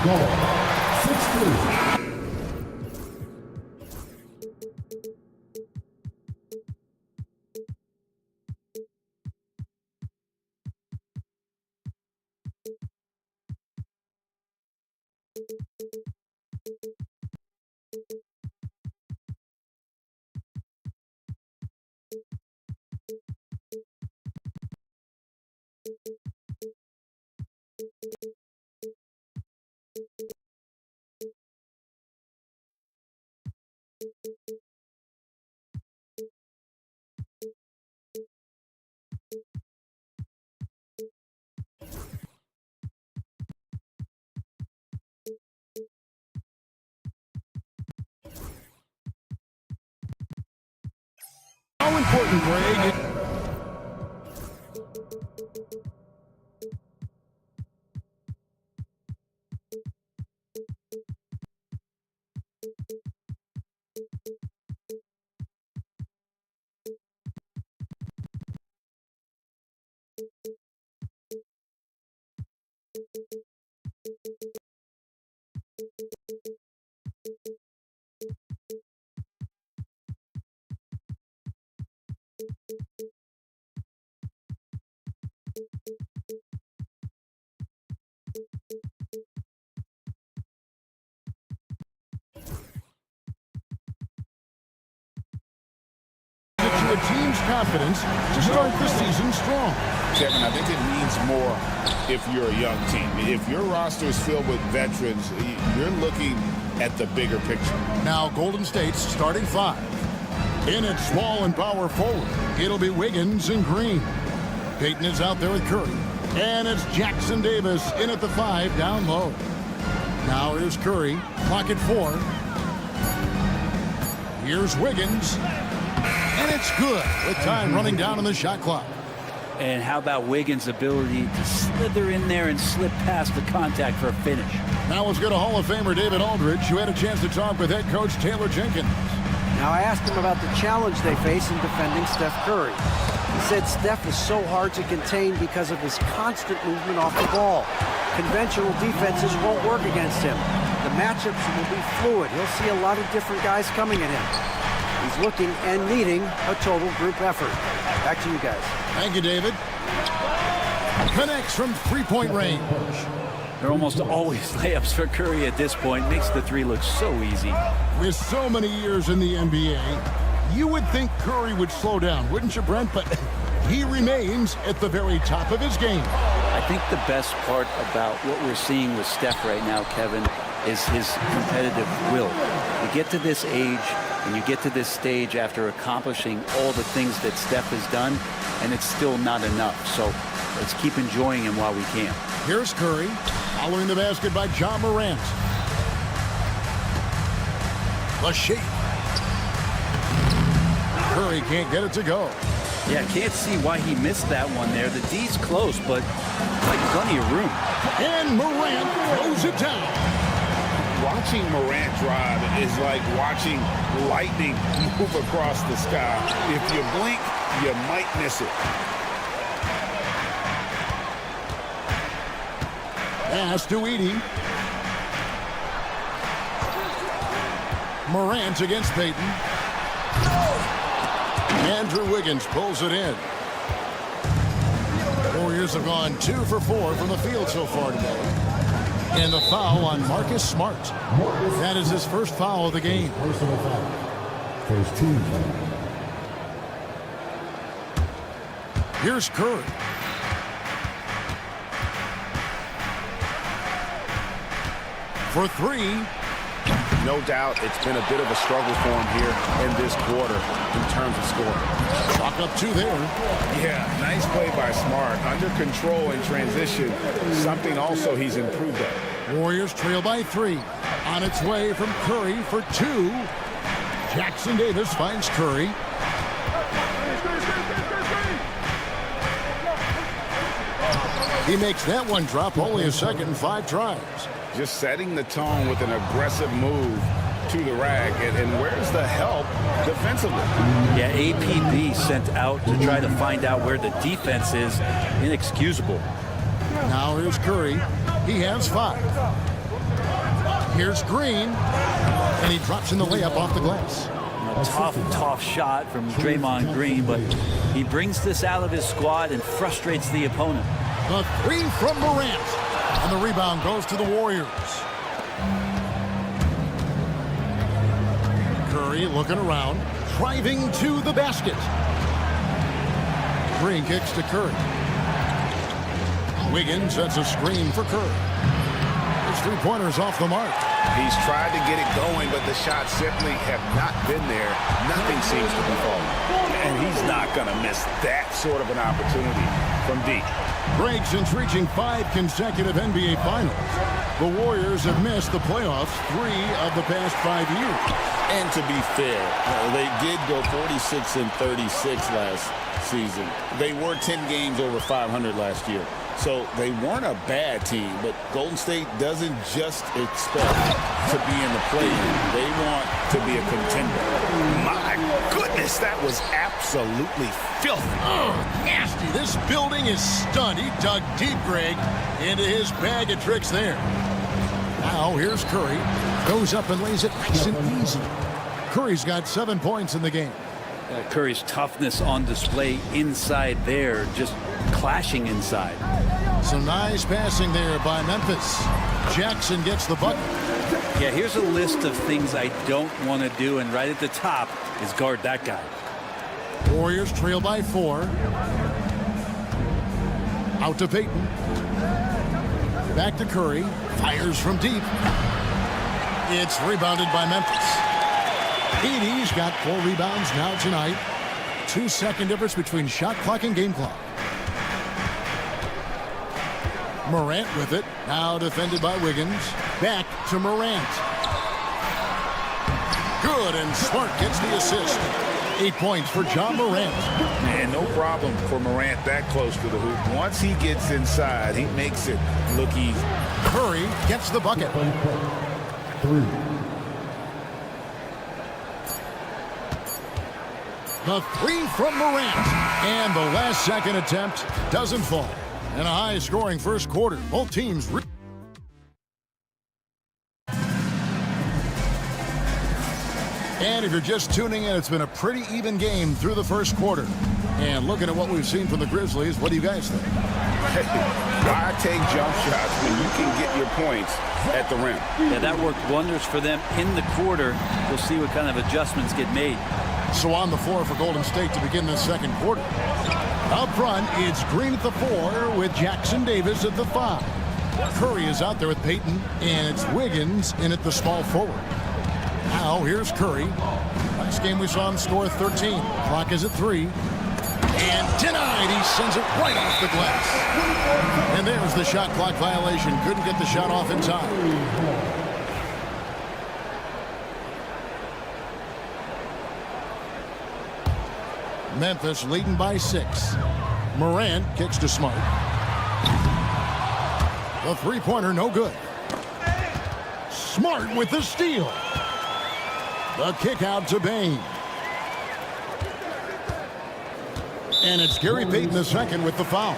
Goal. 6-3. How important, Greg? To a team's confidence to start the season strong. Kevin, I think it means more if you're a young team. If your roster is filled with veterans, you're looking at the bigger picture. Now Golden State's starting five. In at small and power forward, it'll be Wiggins and Green. Payton is out there with Curry. And it's Jackson Davis in at the 5 down low. Now here's Curry, clock at 4. Here's Wiggins. And it's good with time running down on the shot clock. And how about Wiggins' ability to slither in there and slip past the contact for a finish? Now let's go to Hall of Famer David Aldridge, who had a chance to talk with head coach Taylor Jenkins. Now I asked him about the challenge they face in defending Steph Curry. He said Steph is so hard to contain because of his constant movement off the ball. Conventional defenses won't work against him. The matchups will be fluid. He'll see a lot of different guys coming at him. He's looking and needing a total group effort. Back to you guys. Thank you, David. Connects from three-point range. They're almost always layups for Curry at this point. Makes the three look so easy. With so many years in the NBA, you would think Curry would slow down, wouldn't you, Brent? But he remains at the very top of his game. I think the best part about what we're seeing with Steph right now, Kevin, is his competitive will. You get to this age and you get to this stage after accomplishing all the things that Steph has done, and it's still not enough. So let's keep enjoying him while we can. Here's Curry, following the basket by John Morant. The shape. Curry can't get it to go. Yeah, can't see why he missed that one there. The D's close, but like plenty of room. And Morant throws it down. Watching Morant drive is like watching lightning move across the sky. If you blink, you might miss it. Pass to Edey. Morant against Payton. Andrew Wiggins pulls it in. Warriors have gone 2 for 4 from the field so far today. And the foul on Marcus Smart. That is his first foul of the game. Personal foul. First team foul. Here's Curry. For 3. No doubt it's been a bit of a struggle for him here in this quarter in terms of scoring. Chalk up 2 there. Yeah, nice play by Smart. Under control in transition, something also he's improved at. Warriors trail by 3. On its way from Curry for 2. Jackson Davis finds Curry. He makes that one drop, only a second in 5 tries. Just setting the tone with an aggressive move to the rack. And where's the help defensively? Yeah, APB sent out to try to find out where the defense is. Inexcusable. Now here's Curry. He has 5. Here's Green, and he drops in the layup off the glass. A tough shot from Draymond Green, but he brings this out of his squad and frustrates the opponent. The three from Morant, and the rebound goes to the Warriors. Curry looking around, driving to the basket. Green kicks to Curry. Wiggins sets a screen for Curry. His three-pointers off the mark. He's tried to get it going, but the shots simply have not been there. Nothing seems to be falling. And he's not going to miss that sort of an opportunity from deep. Greg, since reaching 5 consecutive NBA Finals, the Warriors have missed the playoffs 3 of the past 5 years. And to be fair, they did go 46-36 last season. They were 10 games over 500 last year. So they weren't a bad team, but Golden State doesn't just expect to be in the play-in. They want to be a contender. My goodness, that was absolutely filthy. Oh, nasty. This building is stunned. He dug deep, Greg, into his bag of tricks there. Now here's Curry. Goes up and lays it nice and easy. Curry's got 7 points in the game. Curry's toughness on display inside there, just clashing inside. Some nice passing there by Memphis. Jackson gets the bucket. Yeah, here's a list of things I don't want to do, and right at the top is guard that guy. Warriors trail by 4. Out to Payton. Back to Curry. Fires from deep. It's rebounded by Memphis. Edie's got 4 rebounds now tonight. 2-second difference between shot clock and game clock. Morant with it. Now defended by Wiggins. Back to Morant. Good, and Smart gets the assist. 8 points for John Morant. And no problem for Morant that close to the hoop. Once he gets inside, he makes it look easy. Curry gets the bucket. 3. The three from Morant. And the last second attempt doesn't fall. And a high-scoring first quarter. Both teams. And if you're just tuning in, it's been a pretty even game through the first quarter. And looking at what we've seen from the Grizzlies, what do you guys think? Why take jump shots when you can get your points at the rim? Yeah, that worked wonders for them in the quarter. We'll see what kind of adjustments get made. So on the floor for Golden State to begin the second quarter. Up front, it's Green at the 4 with Jackson Davis at the 5. Curry is out there with Payton, and it's Wiggins in at the small forward. Now here's Curry. Last game we saw him score 13. Clock is at 3. And denied. He sends it right off the glass. And there's the shot clock violation. Couldn't get the shot off in time. Memphis leading by 6. Morant kicks to Smart. The three-pointer no good. Smart with the steal. The kick out to Bain. And it's Gary Payton II with the foul.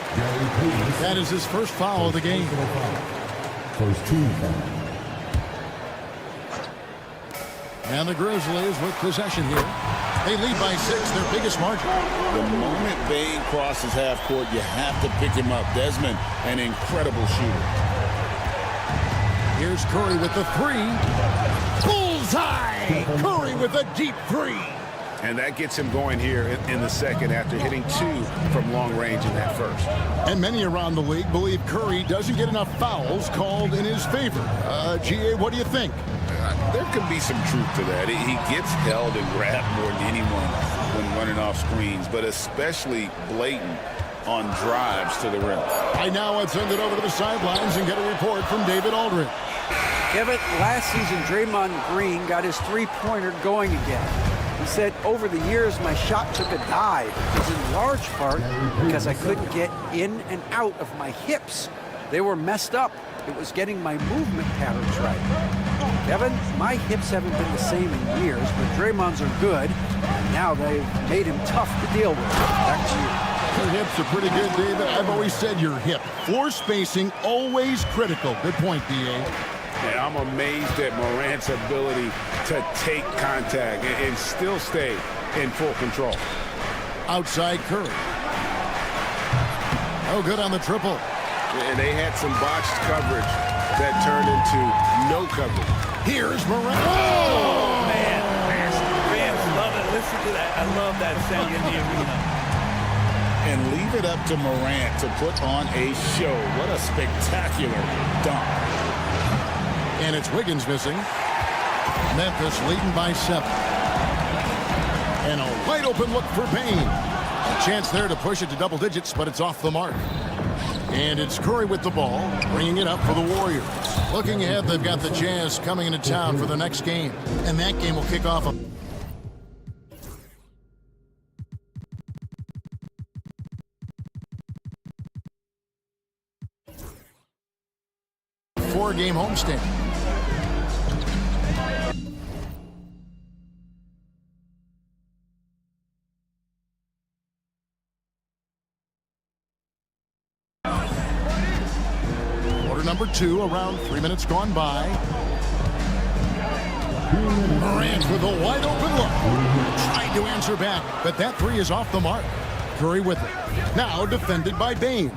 That is his first foul of the game. First team foul. And the Grizzlies with possession here. They lead by 6, their biggest margin. The moment Bain crosses half court, you have to pick him up. Desmond, an incredible shooter. Here's Curry with the 3. Bullseye! Curry with a deep 3. And that gets him going here in the second after hitting 2 from long range in that first. And many around the league believe Curry doesn't get enough fouls called in his favor. GA, what do you think? There could be some truth to that. He gets held and grabbed more than anyone when running off screens, but especially blatant on drives to the rim. I now let's send it over to the sidelines and get a report from David Aldridge. Kevin, last season, Draymond Green got his three-pointer going again. He said, over the years, my shot took a dive. It's in large part because I couldn't get in and out of my hips. They were messed up. It was getting my movement patterns right. Kevin, my hips haven't been the same in years, but Draymond's are good. And now they've made him tough to deal with. Back to you. Your hips are pretty good, David. I've always said your hip. Floor spacing, always critical. Good point, B.A. And I'm amazed at Morant's ability to take contact and still stay in full control. Outside Curry. Oh, good on the triple. And they had some botched coverage that turned into no coverage. Here's Morant. Oh, man. Fans love it. Listen to that. I love that sound in the arena. And leave it up to Morant to put on a show. What a spectacular dunk. And it's Wiggins missing. Memphis leading by 7. And a wide open look for Bane. A chance there to push it to double digits, but it's off the mark. And it's Curry with the ball, bringing it up for the Warriors. Looking ahead, they've got the Jazz coming into town for the next game. And that game will kick off a four-game homestand. Number 2, around 3 minutes gone by. Morant with a wide open look. Tried to answer back, but that 3 is off the mark. Curry with it. Now defended by Bane.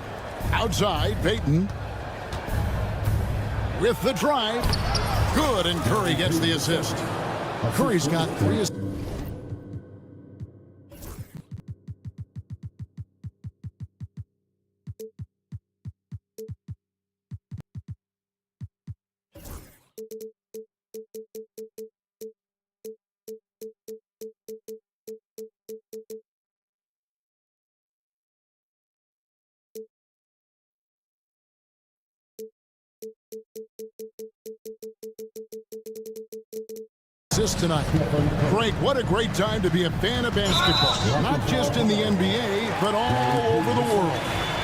Outside, Payton. With the drive. Good, and Curry gets the assist. Curry's got 3 assists. Tonight. Greg, what a great time to be a fan of basketball. Not just in the NBA, but all over the world.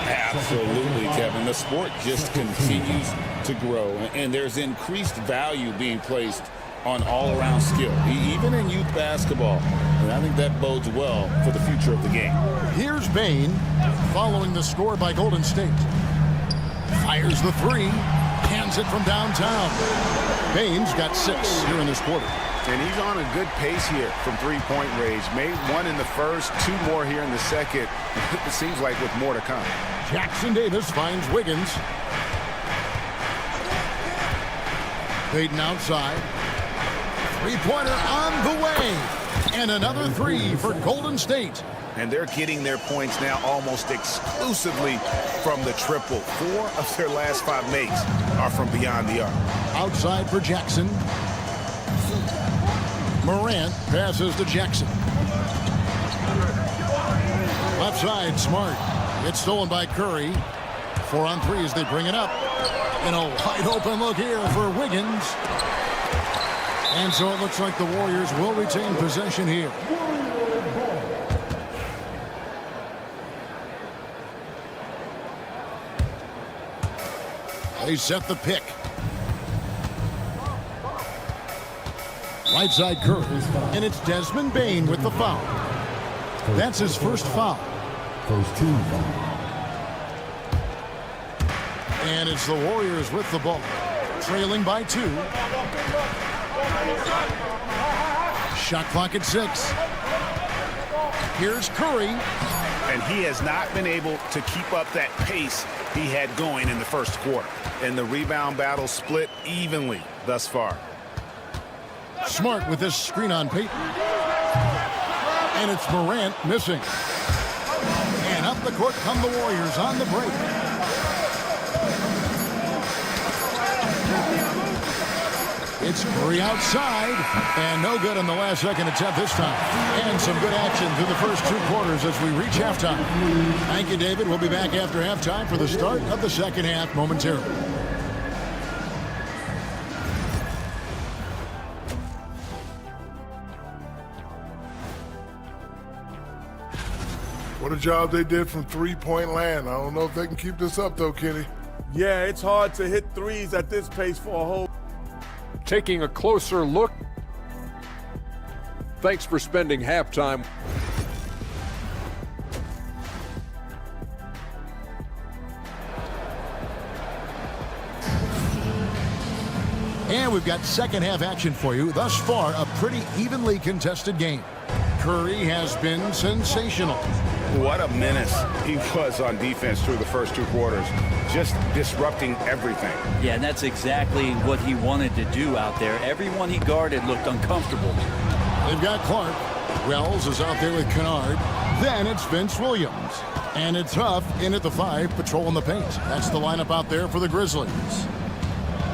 Absolutely, Kevin. The sport just continues to grow, and there's increased value being placed on all-around skill, even in youth basketball. And I think that bodes well for the future of the game. Here's Bane, following the score by Golden State. Fires the 3, hands it from downtown. Bane's got 6 here in this quarter. And he's on a good pace here from three-point range. Made 1 in the first, 2 more here in the second. It seems like with more to come. Jackson Davis finds Wiggins. Payton outside. Three-pointer on the way. And another 3 for Golden State. And they're getting their points now almost exclusively from the triple. 4 of their last 5 makes are from beyond the arc. Outside for Jackson. Morant passes to Jackson. Left side, Smart. It's stolen by Curry. 4 on 3 as they bring it up. And a wide open look here for Wiggins. And so it looks like the Warriors will retain possession here. They set the pick. Right side Curry, and it's Desmond Bane with the foul. That's his first foul. First team foul. And it's the Warriors with the ball, trailing by 2. Shot clock at 6. Here's Curry. And he has not been able to keep up that pace he had going in the first quarter. And the rebound battle split evenly thus far. Smart with this screen on Payton. And it's Morant missing. And up the court come the Warriors on the break. It's Curry outside. And no good on the last second attempt this time. And some good action through the first 2 quarters as we reach halftime. Thank you, David. We'll be back after halftime for the start of the second half momentarily. What a job they did from three-point land. I don't know if they can keep this up, though, Kenny. Yeah, it's hard to hit threes at this pace for a whole. Taking a closer look. Thanks for spending halftime. And we've got second half action for you. Thus far, a pretty evenly contested game. Curry has been sensational. What a menace he was on defense through the first 2 quarters, just disrupting everything. Yeah, and that's exactly what he wanted to do out there. Everyone he guarded looked uncomfortable. They've got Clark. Wells is out there with Kennard. Then it's Vince Williams. And it's Huff in at the 5, patrolling the paint. That's the lineup out there for the Grizzlies.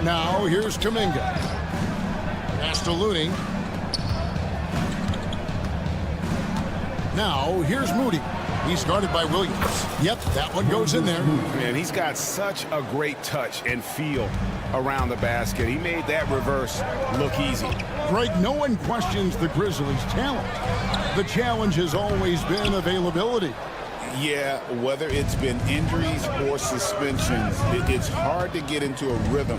Now here's Kuminga. Pass to Looney. Now here's Moody. He's guarded by Williams. Yep, that one goes in there. Man, he's got such a great touch and feel around the basket. He made that reverse look easy. Greg, no one questions the Grizzlies' talent. The challenge has always been availability. Yeah, whether it's been injuries or suspensions, it's hard to get into a rhythm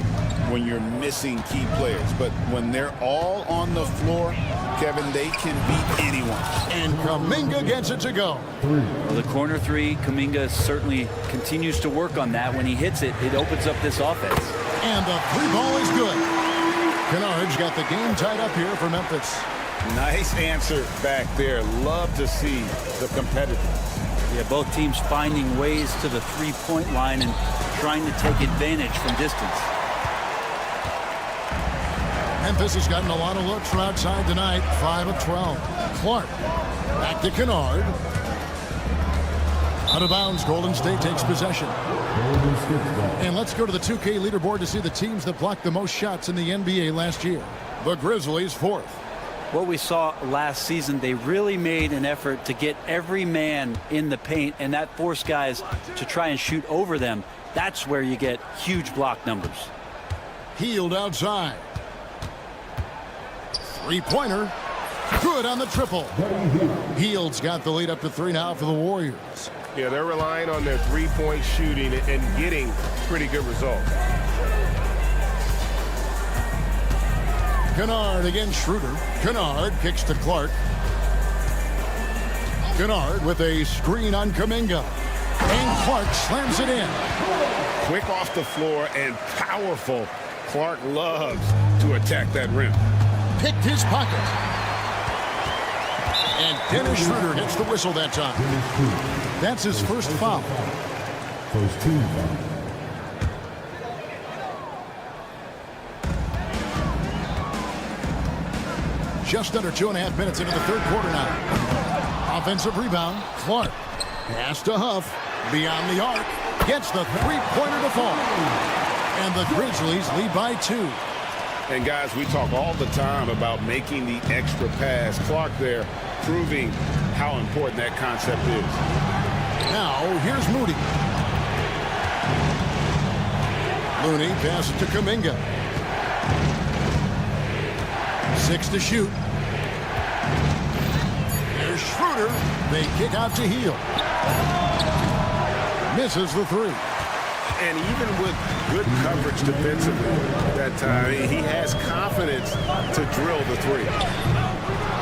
when you're missing key players. But when they're all on the floor, Kevin, they can beat anyone. And Kuminga gets it to go. Well, the corner 3, Kuminga certainly continues to work on that. When he hits it, it opens up this offense. And the 3 ball is good. Kennard's got the game tied up here for Memphis. Nice answer back there. Love to see the competitiveness. Yeah, both teams finding ways to the 3-point line and trying to take advantage from distance. Memphis has gotten a lot of looks from outside tonight. 5 of 12. Clark. Back to Kennard. Out of bounds, Golden State takes possession. And let's go to the 2K leaderboard to see the teams that blocked the most shots in the NBA last year. The Grizzlies 4th. What we saw last season, they really made an effort to get every man in the paint, and that forced guys to try and shoot over them. That's where you get huge block numbers. Healed outside. 3-pointer. Good on the triple. Heald's got the lead up to 3 now for the Warriors. Yeah, they're relying on their 3-point shooting and getting pretty good results. Kennard against Schroeder. Kennard kicks to Clark. Kennard with a screen on Kuminga. And Clark slams it in. Quick off the floor and powerful. Clark loves to attack that rim. Picked his pocket. And Dennis Schroeder gets the whistle that time. That's his first foul. First team foul. Just under 2.5 minutes into the 3rd quarter now. Offensive rebound. Clark. Pass to Huff. Beyond the arc. Gets the 3-pointer to fall. And the Grizzlies lead by 2. And guys, we talk all the time about making the extra pass. Clark there proving how important that concept is. Now here's Moody. Looney passes to Kuminga. 6 to shoot. There's Schroeder. They kick out to Hield. Misses the 3. And even with good coverage defensively that time, he has confidence to drill the 3.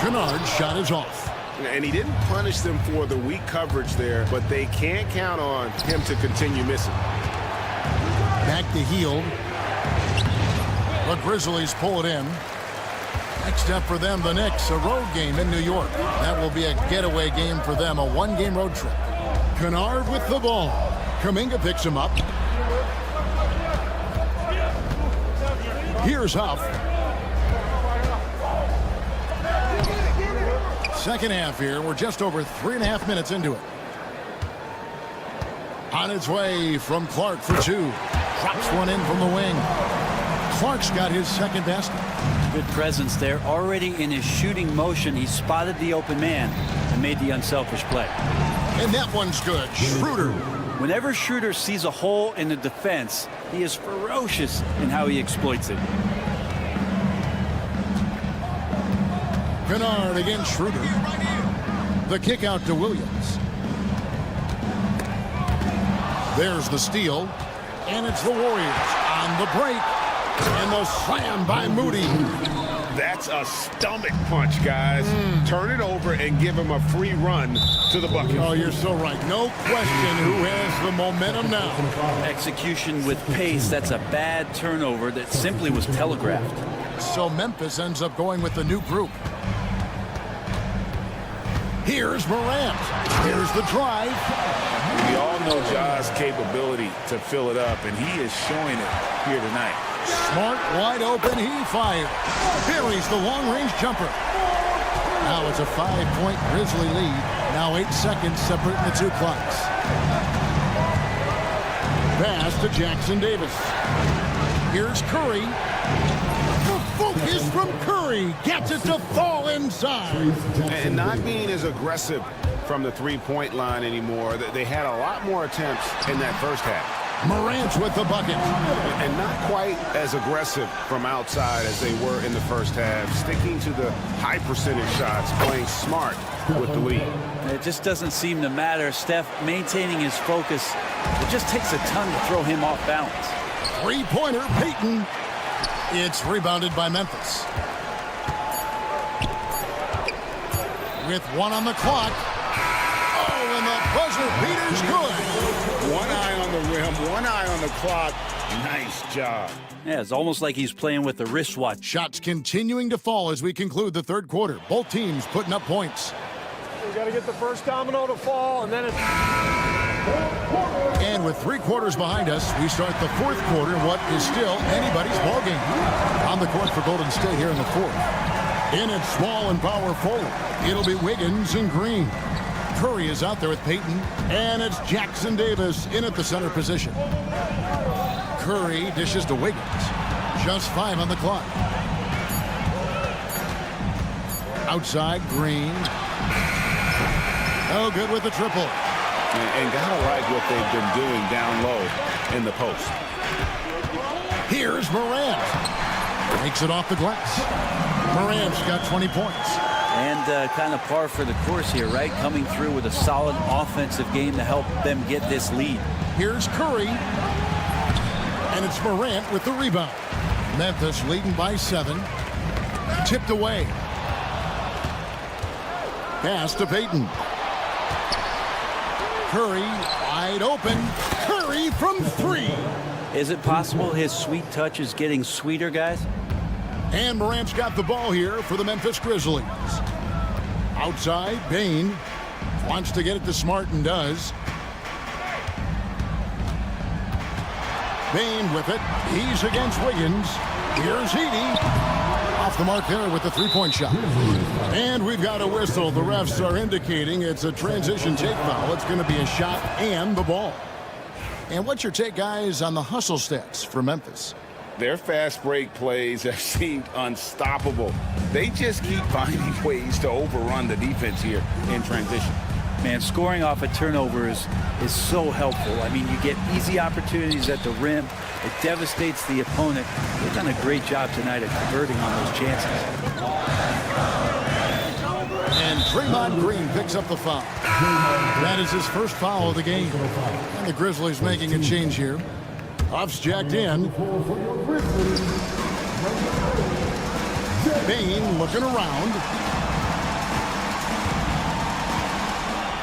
Kennard's shot is off. And he didn't punish them for the weak coverage there, but they can't count on him to continue missing. Back to Hield. The Grizzlies pull it in. Next up for them, the Knicks, a road game in New York. That will be a getaway game for them, a 1-game road trip. Kennard with the ball. Kuminga picks him up. Here's Huff. Second half here. We're just over 3.5 minutes into it. On its way from Clark for 2. Drops one in from the wing. Clark's got his second basket. Good presence there. Already in his shooting motion, he spotted the open man and made the unselfish play. And that one's good. Schroeder. Whenever Schroeder sees a hole in the defense, he is ferocious in how he exploits it. Kennard against Schroeder. The kick out to Williams. There's the steal. And it's the Warriors on the break. And the slam by Moody. That's a stomach punch, guys. Turn it over and give him a free run to the bucket. Oh, you're so right. No question who has the momentum now. Execution with pace. That's a bad turnover that simply was telegraphed. So Memphis ends up going with the new group. Here's Morant. Here's the drive. We all know Ja's capability to fill it up, and he is showing it here tonight. Smart, wide open, he fires. Buries the long-range jumper. Now it's a 5-point Grizzly lead. Now 8 seconds separating the two clocks. Pass to Jackson Davis. Here's Curry. The focus from Curry gets it to fall inside. And not being as aggressive from the three-point line anymore. They had a lot more attempts in that first half. Morant with the bucket. And not quite as aggressive from outside as they were in the first half. Sticking to the high percentage shots, playing smart with the lead. It just doesn't seem to matter. Steph maintaining his focus. It just takes a ton to throw him off balance. Three-pointer, Payton. It's rebounded by Memphis. With 1 on the clock. Oh, and the buzzer beater's good. One eye on the rim, one eye on the clock. Nice job. Yeah, it's almost like he's playing with the wristwatch. Shots continuing to fall as we conclude the third quarter. Both teams putting up points. We got to get the first domino to fall, and then it's... And with 3 quarters behind us, we start the fourth quarter, what is still anybody's ballgame. On the court for Golden State here in the fourth. In at small and power forward, it'll be Wiggins and Green. Curry is out there with Payton, and it's Jackson Davis in at the center position. Curry dishes to Wiggins. Just 5 on the clock. Outside, Green. Oh, good with the triple. And gotta like what they've been doing down low in the post. Here's Morant. Takes it off the glass. Morant's got 20 points. And kind of par for the course here, right? Coming through with a solid offensive game to help them get this lead. Here's Curry. And it's Morant with the rebound. Memphis leading by 7. Tipped away. Pass to Payton. Curry wide open. Curry from 3. Is it possible his sweet touch is getting sweeter, guys? And Morant's got the ball here for the Memphis Grizzlies. Outside, Bane wants to get it to Smart and does. Bane with it. He's against Wiggins. Here's Edey. Off the mark there with the three-point shot. And we've got a whistle. The refs are indicating it's a transition take foul. It's going to be a shot and the ball. And what's your take, guys, on the hustle stats for Memphis? Their fast break plays have seemed unstoppable. They just keep finding ways to overrun the defense here in transition. Man, scoring off a turnover is so helpful. I mean, you get easy opportunities at the rim. It devastates the opponent. They've done a great job tonight at converting on those chances. And Draymond Green picks up the foul. That is his first foul of the game. And the Grizzlies making a change here. Puff's jacked in. Bane looking around.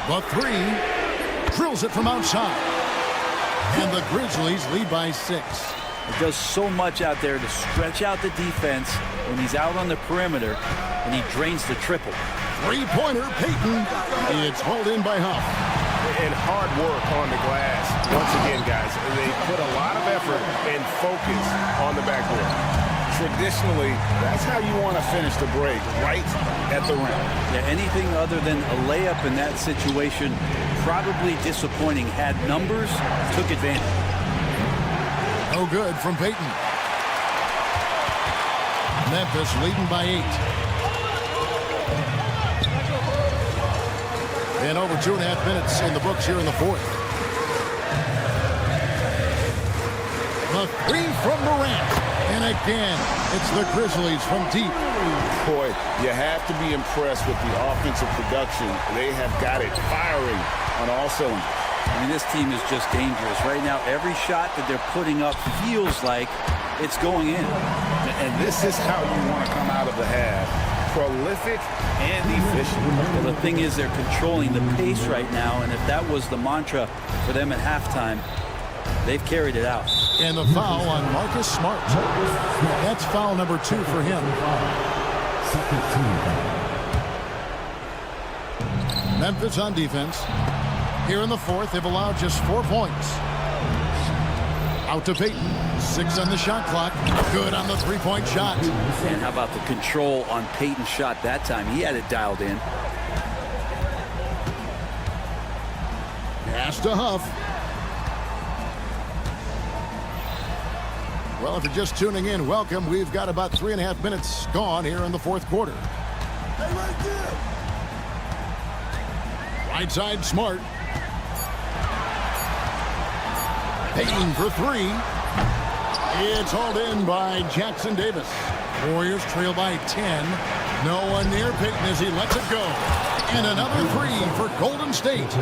The 3 drills it from outside. And the Grizzlies lead by 6. It does so much out there to stretch out the defense when he's out on the perimeter, and he drains the triple. Three-pointer, Payton. It's hauled in by Huff. And hard work on the glass. Once again, guys, they put a lot of effort and focus on the backboard. Traditionally, that's how you want to finish the break, right at the rim. Yeah, anything other than a layup in that situation, probably disappointing. Had numbers, took advantage. No good from Payton. Memphis leading by 8. And over 2.5 minutes in the books here in the fourth. The 3 from Morant. And again, it's the Grizzlies from deep. Boy, you have to be impressed with the offensive production. They have got it firing on all cylinders. I mean, this team is just dangerous. Right now, every shot that they're putting up feels like it's going in. And this is how you want to come out of the half. Prolific and efficient. Well, the thing is, they're controlling the pace right now, and if that was the mantra for them at halftime, they've carried it out. And the foul on Marcus Smart. That's foul number 2 for him. Second team foul. Memphis on defense. Here in the fourth, they've allowed just 4 points. Out to Payton. 6 on the shot clock. Good on the three-point shot. And how about the control on Payton's shot that time? He had it dialed in. Pass to Huff. Well, if you're just tuning in, welcome. We've got about 3.5 minutes gone here in the fourth quarter. Hey, right there. Right side, Smart. Payton for 3. It's hauled in by Jackson Davis. Warriors trail by 10. No one near Payton as he lets it go. And another 3 for Golden State.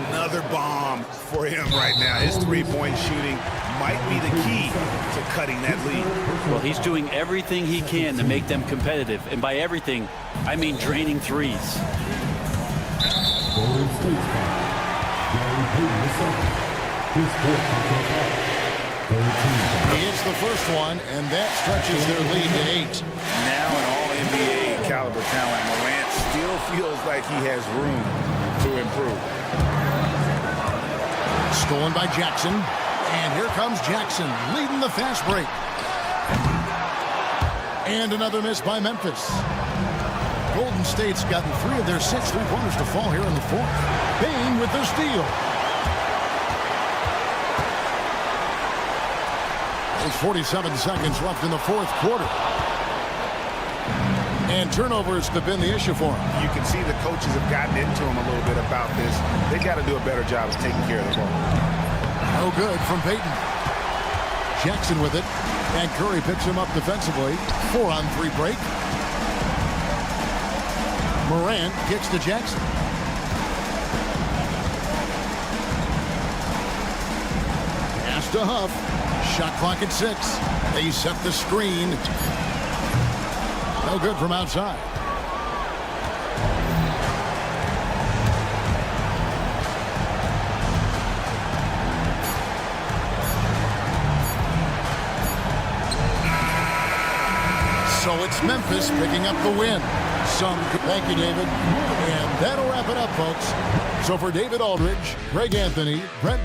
Another bomb for him right now. His three-point shooting might be the key to cutting that lead. Well, he's doing everything he can to make them competitive. And by everything, I mean draining threes. Golden State's foul. Gary Payton the second. His fourth personal foul. Third team foul. It's the first one, and that stretches their lead to 8. Now an all-NBA caliber talent, Morant still feels like he has room to improve. Stolen by Jackson. And here comes Jackson, leading the fast break. And another miss by Memphis. Golden State's gotten 3 of their 6 three-pointers to fall here in the fourth. Bain with the steal. There's 47 seconds left in the fourth quarter. And turnovers have been the issue for him. You can see the coaches have gotten into him a little bit about this. They got to do a better job of taking care of the ball. No good from Payton. Jackson with it. And Curry picks him up defensively. 4-on-3 break. Morant kicks to Jackson. Pass to Huff. Shot clock at 6. They set the screen. No good from outside. So it's Memphis picking up the win. Thank you, David. And that'll wrap it up, folks. So for David Aldridge, Greg Anthony, Brent.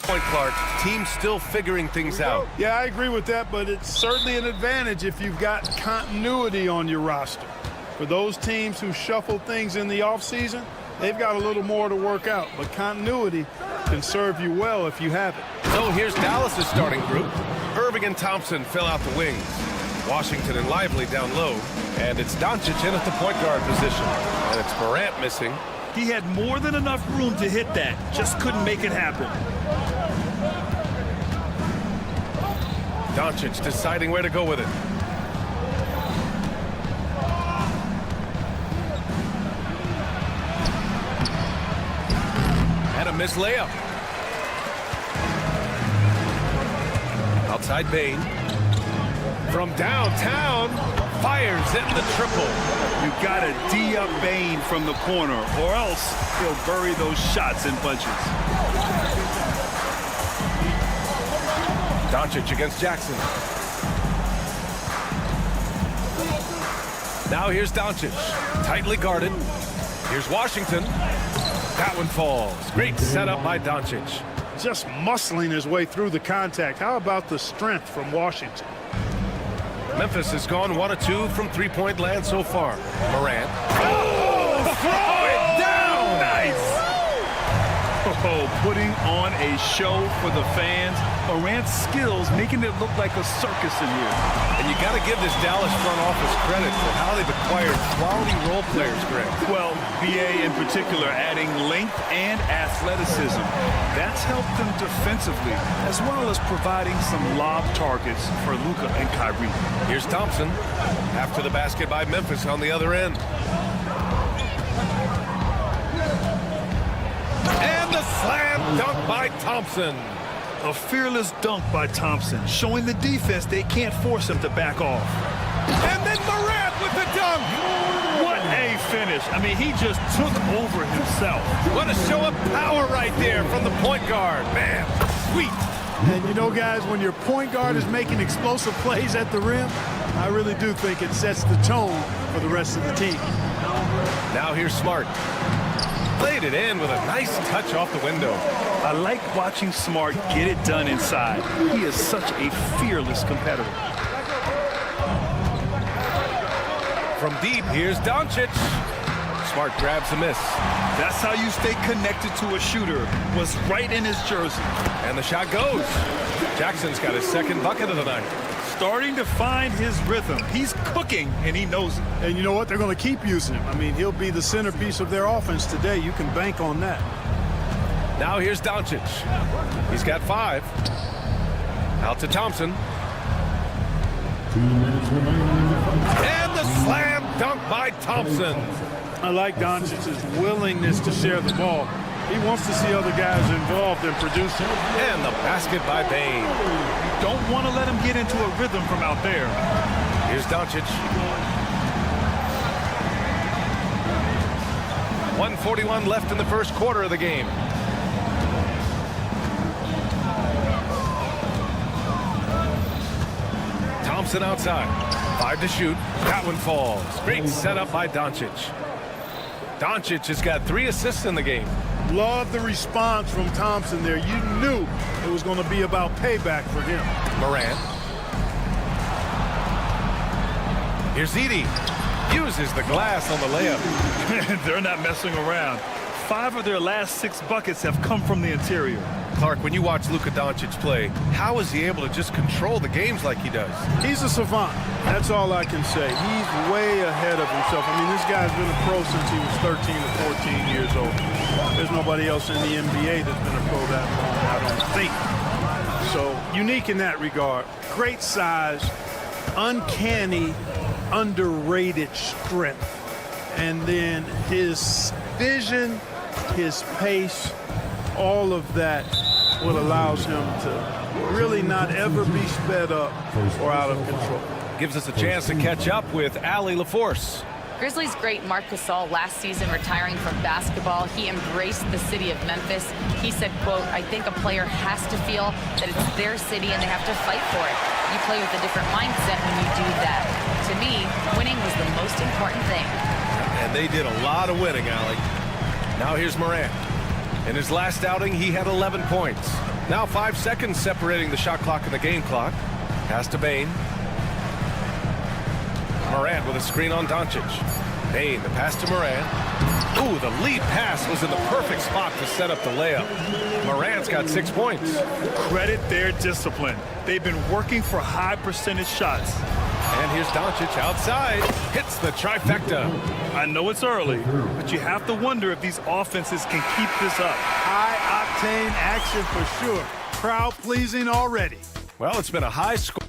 Point, Clark. Team's still figuring things out. Yeah, I agree with that, but it's certainly an advantage if you've got continuity on your roster. For those teams who shuffle things in the offseason, they've got a little more to work out, but continuity can serve you well if you have it. So here's Dallas' starting group. Irving and Thompson fill out the wings. Washington and Lively down low. And it's Doncic in at the point guard position. And it's Morant missing. He had more than enough room to hit that. Just couldn't make it happen. Doncic deciding where to go with it. And a missed layup. Outside Bane. From downtown, fires in the triple. You gotta D up Bane from the corner, or else he'll bury those shots in bunches. Doncic against Jackson. Now here's Doncic, tightly guarded. Here's Washington. That one falls. Great setup by Doncic. Just muscling his way through the contact. How about the strength from Washington? Memphis has gone 1 of 2 from three-point land so far. Morant. Oh, throw it down! Nice! Oh, putting on a show for the fans. Morant's skills making it look like a circus in here. And you got to give this Dallas front office credit for how they've acquired quality role players, Greg. Well, BA in particular adding length and athleticism. That's helped them defensively, as well as providing some lob targets for Luka and Kyrie. Here's Thompson. After the basket by Memphis on the other end. And the slam dunk by Thompson. A fearless dunk by Thompson, showing the defense they can't force him to back off. And then Morant with the dunk. What a finish. I mean, he just took over himself. What a show of power right there from the point guard. Man, sweet. And you know, guys, when your point guard is making explosive plays at the rim, I really do think it sets the tone for the rest of the team. Now here's Smart. Played it in with a nice touch off the window. I like watching Smart get it done inside. He is such a fearless competitor. From deep, here's Doncic. Smart grabs a miss. That's how you stay connected to a shooter. Was right in his jersey. And the shot goes. Jackson's got his second bucket of the night. Starting to find his rhythm. He's cooking, and he knows it. And you know what? They're going to keep using him. I mean, he'll be the centerpiece of their offense today. You can bank on that. Now here's Doncic. He's got 5. Out to Thompson. 2 minutes remaining. And the slam dunk by Thompson. I like Doncic's willingness to share the ball. He wants to see other guys involved in producing. And the basket by Bane. Don't want to let him get into a rhythm from out there. Here's Doncic. 1:41 left in the first quarter of the game. Thompson outside. 5 to shoot. That one falls. Great setup by Doncic. Doncic has got 3 assists in the game. Love the response from Thompson there. You knew it was going to be about payback for him. Morant. Here's Edey. Uses the glass on the layup. They're not messing around. 5 of their last 6 buckets have come from the interior. Clark, when you watch Luka Doncic play, how is he able to just control the games like he does? He's a savant. That's all I can say. He's way ahead of himself. I mean, this guy's been a pro since he was 13 or 14 years old. There's nobody else in the NBA that's been a pro that long, I don't think. So, unique in that regard. Great size, uncanny, underrated strength. And then his vision, his pace, all of that what allows him to really not ever be sped up or out of control. Gives us a chance to catch up with Allie LaForce. Grizzlies great Marc Gasol last season retiring from basketball, he embraced the city of Memphis. He said, quote, "I think a player has to feel that it's their city and they have to fight for it. You play with a different mindset when you do that." To me, winning was the most important thing. And they did a lot of winning, Allie. Now here's Morant. In his last outing, he had 11 points. Now 5 seconds separating the shot clock and the game clock. Pass to Bane. Morant with a screen on Doncic. Bane, the pass to Morant. Ooh, the lead pass was in the perfect spot to set up the layup. Morant's got 6 points. Credit their discipline. They've been working for high percentage shots. And here's Doncic outside. Hits the trifecta. I know it's early, but you have to wonder if these offenses can keep this up. High-octane action for sure. Crowd-pleasing already. Well, it's been a high score.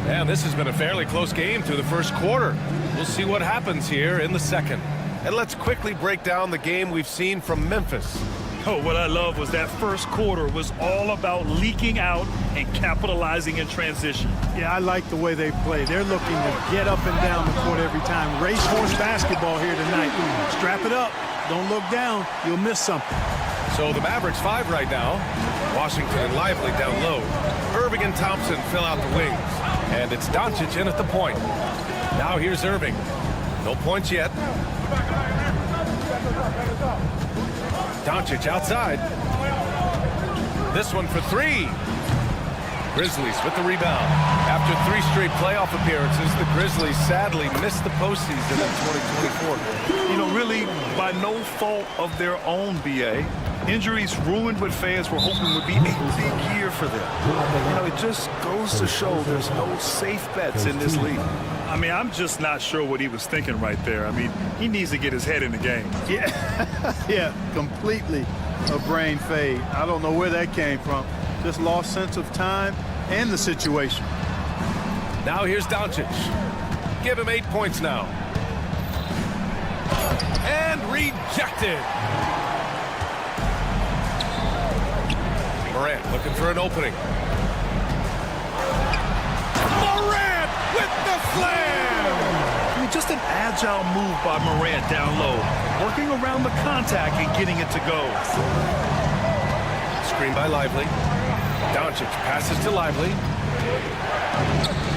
And this has been a fairly close game through the first quarter. We'll see what happens here in the second. And let's quickly break down the game we've seen from Memphis. Oh, what I love was that first quarter was all about leaking out and capitalizing in transition. Yeah, I like the way they play. They're looking to get up and down the court every time. Racehorse basketball here tonight. Strap it up. Don't look down. You'll miss something. So the Mavericks 5 right now. Washington and Lively down low. Irving and Thompson fill out the wings. And it's Doncic in at the point. Now here's Irving. No points yet. Doncic outside. This one for 3. Grizzlies with the rebound. After 3 straight playoff appearances, the Grizzlies sadly missed the postseason in 2024. You know, really by no fault of their own, BA. Injuries ruined what fans were hoping would be a big year for them. You know, it just goes to show there's no safe bets in this league. I mean, I'm just not sure what he was thinking right there. I mean, he needs to get his head in the game. Yeah, yeah, completely a brain fade. I don't know where that came from. Just lost sense of time and the situation. Now here's Doncic. Give him 8 points now. And rejected. Morant looking for an opening. Morant with the slam! I mean, just an agile move by Morant down low. Working around the contact and getting it to go. Screen by Lively. Doncic passes to Lively.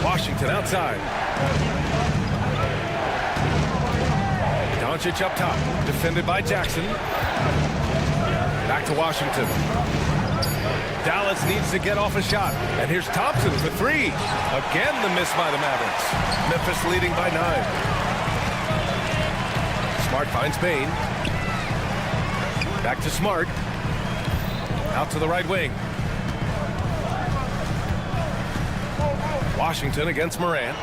Washington outside. Doncic up top. Defended by Jackson. Back to Washington. Dallas needs to get off a shot. And here's Thompson for 3. Again, the miss by the Mavericks. Memphis leading by 9. Smart finds Bane. Back to Smart. Out to the right wing. Washington against Morant.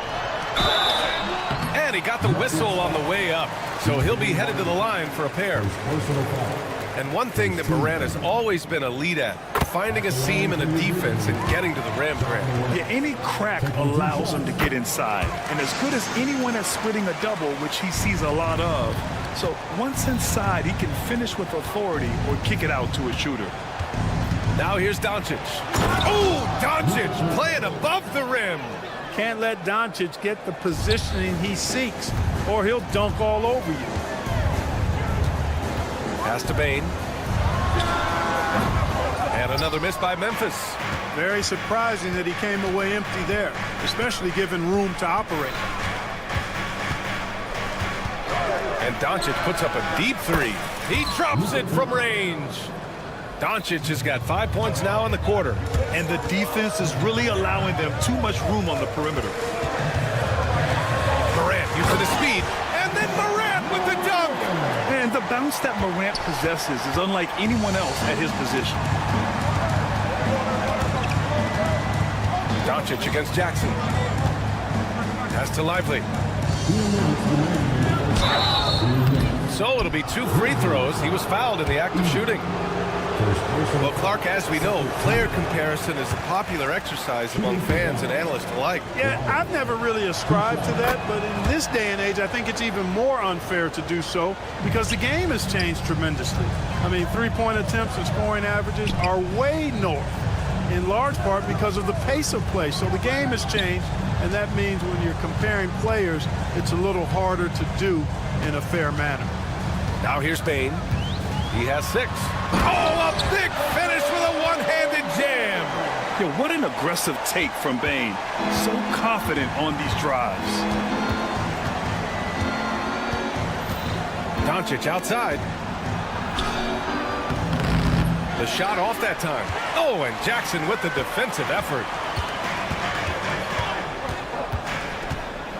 And he got the whistle on the way up. So he'll be headed to the line for a pair. And one thing that Morant has always been a lead at, finding a seam in a defense and getting to the rim. Yeah, any crack allows him to get inside. And as good as anyone at splitting a double, which he sees a lot of. So once inside, he can finish with authority or kick it out to a shooter. Now here's Doncic. Oh, Doncic playing above the rim. Can't let Doncic get the positioning he seeks, or he'll dunk all over you. Pass to Bane. And another miss by Memphis. Very surprising that he came away empty there, especially given room to operate. And Doncic puts up a deep 3. He drops it from range. Doncic has got 5 points now in the quarter. And the defense is really allowing them too much room on the perimeter. Morant using his speed, and then Morant with the dunk. And the bounce that Morant possesses is unlike anyone else at his position. Doncic against Jackson. Pass to Lively. So it'll be 2 free throws. He was fouled in the act of shooting. Well, Clark, as we know, player comparison is a popular exercise among fans and analysts alike. Yeah, I've never really ascribed to that, but in this day and age, I think it's even more unfair to do so because the game has changed tremendously. I mean, 3-point attempts and scoring averages are way north in large part because of the pace of play. So the game has changed, and that means when you're comparing players, it's a little harder to do in a fair manner. Now here's Bane. He has 6. Oh, a big finish with a one-handed jam. Yo, what an aggressive take from Bane. So confident on these drives. Doncic outside. The shot off that time. Oh, and Jackson with the defensive effort.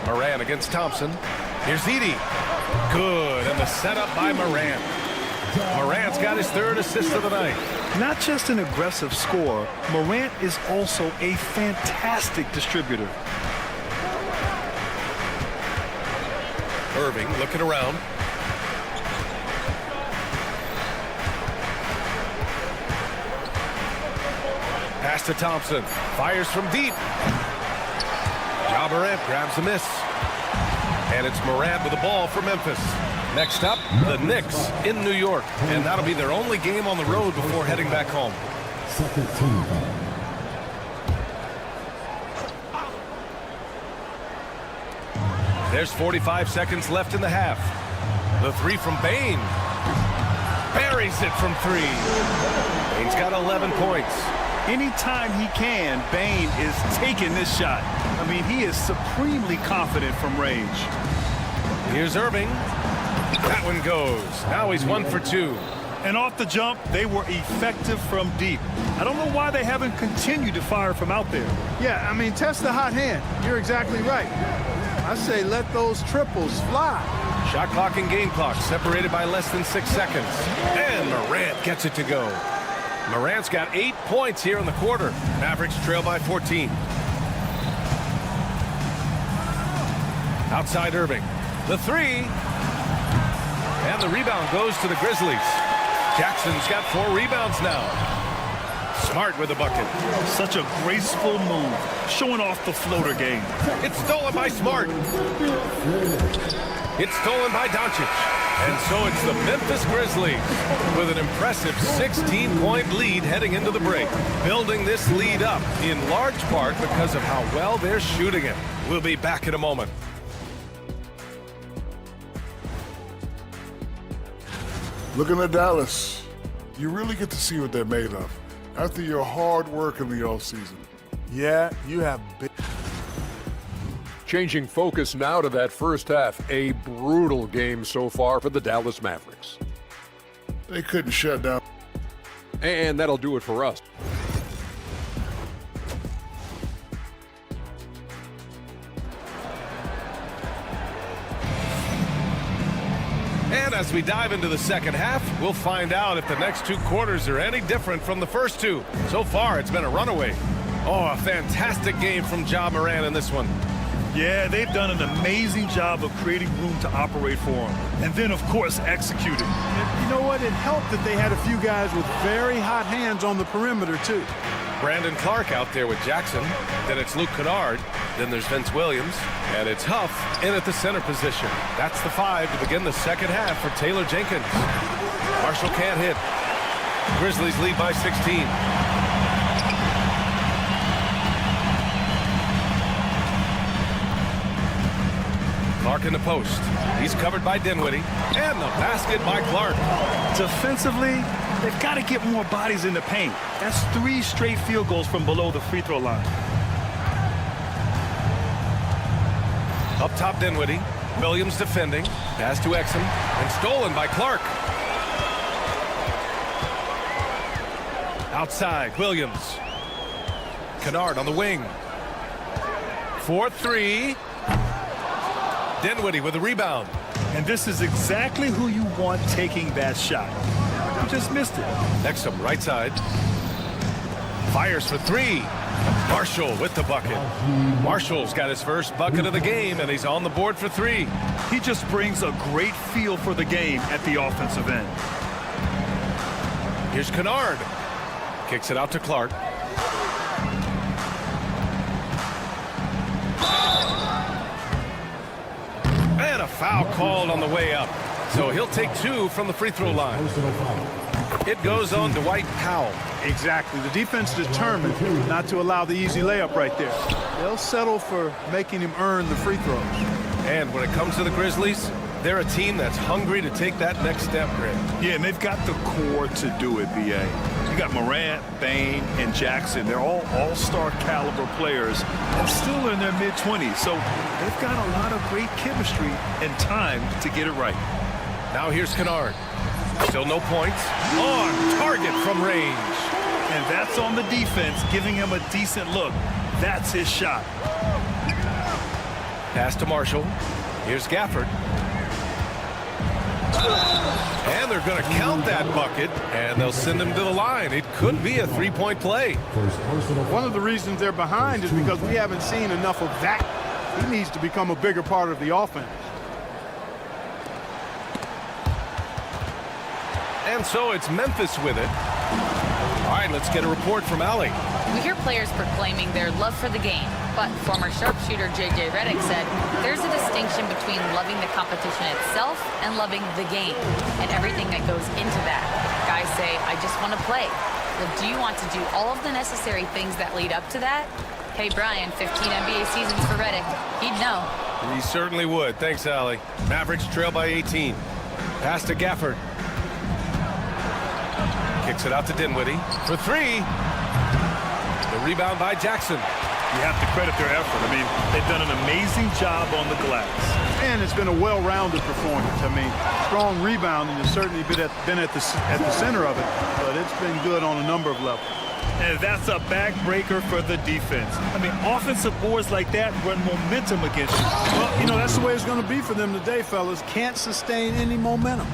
Moran against Thompson. Here's Edey. Good, and the setup by Moran. Morant's got his 3rd assist of the night. Not just an aggressive scorer, Morant is also a fantastic distributor. Irving looking around. Pass to Thompson. Fires from deep. Ja Morant grabs the miss. And it's Morant with the ball for Memphis. Next up, the Knicks in New York. And that'll be their only game on the road before heading back home. Second team foul. There's 45 seconds left in the half. The 3 from Bane. Buries it from 3. Bane's got 11 points. Anytime he can, Bane is taking this shot. I mean, he is supremely confident from range. Here's Irving. That one goes. Now he's 1 for 2. And off the jump, they were effective from deep. I don't know why they haven't continued to fire from out there. Yeah, I mean, test the hot hand. You're exactly right. I say let those triples fly. Shot clock and game clock separated by less than 6 seconds. And Morant gets it to go. Morant's got 8 points here in the quarter. Mavericks trail by 14. Outside Irving. The 3. And the rebound goes to the Grizzlies. Jackson's got 4 rebounds now. Smart with the bucket. Such a graceful move, showing off the floater game. It's stolen by Smart. It's stolen by Doncic. And so it's the Memphis Grizzlies with an impressive 16-point lead heading into the break. Building this lead up in large part because of how well they're shooting it. We'll be back in a moment. Looking at Dallas, you really get to see what they're made of after your hard work in the offseason. Yeah, you have big. Changing focus now to that first half. A brutal game so far for the Dallas Mavericks. They couldn't shut down. And that'll do it for us. And as we dive into the second half, we'll find out if the next 2 quarters are any different from the first 2. So far, it's been a runaway. Oh, a fantastic game from Ja Morant in this one. Yeah, they've done an amazing job of creating room to operate for him. And then, of course, executing. And you know what? It helped that they had a few guys with very hot hands on the perimeter, too. Brandon Clark out there with Jackson. Then it's Luke Kennard. Then there's Vince Williams. And it's Huff in at the center position. That's the 5 to begin the second half for Taylor Jenkins. Marshall can't hit. Grizzlies lead by 16. Clark in the post. He's covered by Dinwiddie. And the basket by Clark. Defensively, they've got to get more bodies in the paint. That's 3 straight field goals from below the free throw line. Up top, Dinwiddie. Williams defending. Pass to Exum. And stolen by Clark. Outside, Williams. Kennard on the wing. 4-3. Dinwiddie with a rebound. And this is exactly who you want taking that shot. You just missed it. Exum, right side. Fires for 3. Marshall with the bucket. Marshall's got his first bucket of the game, and he's on the board for 3. He just brings a great feel for the game at the offensive end. Here's Kennard. Kicks it out to Clark. And a Foul called on the way up. So he'll take 2 from the free throw line. It goes on Dwight Powell. Exactly. The defense determined not to allow the easy layup right there. They'll settle for making him earn the free throws. And when it comes to the Grizzlies, they're a team that's hungry to take that next step, Greg. Yeah, and they've got the core to do it, B.A. You got Morant, Bane, and Jackson. They're all all-star caliber players and still in their mid-20s. So they've got a lot of great chemistry and time to get it right. Now here's Kennard. Still no points. On target from range. And that's on the defense, giving him a decent look. That's his shot. Pass to Marshall. Here's Gafford. And they're going to count that bucket, and they'll send him to the line. It could be a three-point play. One of the reasons they're behind is because we haven't seen enough of that. He needs to become a bigger part of the offense. And so it's Memphis with it. All right, let's get a report from Allie. We hear players proclaiming their love for the game, but former sharpshooter J.J. Redick said there's a distinction between loving the competition itself and loving the game and everything that goes into that. Guys say, I just want to play. Well, do you want to do all of the necessary things that lead up to that? Hey, Brian, 15 NBA seasons for Redick. He'd know. He certainly would. Thanks, Allie. Mavericks trail by 18. Pass to Gafford. Kicks it out to Dinwiddie for 3. The rebound by Jackson. You have to credit their effort. I mean, they've done an amazing job on the glass. And it's been a well-rounded performance. I mean, strong rebounding has certainly been at the center of it, but it's been good on a number of levels. And that's a backbreaker for the defense. I mean, offensive boards like that run momentum against you. Well, you know, that's the way it's going to be for them today, fellas. Can't sustain any momentum.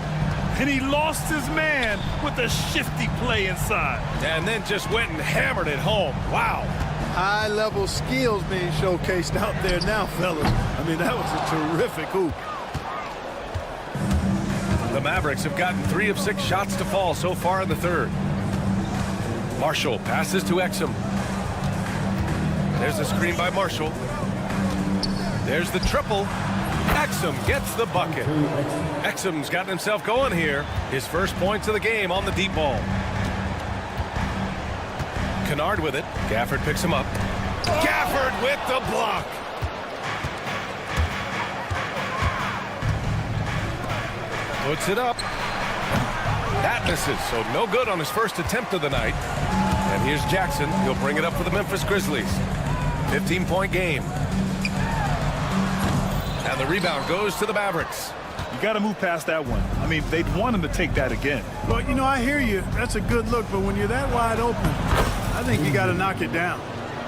And he lost his man with a shifty play inside. And then just went and hammered it home. Wow. High-level skills being showcased out there now, fellas. I mean, that was a terrific hoop. The Mavericks have gotten 3 of 6 shots to fall so far in the third. Marshall passes to Exum. There's a screen by Marshall. There's the triple. Exum gets the bucket. Exum's gotten himself going here. His first points of the game on the deep ball. Kennard with it. Gafford picks him up. Gafford with the block. Puts it up. That misses, so no good on his first attempt of the night. And here's Jackson. He'll bring it up for the Memphis Grizzlies. 15-point game. And the rebound goes to the Mavericks. You got to move past that one. I mean, they'd want him to take that again. Well, you know, I hear you. That's a good look, but when you're that wide open, I think you got to knock it down.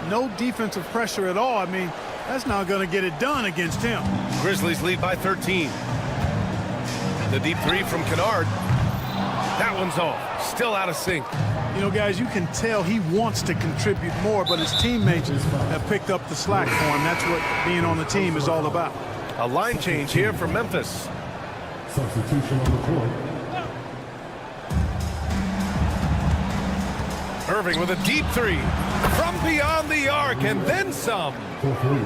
No defensive pressure at all. I mean, that's not going to get it done against him. Grizzlies lead by 13. The deep 3 from Kennard. That one's off. Still out of sync. You know, guys, you can tell he wants to contribute more, but his teammates have picked up the slack for him. That's what being on the team is all about. A line change here for Memphis. Substitution on the court. Irving with a deep 3 from beyond the arc and then some.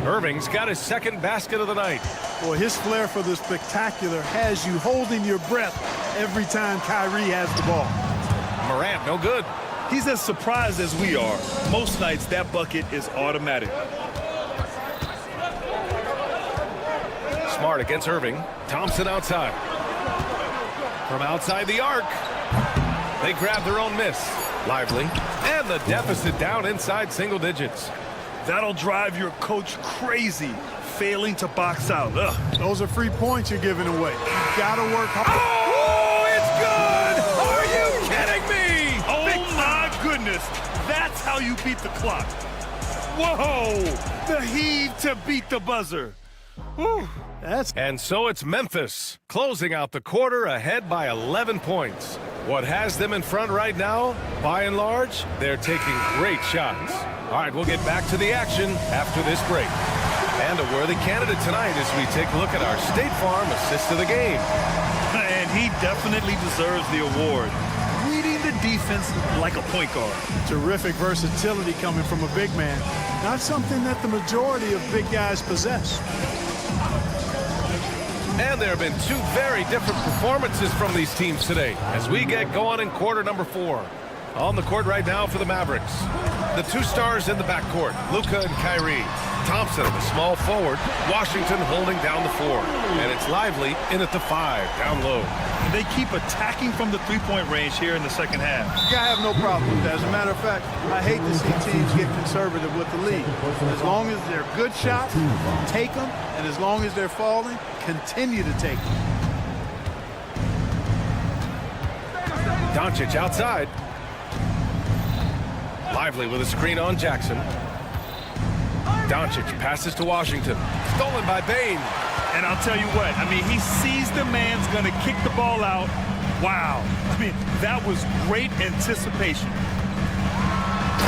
Irving's got his second basket of the night. Boy, his flair for the spectacular has you holding your breath every time Kyrie has the ball. Morant, no good. He's as surprised as we are. Most nights, that bucket is automatic. Smart against Irving. Thompson outside. From outside the arc. They grab their own miss. Lively. And the deficit down inside single digits. That'll drive your coach crazy, failing to box out. Ugh. Those are free points you're giving away. You gotta work hard. Oh, it's good! Are you kidding me? Oh, my goodness. That's how you beat the clock. Whoa! The heave to beat the buzzer. Whew. And so it's Memphis, closing out the quarter ahead by 11 points. What has them in front right now, by and large, they're taking great shots. All right, we'll get back to the action after this break. And a worthy candidate tonight as we take a look at our State Farm assist of the game. And he definitely deserves the award. Reading the defense like a point guard. Terrific versatility coming from a big man. Not something that the majority of big guys possess. And there have been two very different performances from these teams today as we get going in quarter number 4. On the court right now for the Mavericks, the two stars in the backcourt, Luka and Kyrie. Thompson, the small forward, Washington holding down the 4. And it's Lively in at the 5, down low. And they keep attacking from the three-point range here in the second half. I have no problem with that. As a matter of fact, I hate to see teams get conservative with the lead. As long as they're good shots, take them. And as long as they're falling, continue to take them. Doncic outside. Lively with a screen on Jackson. Doncic passes to Washington. Stolen by Bane. And I'll tell you what, I mean, he sees the man's going to kick the ball out. Wow. I mean, that was great anticipation.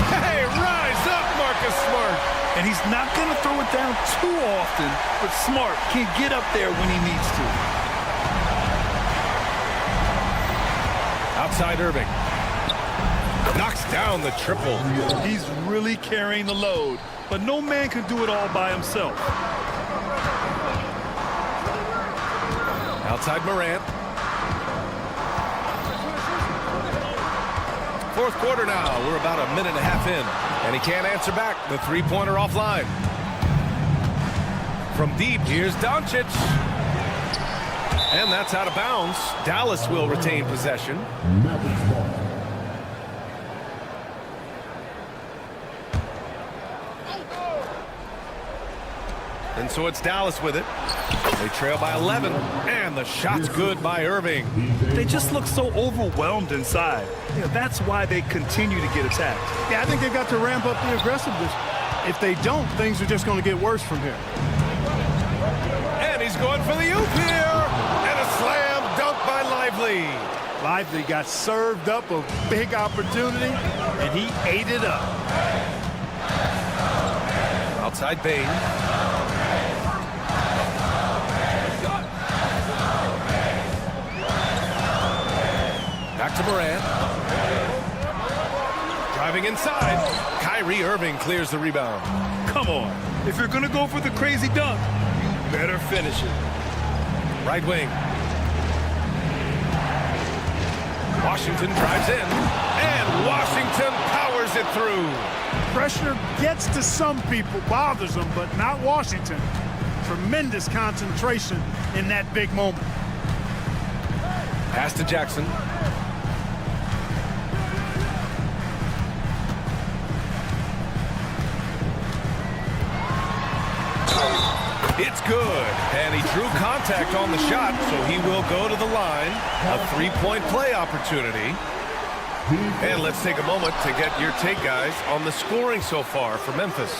Hey, rise up, Marcus Smart. And he's not going to throw it down too often, but Smart can get up there when he needs to. Outside Irving. Knocks down the triple. He's really carrying the load, but no man can do it all by himself. Outside Morant. Fourth quarter now. We're about a minute and a half in, and he can't answer back. The three-pointer offline. From deep, here's Doncic. And that's out of bounds. Dallas will retain possession. And so it's Dallas with it. They trail by 11, and the shot's good by Irving. They just look so overwhelmed inside. You know, that's why they continue to get attacked. Yeah, I think they've got to ramp up the aggressiveness. If they don't, things are just going to get worse from here. And he's going for the oop here, and a slam dunk by Lively. Lively got served up a big opportunity, and he ate it up. Outside Bane. Back to Morant. Driving inside. Kyrie Irving clears the rebound. Come on. If you're going to go for the crazy dunk, you better finish it. Right wing. Washington drives in. And Washington powers it through. Pressure gets to some people, bothers them, but not Washington. Tremendous concentration in that big moment. Pass to Jackson. It's good, and he drew contact on the shot, so he will go to the line. A three-point play opportunity. And let's take a moment to get your take, guys, on the scoring so far for Memphis.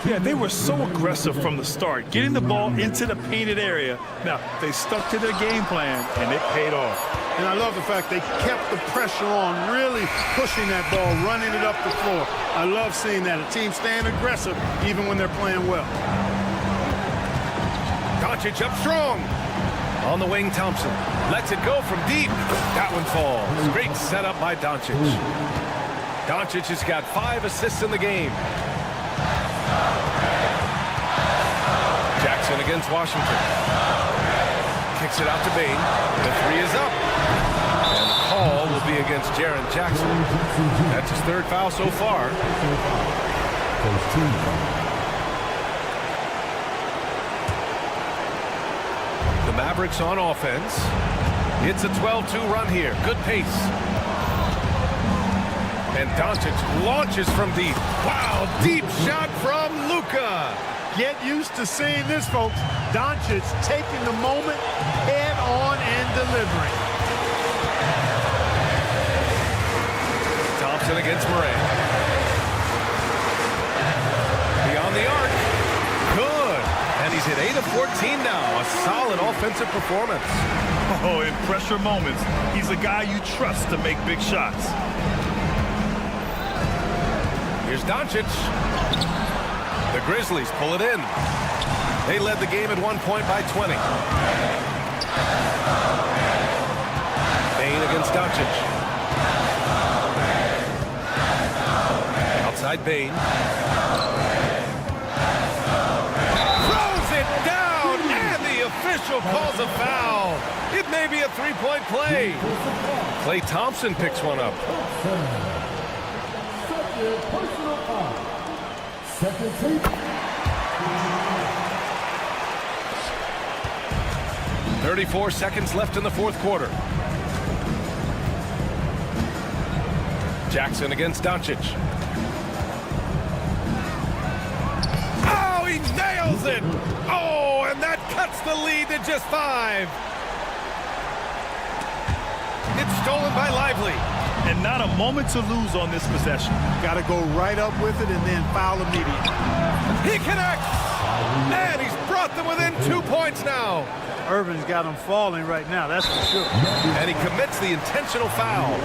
Yeah, they were so aggressive from the start, getting the ball into the painted area. Now, they stuck to their game plan, and it paid off. And I love the fact they kept the pressure on, really pushing that ball, running it up the floor. I love seeing that. A team staying aggressive even when they're playing well. Doncic up strong. On the wing, Thompson lets it go from deep. That one falls. Great setup by Doncic. Doncic has got 5 assists in the game. Jackson against Washington. Kicks it out to Bane. The three is up. And the call will be against Jaren Jackson. That's his 3rd foul so far. The Mavericks on offense. It's a 12-2 run here. Good pace. And Doncic launches from deep. Wow, deep shot from Luka. Get used to seeing this, folks. Doncic taking the moment head on and delivering. Thompson against Morant. Beyond the arc. Good. And he's at 8 of 14 now. A solid offensive performance. Oh, in pressure moments, he's a guy you trust to make big shots. Here's Doncic. The Grizzlies pull it in. They led the game at one point by 20. Bane against Doncic. Outside Bane. Throws it down, and the official Romario calls a foul. It may be a three-point play. Klay Thompson picks one up. Personal foul. Second team. 34 seconds left in the fourth quarter. Jackson against Doncic. Oh, he nails it! Oh, and that cuts the lead to just 5. It's stolen by Lively. And not a moment to lose on this possession. Got to go right up with it and then foul immediately. He connects! And he's brought them within 2 points now. Irvin's got him falling right now, that's for sure. And he commits the intentional foul.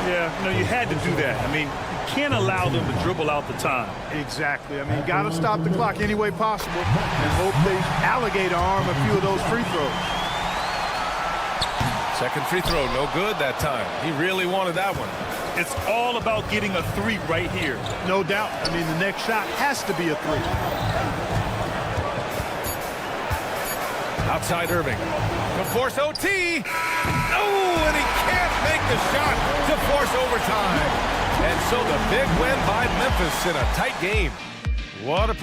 Yeah, you had to do that. I mean, you can't allow them to dribble out the time. Exactly. I mean, you got to stop the clock any way possible and hope they alligator arm a few of those free throws. Second free throw, no good that time. He really wanted that one. It's all about getting a 3 right here. No doubt. I mean, the next shot has to be a 3. Outside Irving. To force OT. Oh, and he can't make the shot to force overtime. And so the big win by Memphis in a tight game. What a...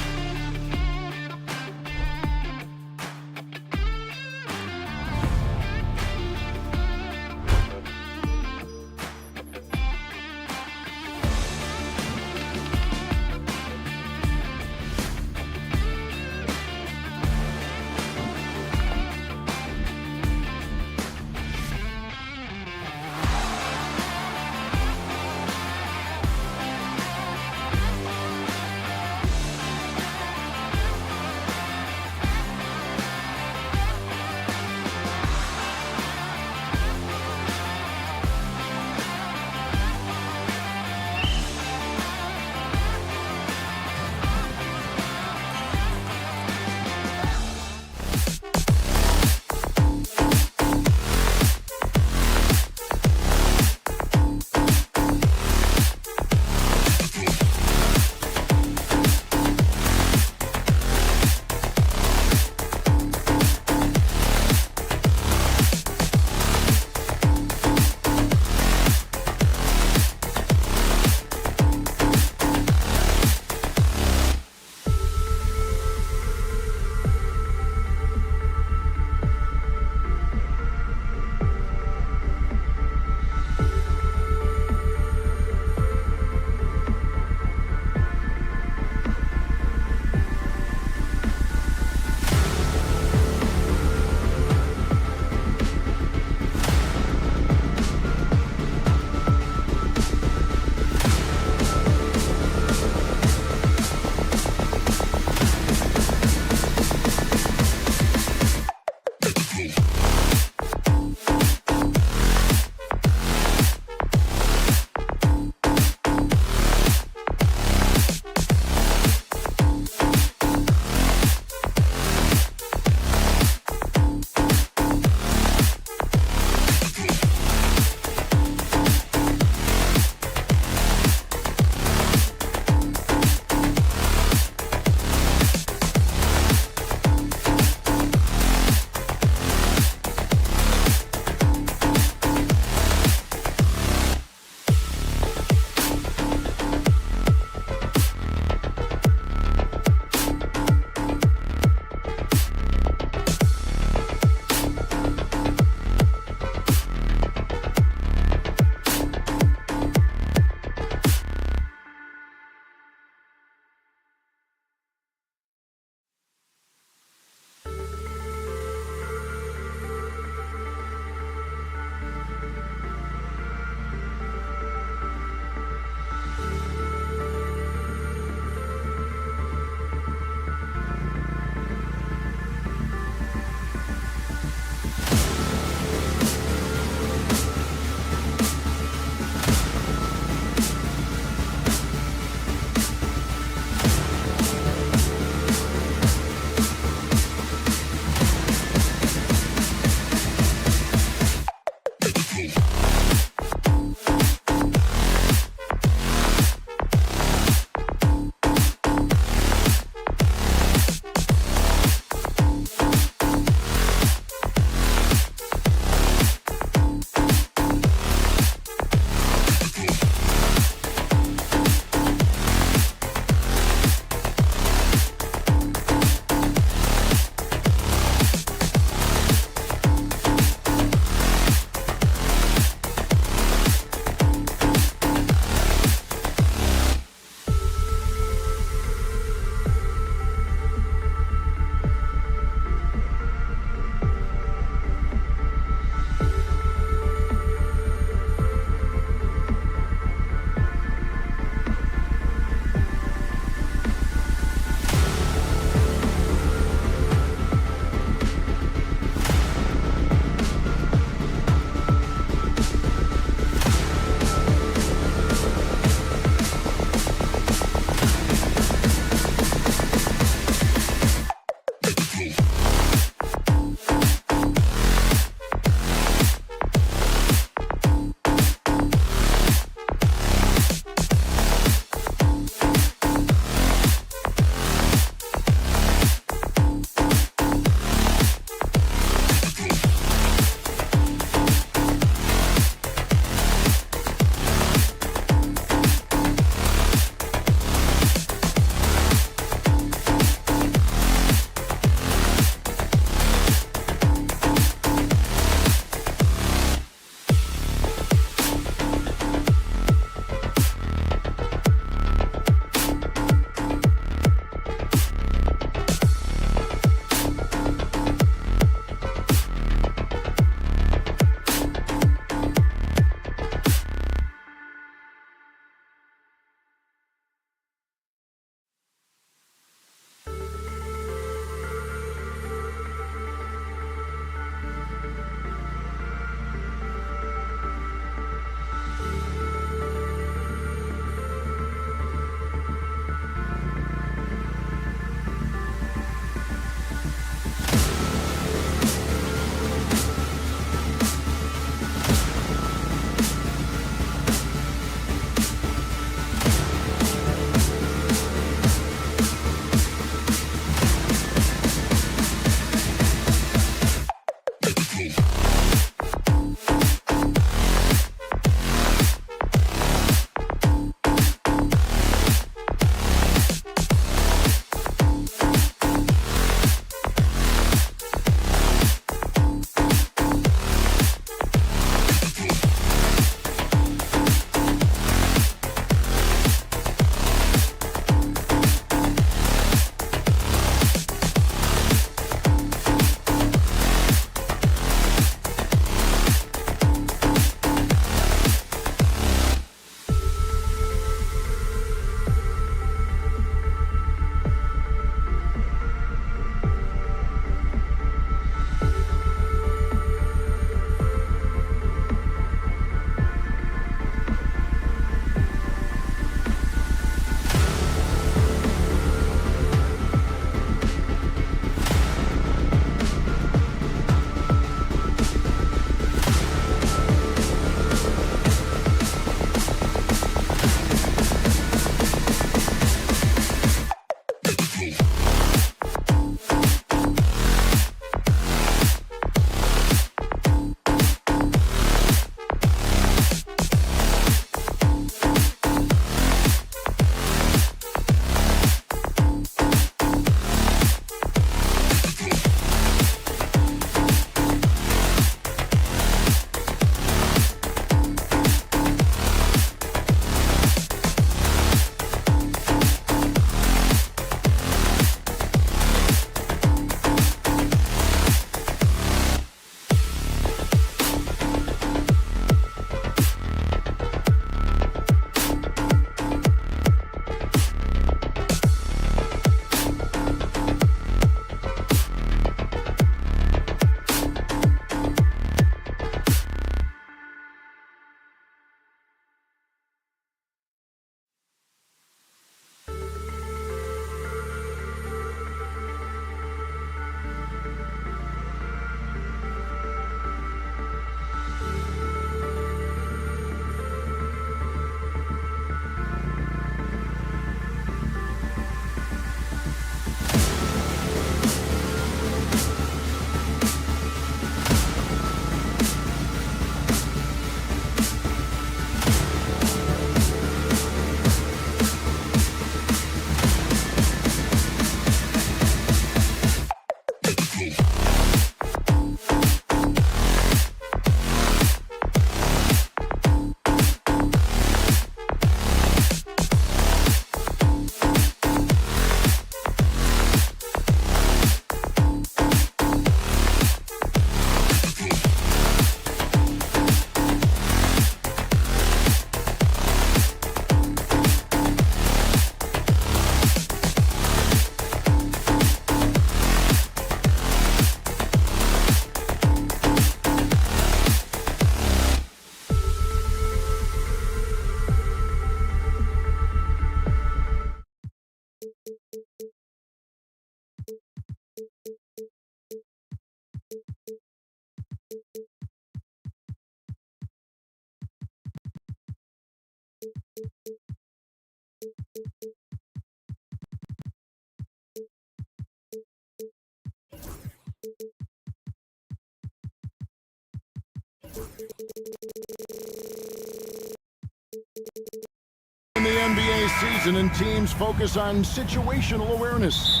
In the NBA season, and teams focus on situational awareness.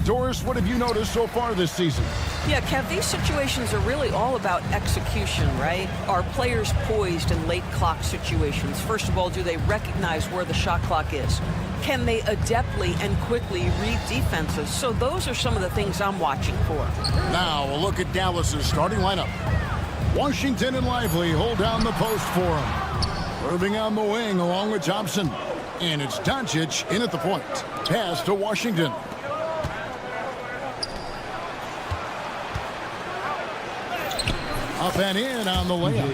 Doris, what have you noticed so far this season? Yeah, Kev, these situations are really all about execution, right? Are players poised in late clock situations? First of all, do they recognize where the shot clock is? Can they adeptly and quickly read defenses? So those are some of the things I'm watching for. Now, a look at Dallas's starting lineup. Washington and Lively hold down the post for him. Irving on the wing along with Thompson. And it's Doncic in at the point. Pass to Washington. Up and in on the layup.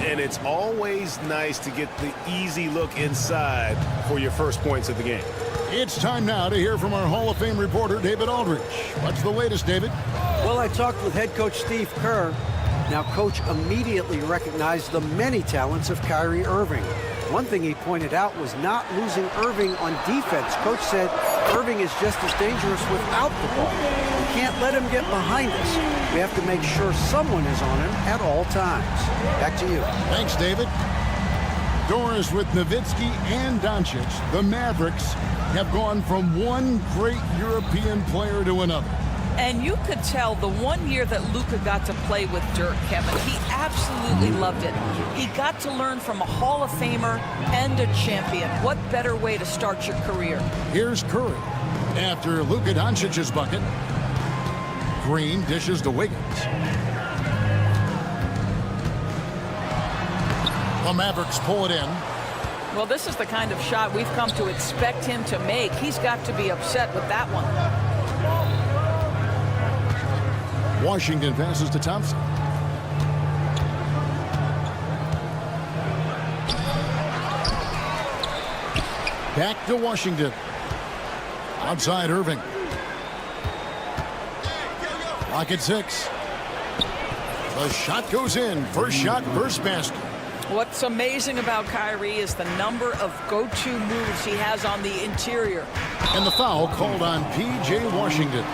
And it's always nice to get the easy look inside for your first points of the game. It's time now to hear from our Hall of Fame reporter, David Aldridge. What's the latest, David? Well, I talked with head coach Steve Kerr. Now, coach immediately recognized the many talents of Kyrie Irving. One thing he pointed out was not losing Irving on defense. Coach said Irving is just as dangerous without the ball. We can't let him get behind us. We have to make sure someone is on him at all times. Back to you. Thanks, David. Doris, with Nowitzki and Doncic, the Mavericks have gone from one great European player to another. And you could tell the 1 year that Luka got to play with Dirk, Kevin, he absolutely loved it. He got to learn from a Hall of Famer and a champion. What better way to start your career? Here's Curry. After Luka Doncic's bucket, Green dishes to Wiggins. The Mavericks pull it in. Well, this is the kind of shot we've come to expect him to make. He's got to be upset with that one. Washington passes to Thompson. Back to Washington. Outside Irving. Lock at 6. The shot goes in. First shot, first basket. What's amazing about Kyrie is the number of go-to moves he has on the interior. And the foul called on P.J. Washington.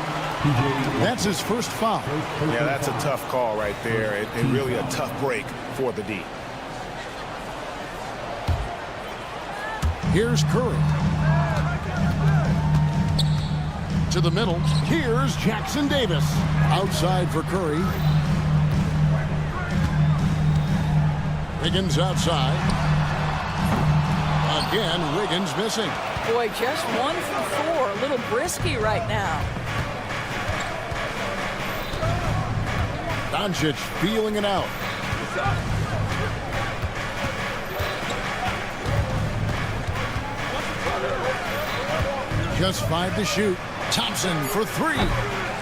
That's his first foul. Yeah, that's a tough call right there, and really a tough break for the D. Here's Curry. To the middle. Here's Jackson Davis. Outside for Curry. Wiggins outside. Again, Wiggins missing. Boy, just 1 for 4. A little brisky right now. Doncic feeling it out. Just 5 to shoot. Thompson for 3.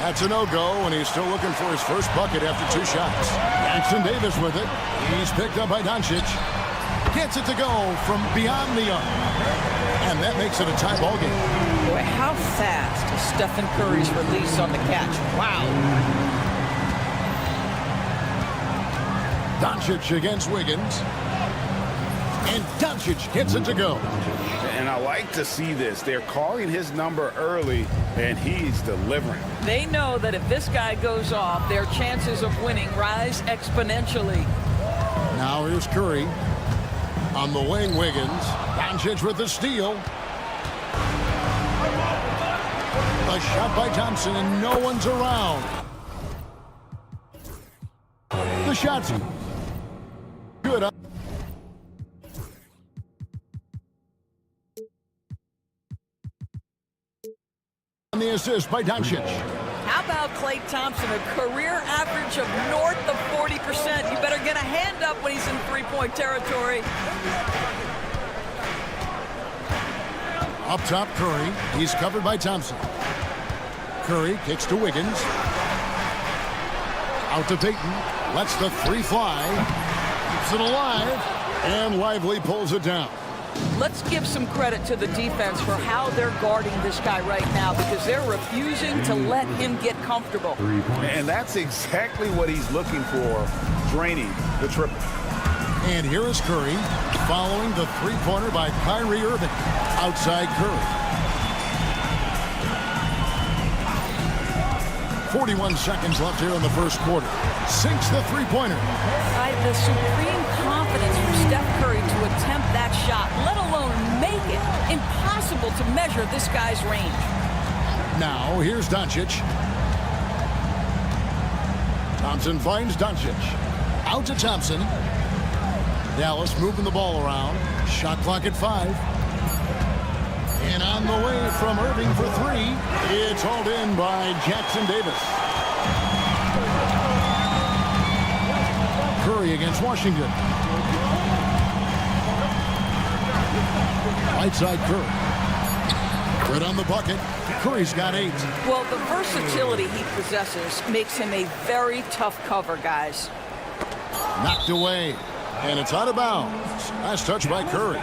That's a no-go, and he's still looking for his first bucket after 2 shots. Jackson Davis with it. He's picked up by Doncic. Gets it to go from beyond the arc. And that makes it a tie ball game. Boy, how fast is Stephen Curry's release on the catch. Wow. Doncic against Wiggins. And Doncic gets it to go. And I like to see this. They're calling his number early, and he's delivering. They know that if this guy goes off, their chances of winning rise exponentially. Now here's Curry. On the wing, Wiggins. Doncic with the steal. A shot by Thompson, and no one's around. The shot's good. On the assist by Doncic. How about Klay Thompson, a career average of north of 40%. You better get a hand up when he's in three-point territory. Up top, Curry. He's covered by Thompson. Curry kicks to Wiggins. Out to Dayton. Lets the 3 fly. Keeps it alive. And Lively pulls it down. Let's give some credit to the defense for how they're guarding this guy right now, because they're refusing to let him get comfortable. And that's exactly what he's looking for, draining the triple. And here is Curry following the three-pointer by Kyrie Irving. Outside Curry. 41 seconds left here in the first quarter. Sinks the three-pointer. The supreme confidence confidence from Steph Curry to attempt that shot, let alone make it. Impossible to measure this guy's range. Now, here's Doncic. Thompson finds Doncic. Out to Thompson. Dallas moving the ball around. Shot clock at 5. And on the way from Irving for 3. It's hauled in by Jackson Davis. Curry against Washington. Right side Curry. Good on the bucket. Curry's got 8. Well, the versatility he possesses makes him a very tough cover, guys. Knocked away. And it's out of bounds. Last touch by Curry.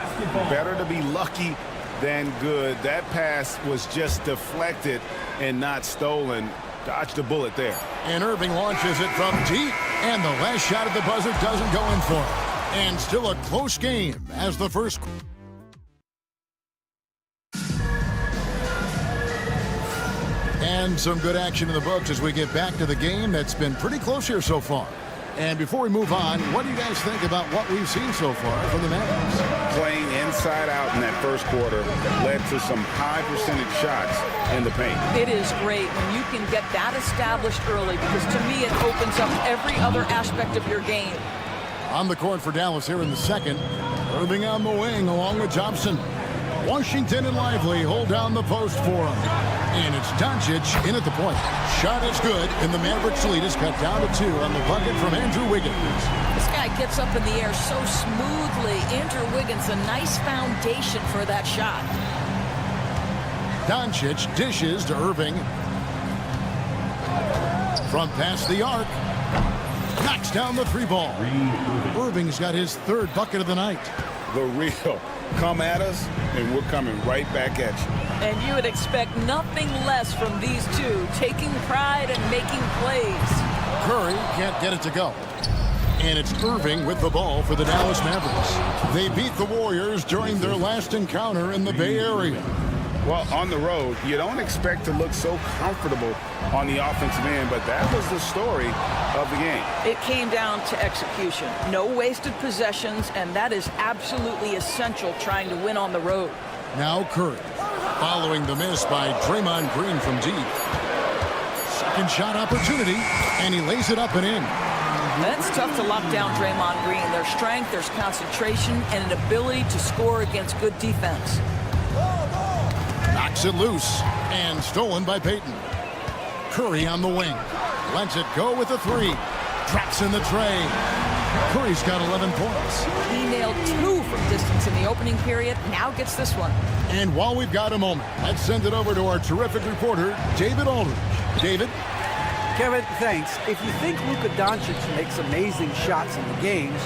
Better to be lucky than good. That pass was just deflected and not stolen. Dodged a bullet there. And Irving launches it from deep. And the last shot at the buzzer doesn't go in for it. And still a close game as the first. And some good action in the books as we get back to the game that's been pretty close here so far. And before we move on, what do you guys think about what we've seen so far from the Mavericks? Playing inside out in that first quarter led to some high percentage shots in the paint. It is great when you can get that established early because to me it opens up every other aspect of your game. On the court for Dallas here in the second. Irving on the wing along with Thompson. Washington and Lively hold down the post for him. And it's Doncic in at the point. Shot is good, and the Mavericks lead is cut down to 2 on the bucket from Andrew Wiggins. This guy gets up in the air so smoothly. Andrew Wiggins, a nice foundation for that shot. Doncic dishes to Irving. From past the arc. Knocks down the 3 ball. Irving's got his 3rd bucket of the night. The real. Come at us, and we're coming right back at you. And you would expect nothing less from these two, taking pride and making plays. Curry can't get it to go. And it's Irving with the ball for the Dallas Mavericks. They beat the Warriors during their last encounter in the Bay Area. Well, on the road, you don't expect to look so comfortable on the offensive end, but that was the story of the game. It came down to execution. No wasted possessions, and that is absolutely essential trying to win on the road. Now Curry, following the miss by Draymond Green from deep. Second shot opportunity, and he lays it up and in. That's tough to lock down Draymond Green. There's strength, there's concentration, and an ability to score against good defense. Knocks it loose, and stolen by Payton. Curry on the wing. Lets it go with a 3. Drops in the tray. Curry's got 11 points. He nailed 2 from distance in the opening period. Now gets this one. And while we've got a moment, let's send it over to our terrific reporter, David Aldridge. David? Kevin, thanks. If you think Luka Doncic makes amazing shots in the games,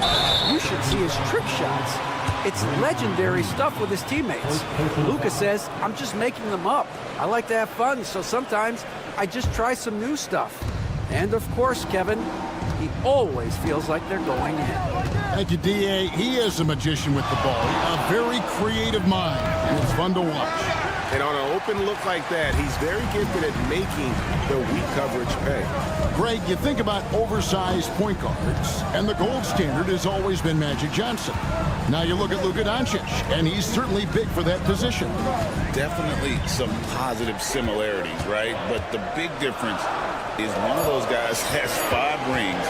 you should see his trick shots. It's legendary stuff with his teammates. Luka says, I'm just making them up. I like to have fun, so sometimes I just try some new stuff. And of course, Kevin, he always feels like they're going in. Thank you, D.A. He is a magician with the ball. A very creative mind, and it's fun to watch. And on an open look like that, he's very gifted at making the weak coverage pay. Greg, you think about oversized point guards, and the gold standard has always been Magic Johnson. Now you look at Luka Doncic, and he's certainly big for that position. Definitely some positive similarities, right? But the big difference is one of those guys has 5 rings,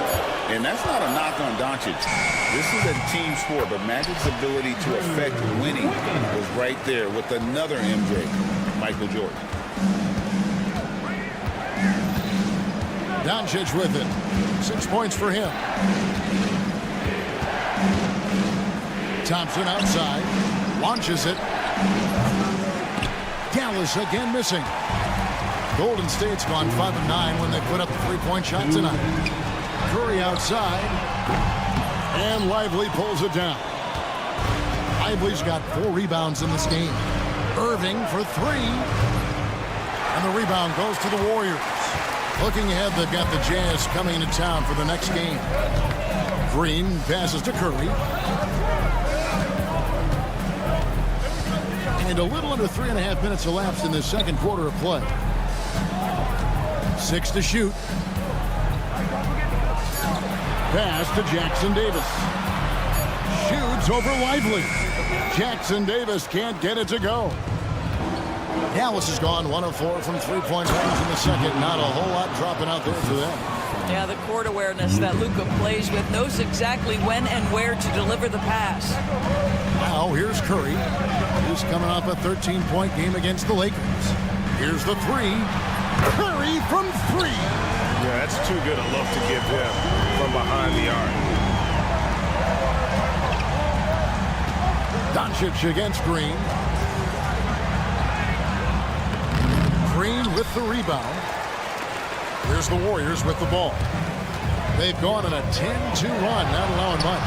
and that's not a knock on Doncic. This is a team sport, but Magic's ability to affect winning was right there with another MJ, Michael Jordan. Doncic with it. 6 points for him. Thompson outside. Launches it. Dallas again missing. Golden State's gone 5 of 9 when they put up a 3-point shot tonight. Curry outside. And Lively pulls it down. Lively's got 4 rebounds in this game. Irving for 3. And the rebound goes to the Warriors. Looking ahead, they've got the Jazz coming into town for the next game. Green passes to Curry. And a little under 3.5 minutes elapsed in the second quarter of play. 6 to shoot. Pass to Jackson Davis. Gives over Lively. Jackson Davis can't get it to go. Dallas has gone 1 of 4 from three-point range in the second. Not a whole lot dropping out there for them. Yeah, the court awareness that Luka plays with, knows exactly when and where to deliver the pass. Now here's Curry. He's coming off a 13-point game against the Lakers. Here's the three. Curry from 3. Yeah, that's too good a look to give him from behind the arc. Doncic against Green. Green with the rebound. Here's the Warriors with the ball. They've gone on a 10-2 run, not allowing much.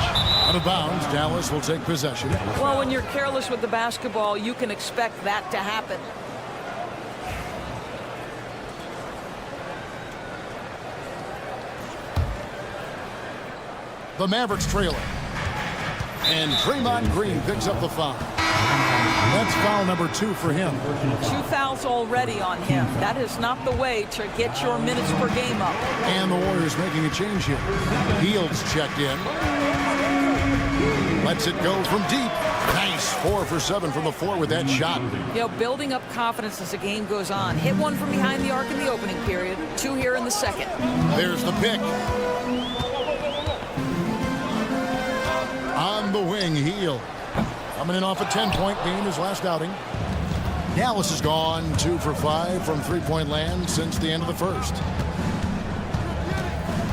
Out of bounds, Dallas will take possession. Well, when you're careless with the basketball, you can expect that to happen. The Mavericks trailing. And Draymond Green picks up the foul. That's foul number 2 for him. 2 fouls already on him. That is not the way to get your minutes per game up. And the Warriors making a change here. Fields checked in. Lets it go from deep. Nice 4 for 7 from the floor with that shot. You know, building up confidence as the game goes on. Hit one from behind the arc in the opening period. 2 here in the second. There's the pick. On the wing, Hield. Coming in off a 10-point game his last outing. Dallas has gone 2 for 5 from three-point land since the end of the first.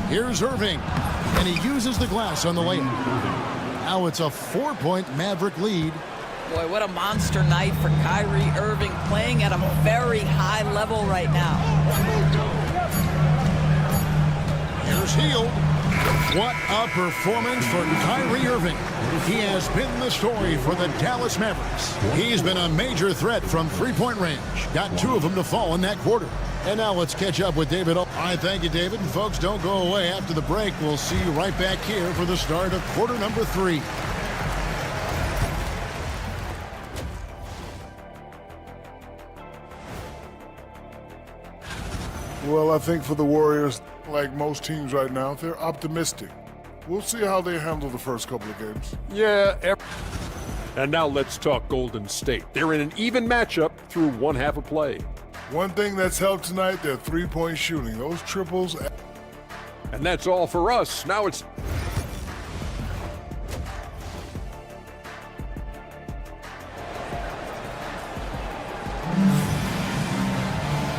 Here's Irving, and he uses the glass on the layup. Now it's a 4-point Maverick lead. Boy, what a monster night for Kyrie Irving, playing at a very high level right now. Here's Hield. What a performance for Kyrie Irving. He has been the story for the Dallas Mavericks. He's been a major threat from three-point range. Got 2 of them to fall in that quarter. And now let's catch up with David. I thank you, David. And folks, don't go away. After the break, we'll see you right back here for the start of quarter number 3. Well, I think for the Warriors, like most teams right now, they're optimistic. We'll see how they handle the first couple of games. Yeah. And now let's talk Golden State. They're in an even matchup through one half of play. One thing that's helped tonight, their three-point shooting. Those triples. And that's all for us. Now it's...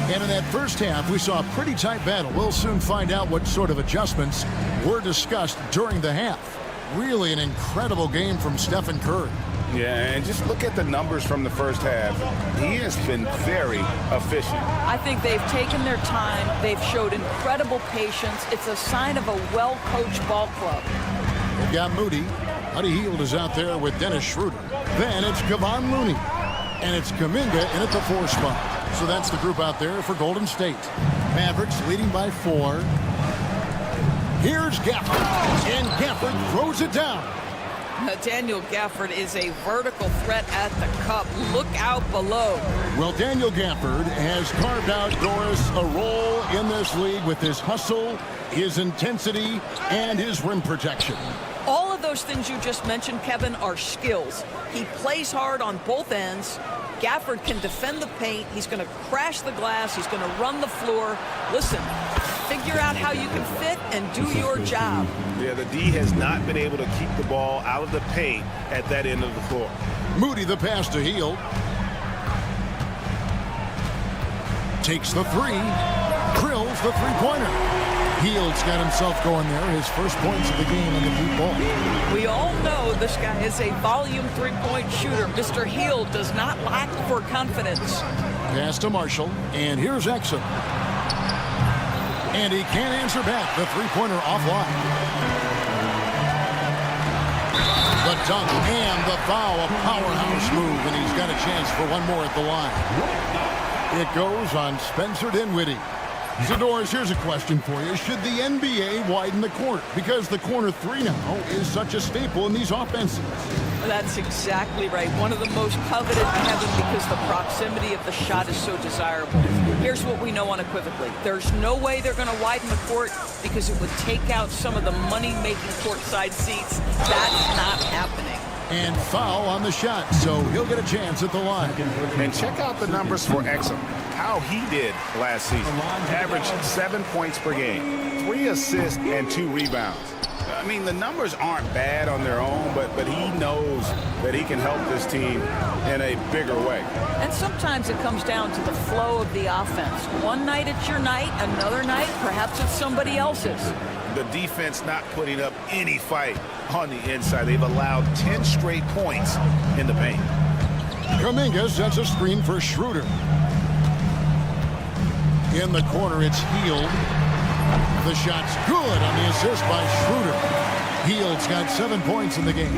And in that first half, we saw a pretty tight battle. We'll soon find out what sort of adjustments were discussed during the half. Really an incredible game from Stephen Curry. Yeah, and just look at the numbers from the first half. He has been very efficient. I think they've taken their time. They've showed incredible patience. It's a sign of a well-coached ball club. They've got Moody. Buddy Hield is out there with Dennis Schroeder. Then it's Kevon Looney. And it's Kuminga in at the 4 spot. So that's the group out there for Golden State. Mavericks leading by 4. Here's Gafford. And Gafford throws it down. Daniel Gafford is a vertical threat at the cup. Look out below. Well, Daniel Gafford has carved out, Doris, a role in this league with his hustle, his intensity, and his rim protection. All of those things you just mentioned, Kevin, are skills. He plays hard on both ends. Gafford can defend the paint. He's going to crash the glass. He's going to run the floor. Listen, figure out how you can fit and do your job. Yeah, the D has not been able to keep the ball out of the paint at that end of the floor. Moody the pass to Hield. Takes the 3. Drills the three-pointer. Hield's got himself going there. His first points of the game on the deep ball. We all know this guy is a volume three-point shooter. Mr. Hield does not lack for confidence. Pass to Marshall. And here's Exum. And he can't answer back. The three-pointer offline. The dunk and the foul. A powerhouse move. And he's got a chance for one more at the line. It goes on Spencer Dinwiddie. So, Doris, here's a question for you. Should the NBA widen the court? Because the corner 3 now is such a staple in these offenses. That's exactly right. One of the most coveted, Kevin, because the proximity of the shot is so desirable. Here's what we know unequivocally. There's no way they're going to widen the court because it would take out some of the money-making courtside seats. That's not happening. And foul on the shot, so he'll get a chance at the line. And check out the numbers for Exum. How he did last season. Averaged 7 points per game, 3 assists, and 2 rebounds. I mean, the numbers aren't bad on their own, but he knows that he can help this team in a bigger way. And sometimes it comes down to the flow of the offense. One night it's your night, another night perhaps it's somebody else's. The defense not putting up any fight on the inside. They've allowed 10 straight points in the paint. Kuminga sets a screen for Schroeder. In the corner, it's Hield. The shot's good on the assist by Schroeder. Hield's got 7 points in the game.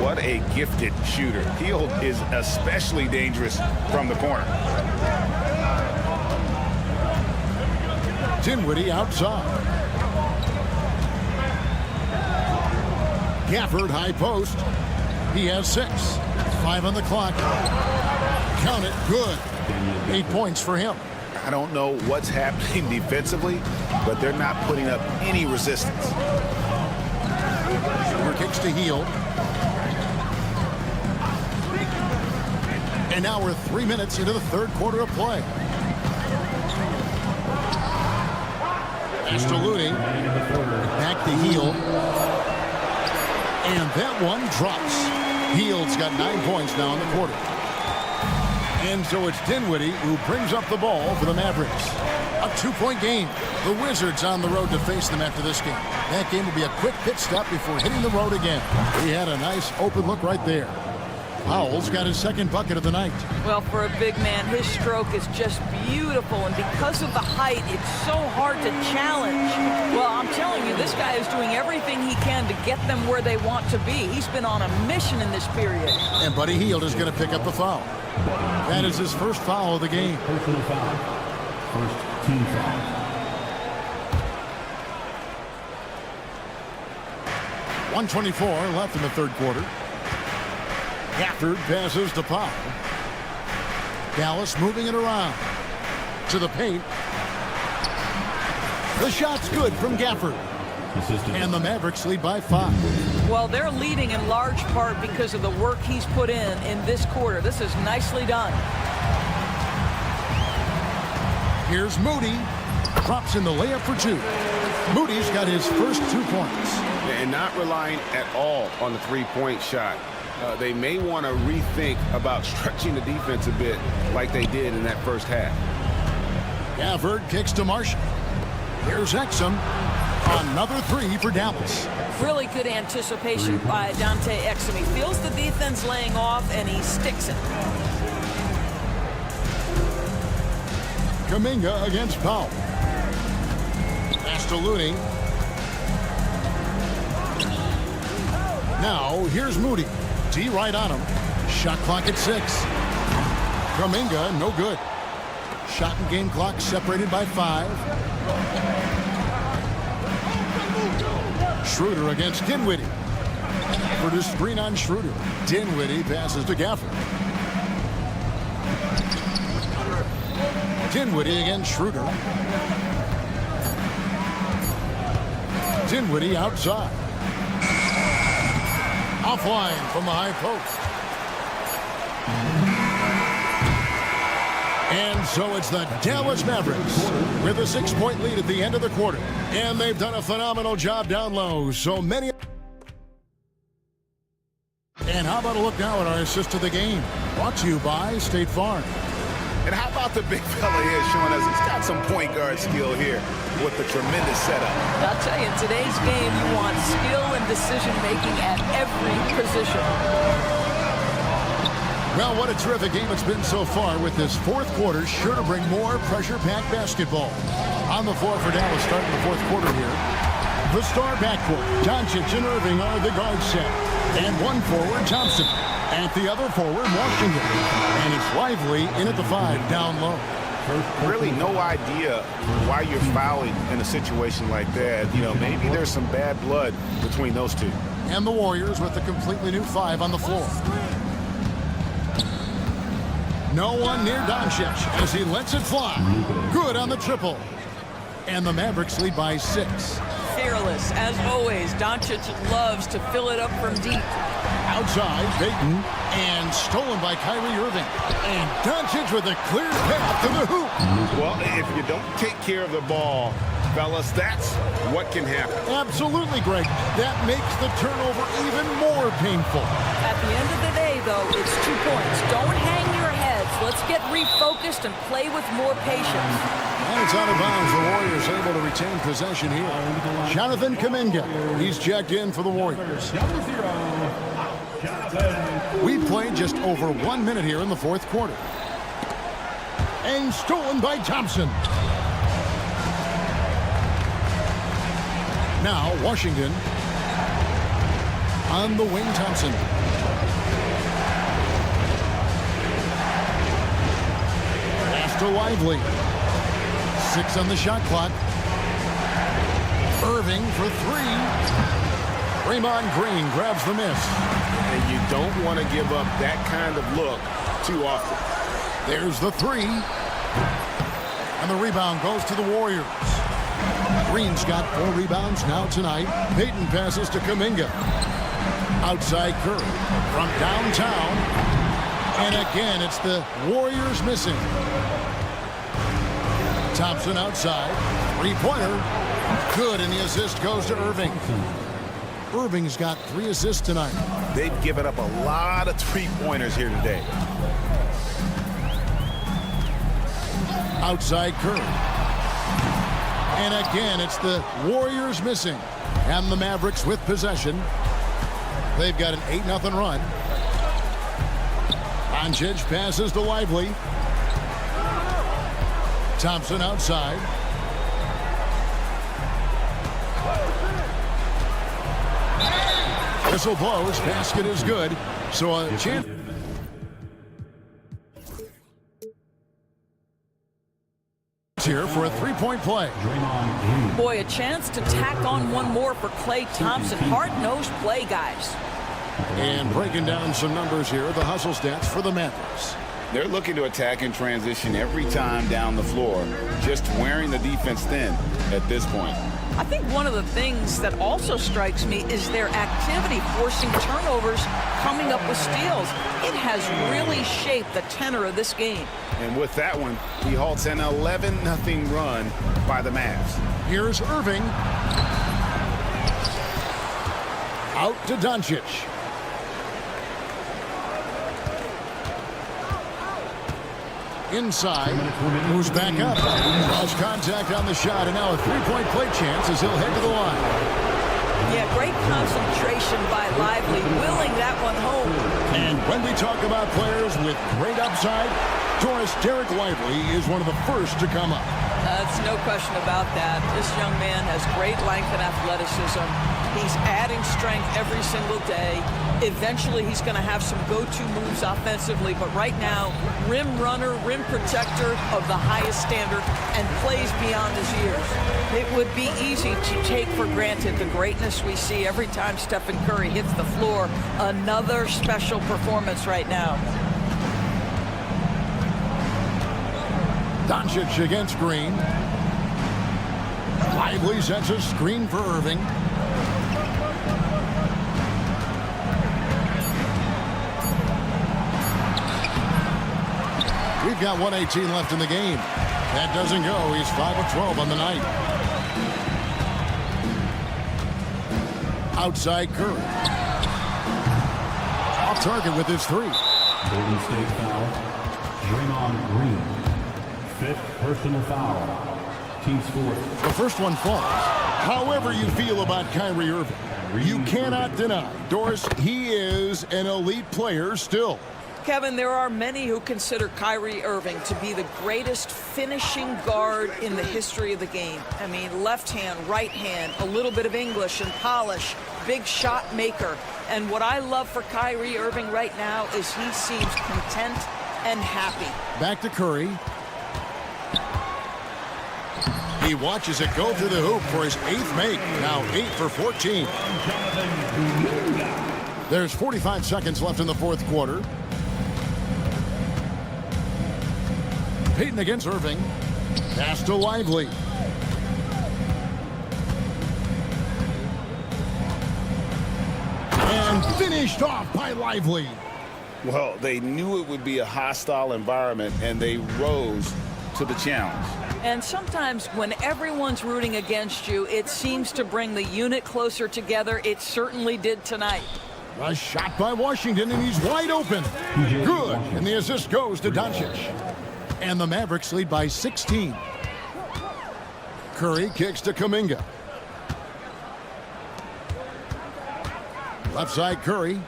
What a gifted shooter. Hield is especially dangerous from the corner. Dinwiddie outside. Gafford high post. He has 6. 5 on the clock. Count it. Good. 8 points for him. I don't know what's happening defensively, but they're not putting up any resistance. Schroeder kicks to Hield. And now we're 3 minutes into the third quarter of play. Castelluni. Back to Hield. And that one drops. Hield's got 9 points now in the quarter. And so it's Dinwiddie who brings up the ball for the Mavericks. A 2-point game. The Wizards on the road to face them after this game. That game will be a quick pit stop before hitting the road again. He had a nice open look right there. Powell's got his second bucket of the night. Well, for a big man, his stroke is just beautiful, and because of the height, it's so hard to challenge. Well, I'm telling you, this guy is doing everything he can to get them where they want to be. He's been on a mission in this period. And Buddy Hield is going to pick up the foul. That is his first foul of the game. Personal foul. First team foul. .124 left in the third quarter. Gafford passes to Powell. Dallas moving it around to the paint. The shot's good from Gafford. And the Mavericks lead by 5. Well, they're leading in large part because of the work he's put in this quarter. This is nicely done. Here's Moody. Drops in the layup for 2. Moody's got his first 2 points. And not relying at all on the three-point shot. They may want to rethink about stretching the defense a bit like they did in that first half. Gafford kicks to Marshall. Here's Exum. Another 3 for Dallas. Really good anticipation by Dante Exum. He feels the defense laying off, and he sticks it. Kuminga against Powell. Castelluni. Now, here's Moody. D right on him. Shot clock at 6. Kuminga, no good. Shot and game clock separated by 5. Schroeder against Dinwiddie. For the screen on Schroeder. Dinwiddie passes to Gafford. Dinwiddie against Schroeder. Dinwiddie outside. Offline from the high post. And so it's the Dallas Mavericks with a 6-point lead at the end of the quarter. And they've done a phenomenal job down low. So many. And how about a look now at our assist to the game? Brought to you by State Farm. And how about the big fella here showing us he's got some point guard skill here with the tremendous setup. I'll tell you, in today's game, you want skill and decision-making at every position. Well, what a terrific game it's been so far, with this fourth quarter sure to bring more pressure-packed basketball. On the floor for Dallas starting the fourth quarter here. The star backcourt, Doncic and Irving are the guard set. And one forward, Thompson. At the other forward, Washington. And it's Lively in at the 5, down low. Really no idea why you're fouling in a situation like that. You know, maybe there's some bad blood between those two. And the Warriors with a completely new 5 on the floor. No one near Doncic as he lets it fly. Good on the triple. And the Mavericks lead by 6. Fearless, as always. Doncic loves to fill it up from deep. Outside, Payton, and stolen by Kyrie Irving. And Doncic with a clear path to the hoop. Well, if you don't take care of the ball, fellas, that's what can happen. Absolutely, Greg. That makes the turnover even more painful. At the end of the day, though, it's 2 points. Don't hang your heads. Let's get refocused and play with more patience. And it's out of bounds. The Warriors able to retain possession here. Jonathan Kuminga. He's checked in for the Warriors. We played just over 1 minute here in the fourth quarter. And stolen by Thompson. Now Washington on the wing. Thompson. Pass to Lively. 6 on the shot clock. Irving for 3. Draymond Green grabs the miss. And you don't want to give up that kind of look too often. There's the 3. And the rebound goes to the Warriors. Green's got 4 rebounds now tonight. Payton passes to Kuminga. Outside Curry from downtown. And again, it's the Warriors missing. Thompson outside. 3-pointer. Good, and the assist goes to Irving. Irving's got 3 assists tonight. They've given up a lot of 3-pointers here today. Outside Curry. And again, it's the Warriors missing. And the Mavericks with possession. They've got an 8-0 run. Doncic passes to Lively. Thompson outside. Whistle blows. Basket is good. So a chance. Here for a 3-point play. Boy, a chance to tack on one more for Klay Thompson. Hard-nosed play, guys. And breaking down some numbers here, the hustle stats for the Mavericks. They're looking to attack and transition every time down the floor, just wearing the defense thin at this point. I think one of the things that also strikes me is their activity forcing turnovers, coming up with steals. It has really shaped the tenor of this game. And with that one, he halts an 11-0 run by the Mavs. Here's Irving. Out to Doncic. Inside, moves back up. Lost contact on the shot, and now a 3-point play chance as he'll head to the line. Yeah, great concentration by Lively, willing that one home. And when we talk about players with great upside, Derek Lively is one of the first to come up. That's no question about that. This young man has great length and athleticism. He's adding strength every single day. Eventually, he's going to have some go-to moves offensively, but right now, rim runner, rim protector of the highest standard, and plays beyond his years. It would be easy to take for granted the greatness we see every time Stephen Curry hits the floor. Another special performance right now. Doncic against Green. Lively sets a screen for Irving. We've got 1:18 left in the game. That doesn't go. He's 5 of 12 on the night. Outside Curry. Off target with his 3. Golden State foul. Draymond Green. 5th personal foul. Team score. The first one falls. However you feel about Kyrie Irving, you cannot deny, Doris, he is an elite player still. Kevin, there are many who consider Kyrie Irving to be the greatest finishing guard in the history of the game. I mean, left hand, right hand, a little bit of English and polish, big shot maker. And what I love for Kyrie Irving right now is he seems content and happy. Back to Curry. He watches it go through the hoop for his 8th make. Now 8 for 14. There's 45 seconds left in the fourth quarter. Payton against Irving. Pass to Lively. And And finished off by Lively. Well, they knew it would be a hostile environment, and they rose to the challenge. And sometimes when everyone's rooting against you, it seems to bring the unit closer together. It certainly did tonight. A shot by Washington, and he's wide open. Good, and the assist goes to Doncic. And the Mavericks lead by 16. Curry kicks to Kuminga. Left side Curry.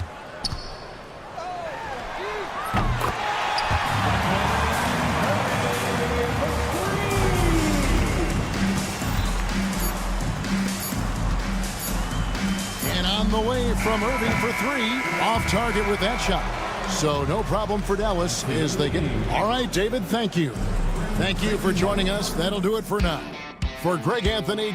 And on the way from Irving for three. Off target with that shot. So no problem for Dallas as they get. All right, David, thank you. Thank you for joining us. That'll do it for now. For Greg Anthony.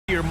Your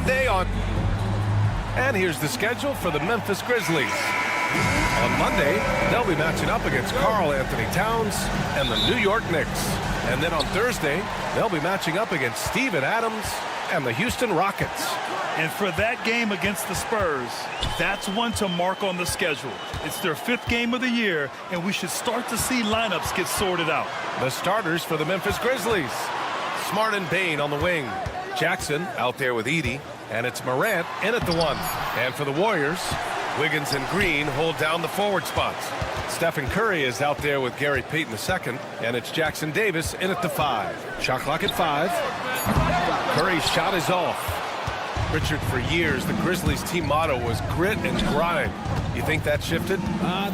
Monday on. And here's the schedule for the Memphis Grizzlies. On Monday, they'll be matching up against Karl Anthony Towns and the New York Knicks. And then on Thursday, they'll be matching up against Steven Adams and the Houston Rockets. And for that game against the Spurs, that's one to mark on the schedule. It's their 5th game of the year, and we should start to see lineups get sorted out. The starters for the Memphis Grizzlies. Smart and Bane on the wing. Jackson out there with Edey, and it's Morant in at the 1. And for the Warriors, Wiggins and Green hold down the forward spots. Stephen Curry is out there with Gary Payton II, and it's Jackson Davis in at the 5. Shot clock at 5. Curry's shot is off. Richard, for years, the Grizzlies team motto was grit and grind. You think that shifted?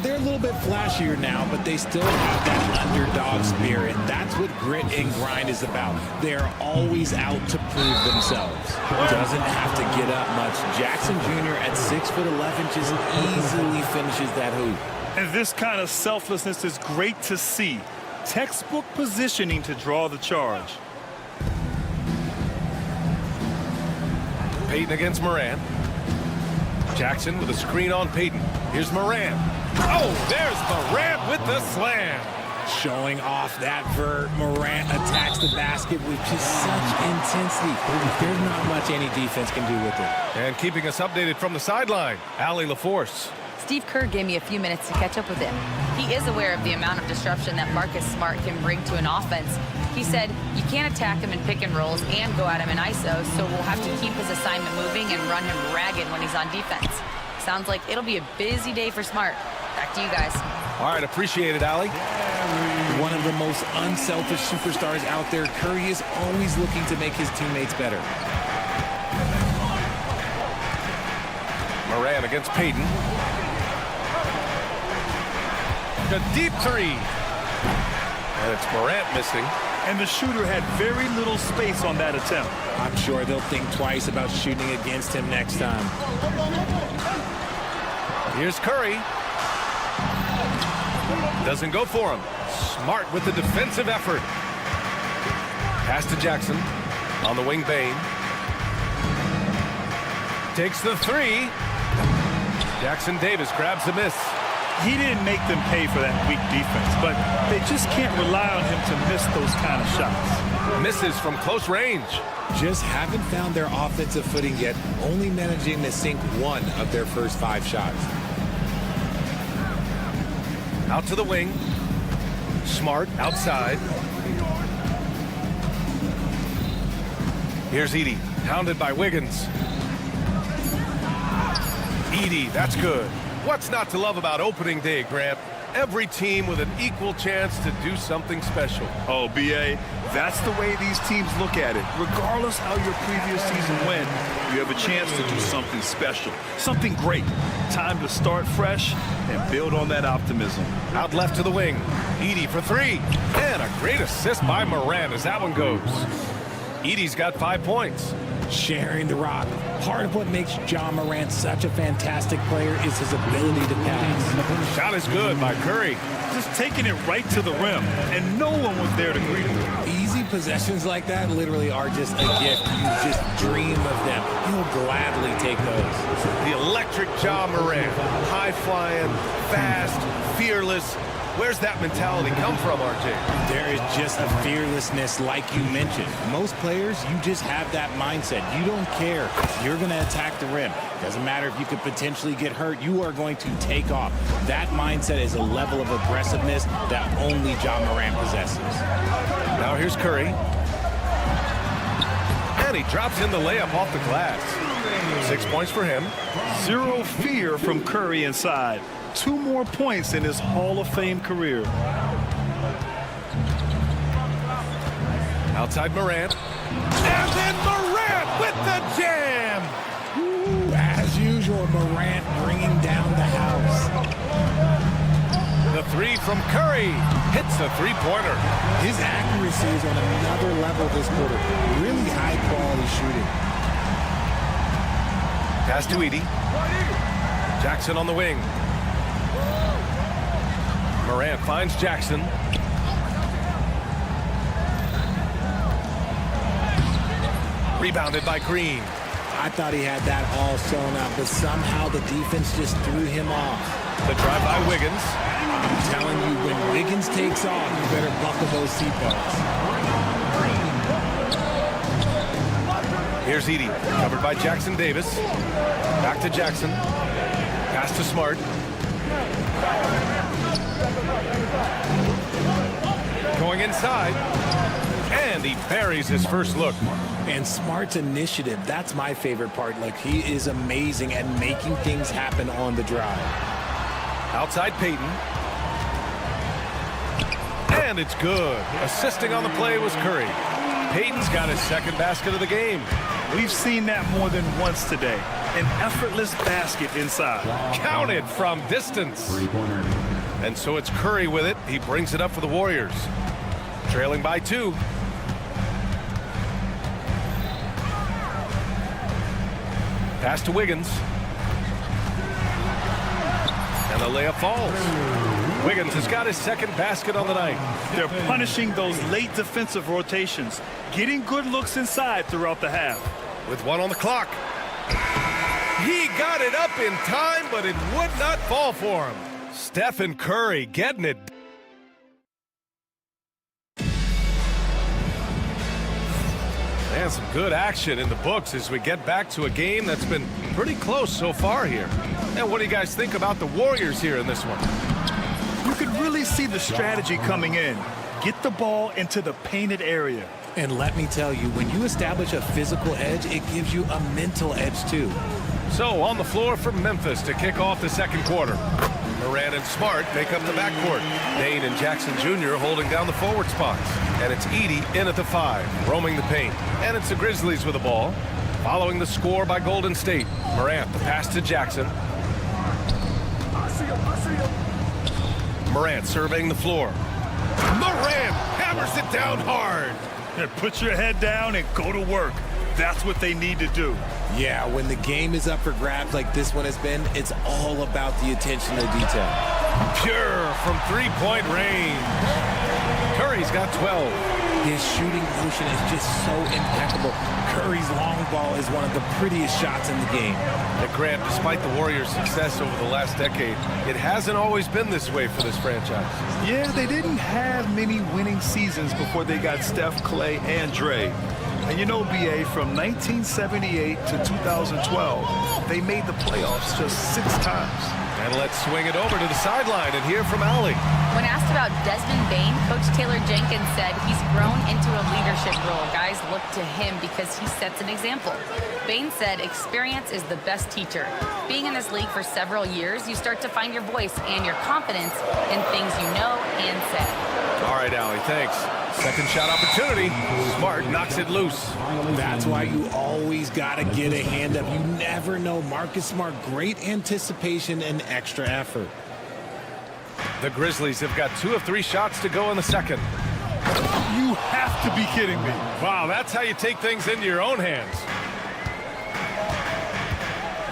They're a little bit flashier now, but they still have that underdog spirit. That's what grit and grind is about. They're always out to prove themselves. Doesn't have to get up much. Jackson Jr. at 6'11" just easily finishes that hoop. And this kind of selflessness is great to see. Textbook positioning to draw the charge. Payton against Morant. Jackson with a screen on Payton. Here's Morant. Oh, there's Morant with the slam. Showing off that vert. Morant attacks the basket with just such intensity. There's not much any defense can do with it. And keeping us updated from the sideline, Allie LaForce. Steve Kerr gave me a few minutes to catch up with him. He is aware of the amount of disruption that Marcus Smart can bring to an offense. He said, you can't attack him in pick and rolls and go at him in ISO, so we'll have to keep his assignment moving and run him ragged when he's on defense. Sounds like it'll be a busy day for Smart. Back to you guys. All right, appreciate it, Allie. One of the most unselfish superstars out there, Curry is always looking to make his teammates better. Morant against Payton. A deep 3. And it's Morant missing. And the shooter had very little space on that attempt. I'm sure they'll think twice about shooting against him next time. Here's Curry. Doesn't go for him. Smart with the defensive effort. Pass to Jackson. On the wing, Bane. Takes the 3. Jackson Davis grabs the miss. He didn't make them pay for that weak defense, but they just can't rely on him to miss those kind of shots. Misses from close range. Just haven't found their offensive footing yet, only managing to sink 1 of their first 5 shots. Out to the wing. Smart outside. Here's Edey, hounded by Wiggins. Edey, that's good. What's not to love about opening day, Grant? Every team with an equal chance to do something special. Oh, B.A., that's the way these teams look at it. Regardless how your previous season went, you have a chance to do something special, something great. Time to start fresh and build on that optimism. Out left to the wing. Edey for 3. And a great assist by Morant as that one goes. Edey's got 5 points. Sharing the rock. Part of what makes John Morant such a fantastic player is his ability to pass. Shot is good by Curry. Just taking it right to the rim, and no one was there to greet him. Easy possessions like that literally are just a gift. You just dream of them. He'll gladly take those. The electric John Morant. High-flying, fast, fearless. Where's that mentality come from, RJ? There is just a fearlessness like you mentioned. Most players, you just have that mindset. You don't care. You're going to attack the rim. Doesn't matter if you could potentially get hurt. You are going to take off. That mindset is a level of aggressiveness that only Ja Morant possesses. Now here's Curry. And he drops in the layup off the glass. 6 points for him. Zero fear from Curry inside. 2 more points in his Hall of Fame career. Outside Morant. And then Morant with the jam. Ooh, as usual, Morant bringing down the house. The 3 from Curry hits a 3-pointer. His accuracy is on another level this quarter. Really high quality shooting. Pass to Edey. Jackson on the wing. Morant finds Jackson. Rebounded by Green. I thought he had that all sewn up, but somehow the defense just threw him off. The drive by Wiggins. I'm telling you, when Wiggins takes off, you better buckle those seatbelts. Here's Edey, covered by Jackson Davis. Back to Jackson. Pass to Smart. Going inside. And he buries his first look. And Smart's initiative, that's my favorite part. Like, he is amazing at making things happen on the drive. Outside Payton. And it's good. Assisting on the play was Curry. Payton's got his second basket of the game. We've seen that more than once today. An effortless basket inside. Counted from distance. And so it's Curry with it. He brings it up for the Warriors. Trailing by 2. Pass to Wiggins. And the layup falls. Wiggins has got his second basket on the night. They're punishing those late defensive rotations, getting good looks inside throughout the half. With 1 on the clock. He got it up in time, but it would not fall for him. Stephen Curry getting it. And some good action in the books as we get back to a game that's been pretty close so far here. And what do you guys think about the Warriors here in this one? You could really see the strategy coming in. Get the ball into the painted area. And let me tell you, when you establish a physical edge, it gives you a mental edge too. So on the floor for Memphis to kick off the second quarter. Morant and Smart make up the backcourt. Dane and Jackson Jr. holding down the forward spots. And it's Edey in at the 5, roaming the paint. And it's the Grizzlies with the ball. Following the score by Golden State. Morant, the pass to Jackson. Morant surveying the floor. Morant hammers it down hard. Yeah, put your head down and go to work. That's what they need to do. Yeah, when the game is up for grabs like this one has been, it's all about the attention to detail. Pure from three-point range. Curry's got 12. His shooting motion is just so impeccable. Curry's long ball is one of the prettiest shots in the game. And Grant, despite the Warriors' success over the last decade, it hasn't always been this way for this franchise. Yeah, they didn't have many winning seasons before they got Steph, Clay, and Dre. And you know, BA, from 1978 to 2012, they made the playoffs just 6 times. And let's swing it over to the sideline and hear from Allie. When asked about Desmond Bane, Coach Taylor Jenkins said he's grown into a leadership role. Guys look to him because he sets an example. Bane said experience is the best teacher. Being in this league for several years, you start to find your voice and your confidence in things you know and say. All right, Allie, thanks. Second shot opportunity. Smart knocks it loose. That's why you always got to get a hand up. You never know. Marcus Smart, great anticipation and extra effort. The Grizzlies have got 2 of 3 shots to go in the second. You have to be kidding me. Wow, that's how you take things into your own hands.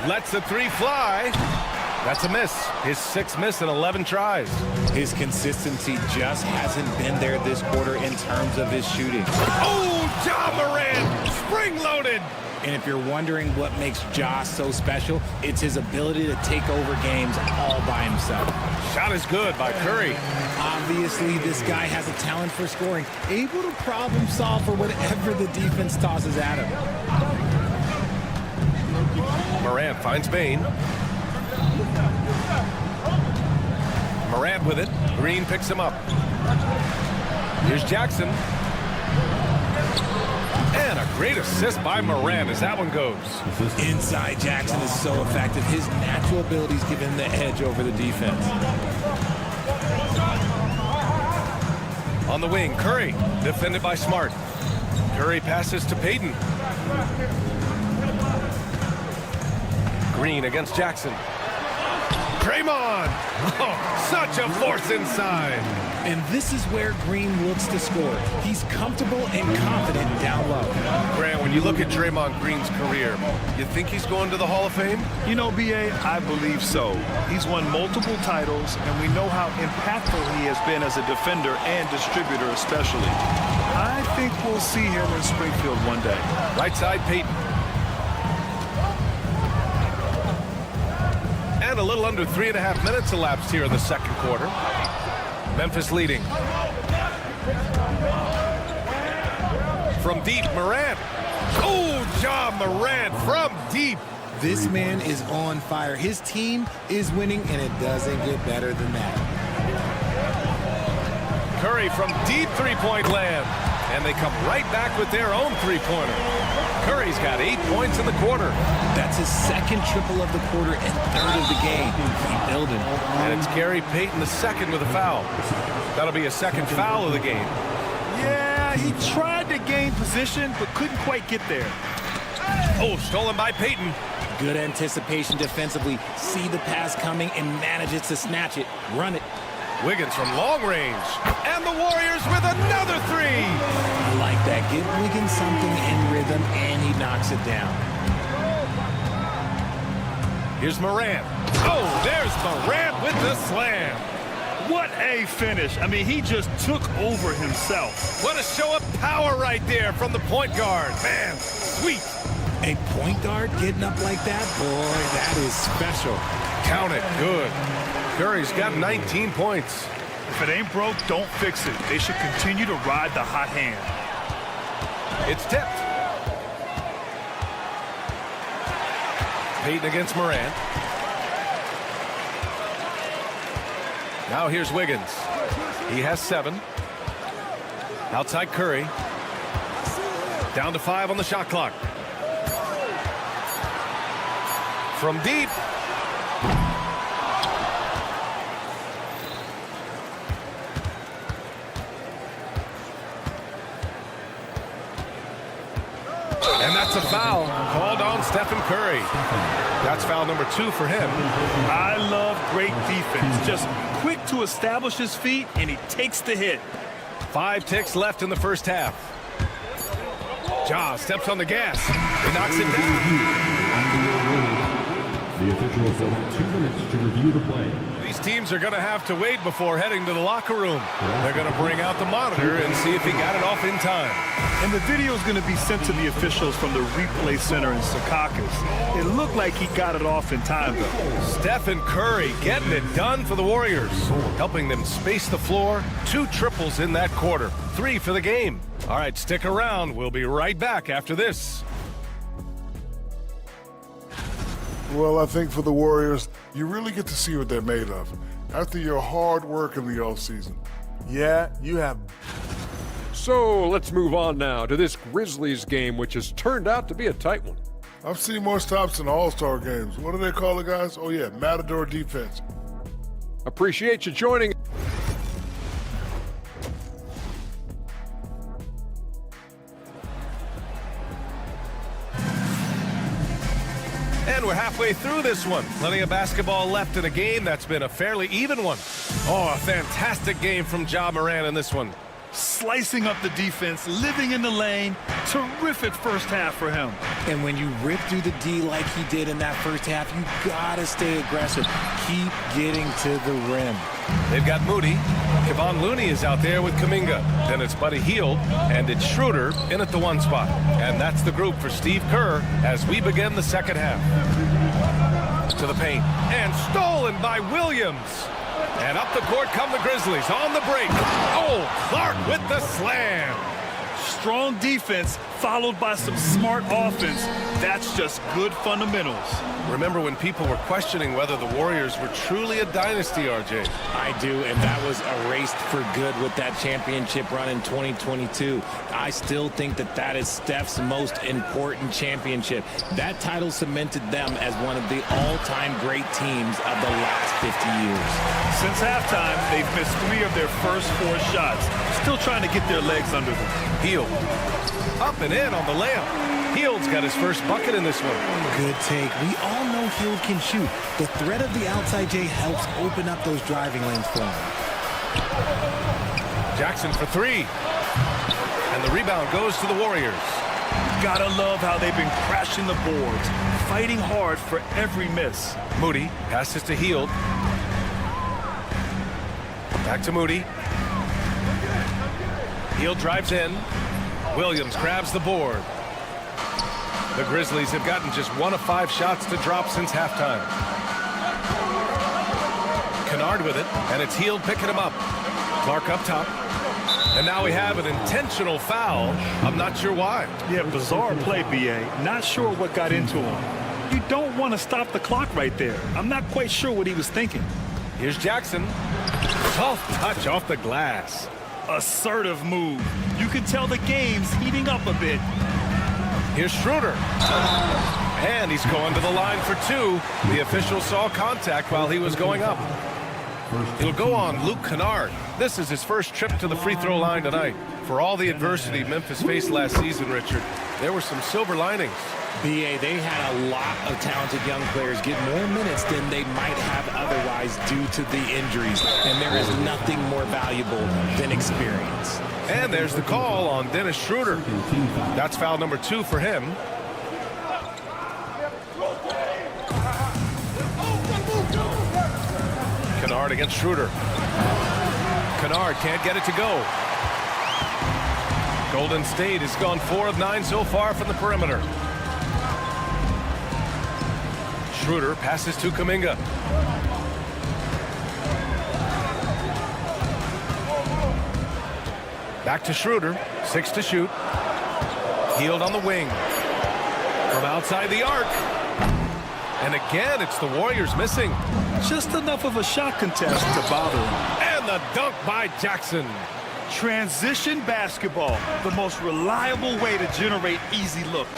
Lets the 3 fly. That's a miss. His 6th miss in 11 tries. His consistency just hasn't been there this quarter in terms of his shooting. Oh, Ja Morant, spring-loaded. And if you're wondering what makes Ja so special, it's his ability to take over games all by himself. Shot is good by Curry. Obviously, this guy has a talent for scoring, able to problem solve for whatever the defense tosses at him. Morant finds Bain. Morant with it. Green picks him up. Here's Jackson. And a great assist by Morant as that one goes. Inside Jackson is so effective. His natural abilities give him the edge over the defense. On the wing, Curry, defended by Smart. Curry passes to Payton. Green against Jackson. Draymond! Oh, such a force inside. And this is where Green looks to score. He's comfortable and confident down low. Grant, when you look at Draymond Green's career, you think he's going to the Hall of Fame? You know, B.A., I believe so. He's won multiple titles, and we know how impactful he has been as a defender and distributor especially. I think we'll see him in Springfield one day. Right side, Payton. And a little under 3.5 minutes elapsed here in the second quarter. Memphis leading. From deep, Morant. Oh, Ja Morant from deep. This man is on fire. His team is winning, and it doesn't get better than that. Curry from deep three-point land. And they come right back with their own three-pointer. Curry's got 8 points in the quarter. That's his second triple of the quarter and third of the game. Keep building. And it's Gary Payton the second with a foul. That'll be a second foul of the game. Yeah, he tried to gain position, but couldn't quite get there. Oh, stolen by Payton. Good anticipation defensively. See the pass coming and manages to snatch it. Run it. Wiggins from long range. And the Warriors with another three. I like that. Give Wiggins something in rhythm, and he knocks it down. Here's Morant. Oh, there's Morant with the slam. What a finish. I mean, he just took over himself. What a show of power right there from the point guard. Man, sweet. A point guard getting up like that? Boy, that is special. Count it. Good. Curry's got 19 points. If it ain't broke, don't fix it. They should continue to ride the hot hand. It's tipped. Payton against Morant. Now here's Wiggins. He has 7. Outside Curry. Down to 5 on the shot clock. From deep. And that's a foul called on Stephen Curry. That's foul number 2 for him. I love great defense. Just quick to establish his feet, and he takes the hit. 5 ticks left in the first half. Ja steps on the gas. He knocks it down. The officials have 2 minutes to review the play. These teams are going to have to wait before heading to the locker room. They're going to bring out the monitor and see if he got it off in time. And the video is going to be sent to the officials from the replay center in Secaucus. It looked like he got it off in time, though. Stephen Curry getting it done for the Warriors, helping them space the floor. 2 triples in that quarter, 3 for the game. All right, stick around. We'll be right back after this. Well, I think for the Warriors, you really get to see what they're made of after your hard work in the offseason. Yeah, you have. So let's move on now to this Grizzlies game, which has turned out to be a tight one. I've seen more stops in All-Star games. What do they call it, guys? Oh, yeah, Matador defense. Appreciate you joining. And we're halfway through this one. Plenty of basketball left in a game that's been a fairly even one. Oh, a fantastic game from Ja Morant in this one. slicing up the defense, living in the lane. Terrific first half for him. And when you rip through the D like he did in that first half, you gotta stay aggressive. Keep getting to the rim. They've got Moody. Kevon Looney is out there with Kuminga. Then it's Buddy Hield, and it's Schroeder in at the 1 spot. And that's the group for Steve Kerr as we begin the second half. To the paint, and stolen by Williams. And up the court come the Grizzlies on the break. Oh, Clark with the slam. Strong defense followed by some smart offense. That's just good fundamentals. Remember when people were questioning whether the Warriors were truly a dynasty, RJ? I do, and that was erased for good with that championship run in 2022. I still think that that is Steph's most important championship. That title cemented them as one of the all-time great teams of the last 50 years. Since halftime, they've missed 3 of their first 4 shots. Still trying to get their legs under them. Hield up and in on the layup. Hield's got his first bucket in this one. Good take. We all know Hield can shoot. The threat of the outside J helps open up those driving lanes for him. Jackson for 3. And the rebound goes to the Warriors. Gotta love how they've been crashing the boards, fighting hard for every miss. Moody passes to Hield. Back to Moody. Hield drives in. Williams grabs the board. The Grizzlies have gotten just 1 of 5 shots to drop since halftime. Kennard with it, and it's Hield picking him up. Clark up top. And now we have an intentional foul. I'm not sure why. Yeah, bizarre play, B.A. Not sure what got into him. You don't want to stop the clock right there. I'm not quite sure what he was thinking. Here's Jackson. Soft touch off the glass. Assertive move. You can tell the game's heating up a bit. Here's Schroeder. And he's going to the line for 2. The official saw contact while he was going up. It'll go on Luke Kennard. This is his first trip to the free throw line tonight. For all the adversity Memphis faced last season, Richard, there were some silver linings. BA, they had a lot of talented young players get more minutes than they might have otherwise due to the injuries. And there is nothing more valuable than experience. And there's the call on Dennis Schroeder. That's foul number 2 for him. Kennard against Schroeder. Kennard can't get it to go. Golden State has gone 4 of 9 so far from the perimeter. Schroeder passes to Kuminga. Back to Schroeder. 6 to shoot. Hield on the wing. From outside the arc. And again, it's the Warriors missing. Just enough of a shot contest to bother him. And the dunk by Jackson. Transition basketball, the most reliable way to generate easy looks.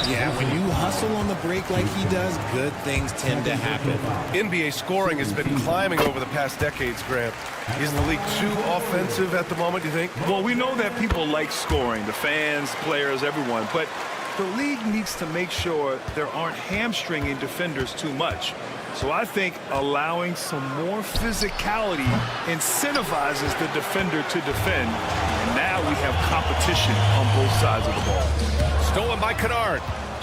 Yeah, when you hustle on the break like he does, good things tend to happen. NBA scoring has been climbing over the past decades, Grant. Is the league too offensive at the moment, do you think? Well, we know that people like scoring, the fans, players, everyone, but the league needs to make sure there aren't hamstringing defenders too much. So I think allowing some more physicality incentivizes the defender to defend. And now we have competition on both sides of the ball. Stolen by Kennard.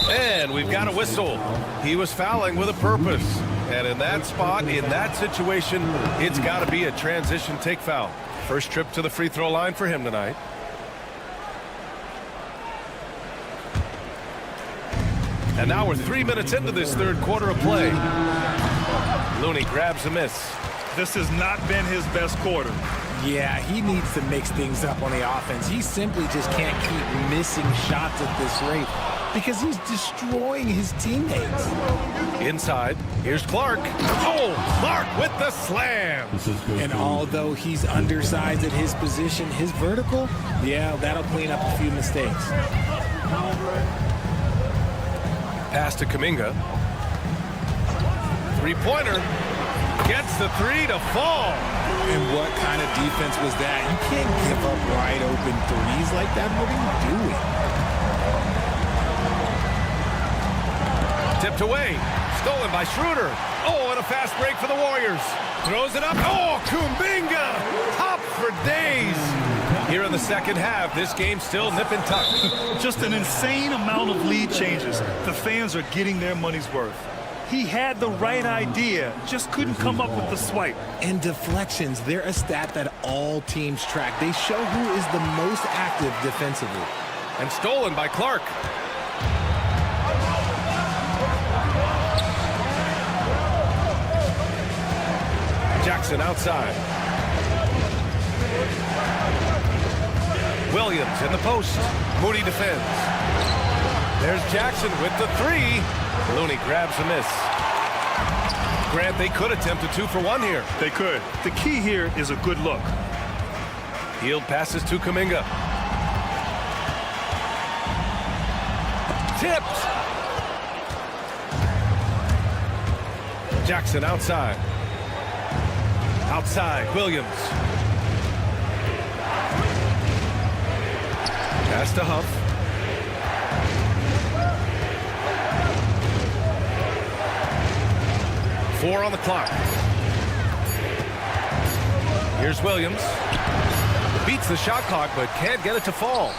And we've got a whistle. He was fouling with a purpose. And in that spot, in that situation, it's got to be a transition take foul. First trip to the free throw line for him tonight. And now we're 3 minutes into this third quarter of play. Looney grabs a miss. This has not been his best quarter. Yeah, he needs to mix things up on the offense. He simply just can't keep missing shots at this rate because he's destroying his teammates. Inside, here's Clark. Oh, Clark with the slam. And although he's undersized at his position, his vertical, yeah, that'll clean up a few mistakes. Pass to Kuminga. Three-pointer. Gets the 3 to fall. And what kind of defense was that? You can't give up wide open threes like that. What are you doing? Tipped away. Stolen by Schroeder. Oh, and a fast break for the Warriors. Throws it up. Oh, Kuminga. Top for days. Here in the second half, this game's still nip and tuck. Just an insane amount of lead changes. The fans are getting their money's worth. He had the right idea, just couldn't come up with the swipe. And deflections, they're a stat that all teams track. They show who is the most active defensively. And stolen by Clark. Jackson outside. Williams in the post. Moody defends. There's Jackson with the three. Looney grabs a miss. Grant, they could attempt a 2-for-1 here. They could. The key here is a good look. Hield passes to Kuminga. Tipped. Jackson outside. Outside, Williams. Pass to Huff. Four on the clock. Here's Williams. Beats the shot clock, but can't get it to fall.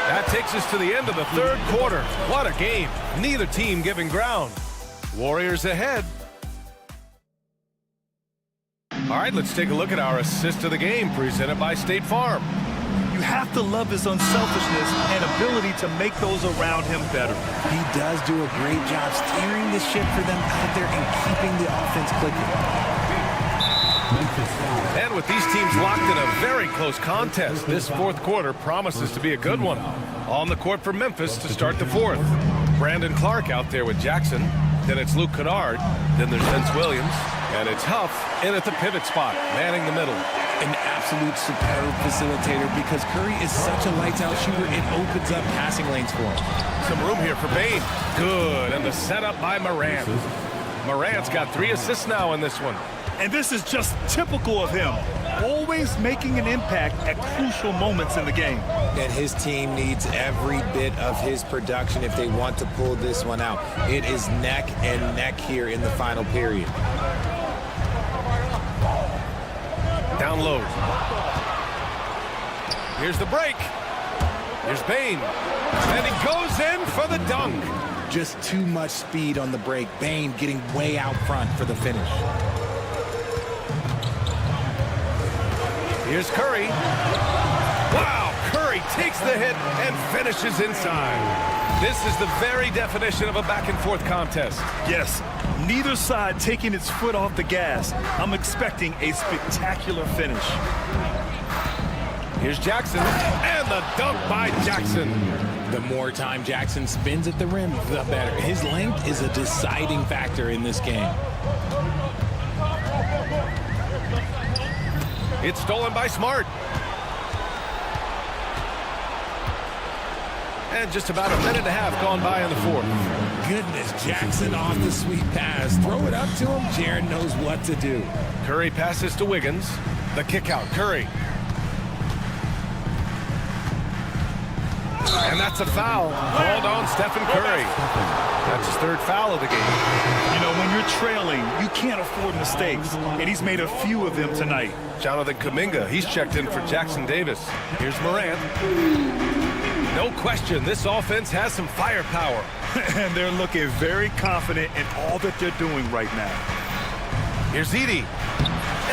That takes us to the end of the third quarter. What a game. Neither team giving ground. Warriors ahead. All right, let's take a look at our assist of the game presented by State Farm. You have to love his unselfishness and ability to make those around him better. He does do a great job steering the ship for them out there and keeping the offense clicking. And with these teams locked in a very close contest, this fourth quarter promises to be a good one. On the court for Memphis to start the fourth. Brandon Clark out there with Jackson. Then it's Luke Kennard. Then there's Vince Williams. And it's Huff in at the pivot spot, manning the middle. An absolute superb facilitator because Curry is such a lights-out shooter, it opens up passing lanes for him. Some room here for Bane. Good, and the setup by Morant. Morant's got 3 assists now in this one. And this is just typical of him. Always making an impact at crucial moments in the game. And his team needs every bit of his production if they want to pull this one out. It is neck and neck here in the final period. Down low. Here's the break. Here's Bane. And he goes in for the dunk. Just too much speed on the break. Bane getting way out front for the finish. Here's Curry. Wow, Curry takes the hit and finishes inside. This is the very definition of a back-and-forth contest. Yes, neither side taking its foot off the gas. I'm expecting a spectacular finish. Here's Jackson, and the dunk by Jackson. The more time Jackson spins at the rim, the better. His length is a deciding factor in this game. It's stolen by Smart. And just about a minute and a half gone by in the fourth. Goodness, Jackson off the sweet pass. Throw it up to him. Jared knows what to do. Curry passes to Wiggins. The kick out, Curry. And that's a foul called on Stephen Curry. That's his third foul of the game. You know, when you're trailing, you can't afford mistakes, and he's made a few of them tonight. Jonathan Kuminga, he's checked in for Jackson Davis. Here's Morant. No question, this offense has some firepower. And they're looking very confident in all that they're doing right now. Here's Edey.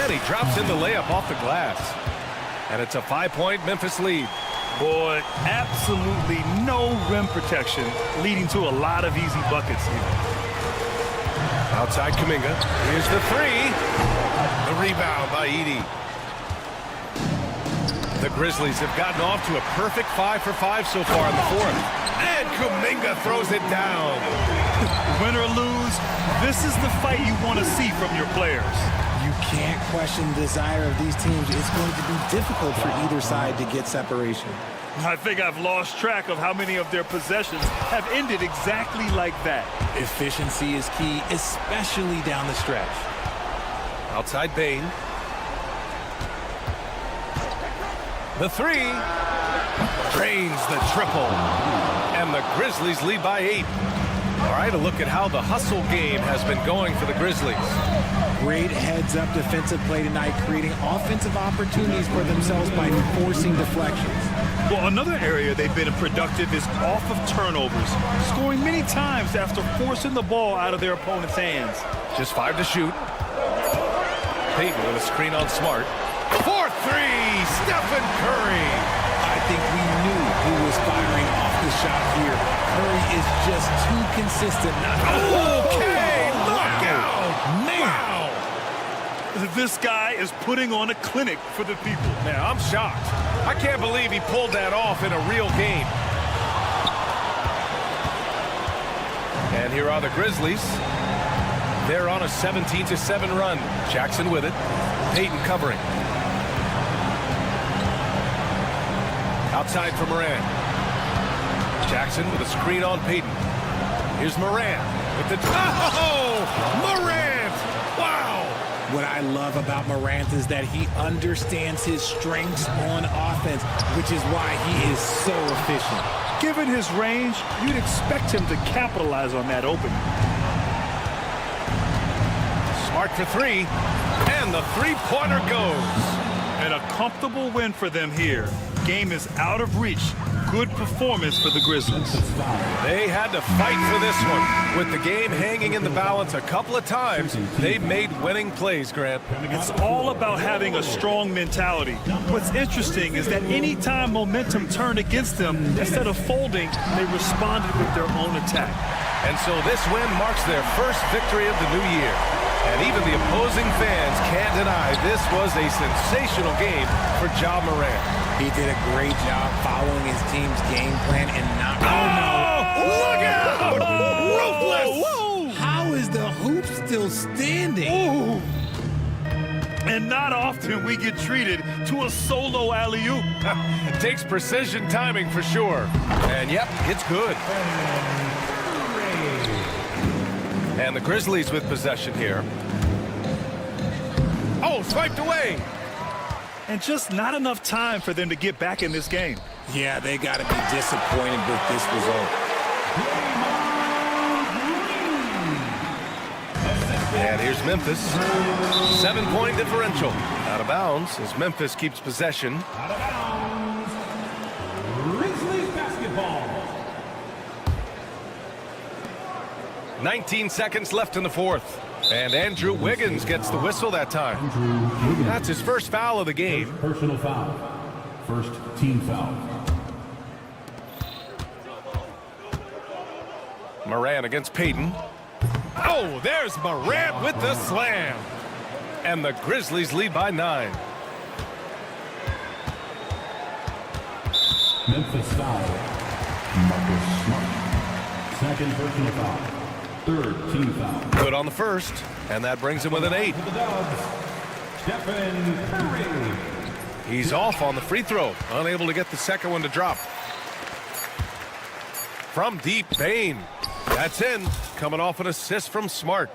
And he drops in the layup off the glass. And it's a 5-point Memphis lead. Boy, absolutely no rim protection, leading to a lot of easy buckets here. Outside Kuminga. Here's the three. The rebound by Edey. The Grizzlies have gotten off to a perfect 5 for 5 so far in the fourth. And Kuminga throws it down. Win or lose, this is the fight you want to see from your players. You can't question the desire of these teams. It's going to be difficult for either side to get separation. I think I've lost track of how many of their possessions have ended exactly like that. Efficiency is key, especially down the stretch. Outside Bane. The three. Drains the triple. And the Grizzlies lead by 8. All right, a look at how the hustle game has been going for the Grizzlies. Great heads-up defensive play tonight, creating offensive opportunities for themselves by forcing deflections. Well, another area they've been productive is off of turnovers, scoring many times after forcing the ball out of their opponent's hands. Just 5 to shoot. Payton with a screen on Smart. 4-3, Stephen Curry. I think we knew who was firing off the shot here. Curry is just too consistent. Okay, look out! Man. Wow! This guy is putting on a clinic for the people. Man, I'm shocked. I can't believe he pulled that off in a real game. And here are the Grizzlies. They're on a 17-7 run. Jackson with it. Payton covering. Outside for Moran. Jackson with a screen on Payton. Here's Moran with the... Oh! Morant! Wow! What I love about Morant is that he understands his strengths on offense, which is why he is so efficient. Given his range, you'd expect him to capitalize on that opening. Smart for 3, and the three-pointer goes. And a comfortable win for them here. Game is out of reach. Good performance for the Grizzlies. They had to fight for this one. With the game hanging in the balance a couple of times, they've made winning plays, Grant. It's all about having a strong mentality. What's interesting is that anytime momentum turned against them, instead of folding, they responded with their own attack. And so this win marks their first victory of the new year. And even the opposing fans can't deny this was a sensational game for Ja Morant. He did a great job following his team's game plan and not... Look out! Ruthless! Whoa. How is the hoop still standing? Ooh. And not often we get treated to a solo alley-oop. It takes precision timing for sure. And yep, it's good. And the Grizzlies with possession here. Oh, swiped away. And just not enough time for them to get back in this game. Yeah, they got to be disappointed with this result. And here's Memphis. 7-point differential. Out of bounds as Memphis keeps possession. Out of bounds. Grizzlies basketball. 19 seconds left in the fourth. And Andrew Wiggins gets the whistle that time. That's his first foul of the game. Personal foul. First team foul. Moran against Payton. Oh, there's Morant with the slam. And the Grizzlies lead by 9. Memphis foul. Marcus Smart. Second personal foul. Third team foul. Good on the first, and that brings him with an 8. Stephen Curry. He's off on the free throw, unable to get the second one to drop. From deep, Bain. That's in, coming off an assist from Smart.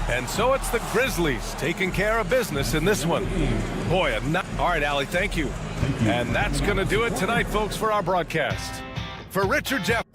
And so it's the Grizzlies taking care of business in this one. Boy, all right, Allie, thank you. And that's going to do it tonight, folks, for our broadcast. For Richard Jeff.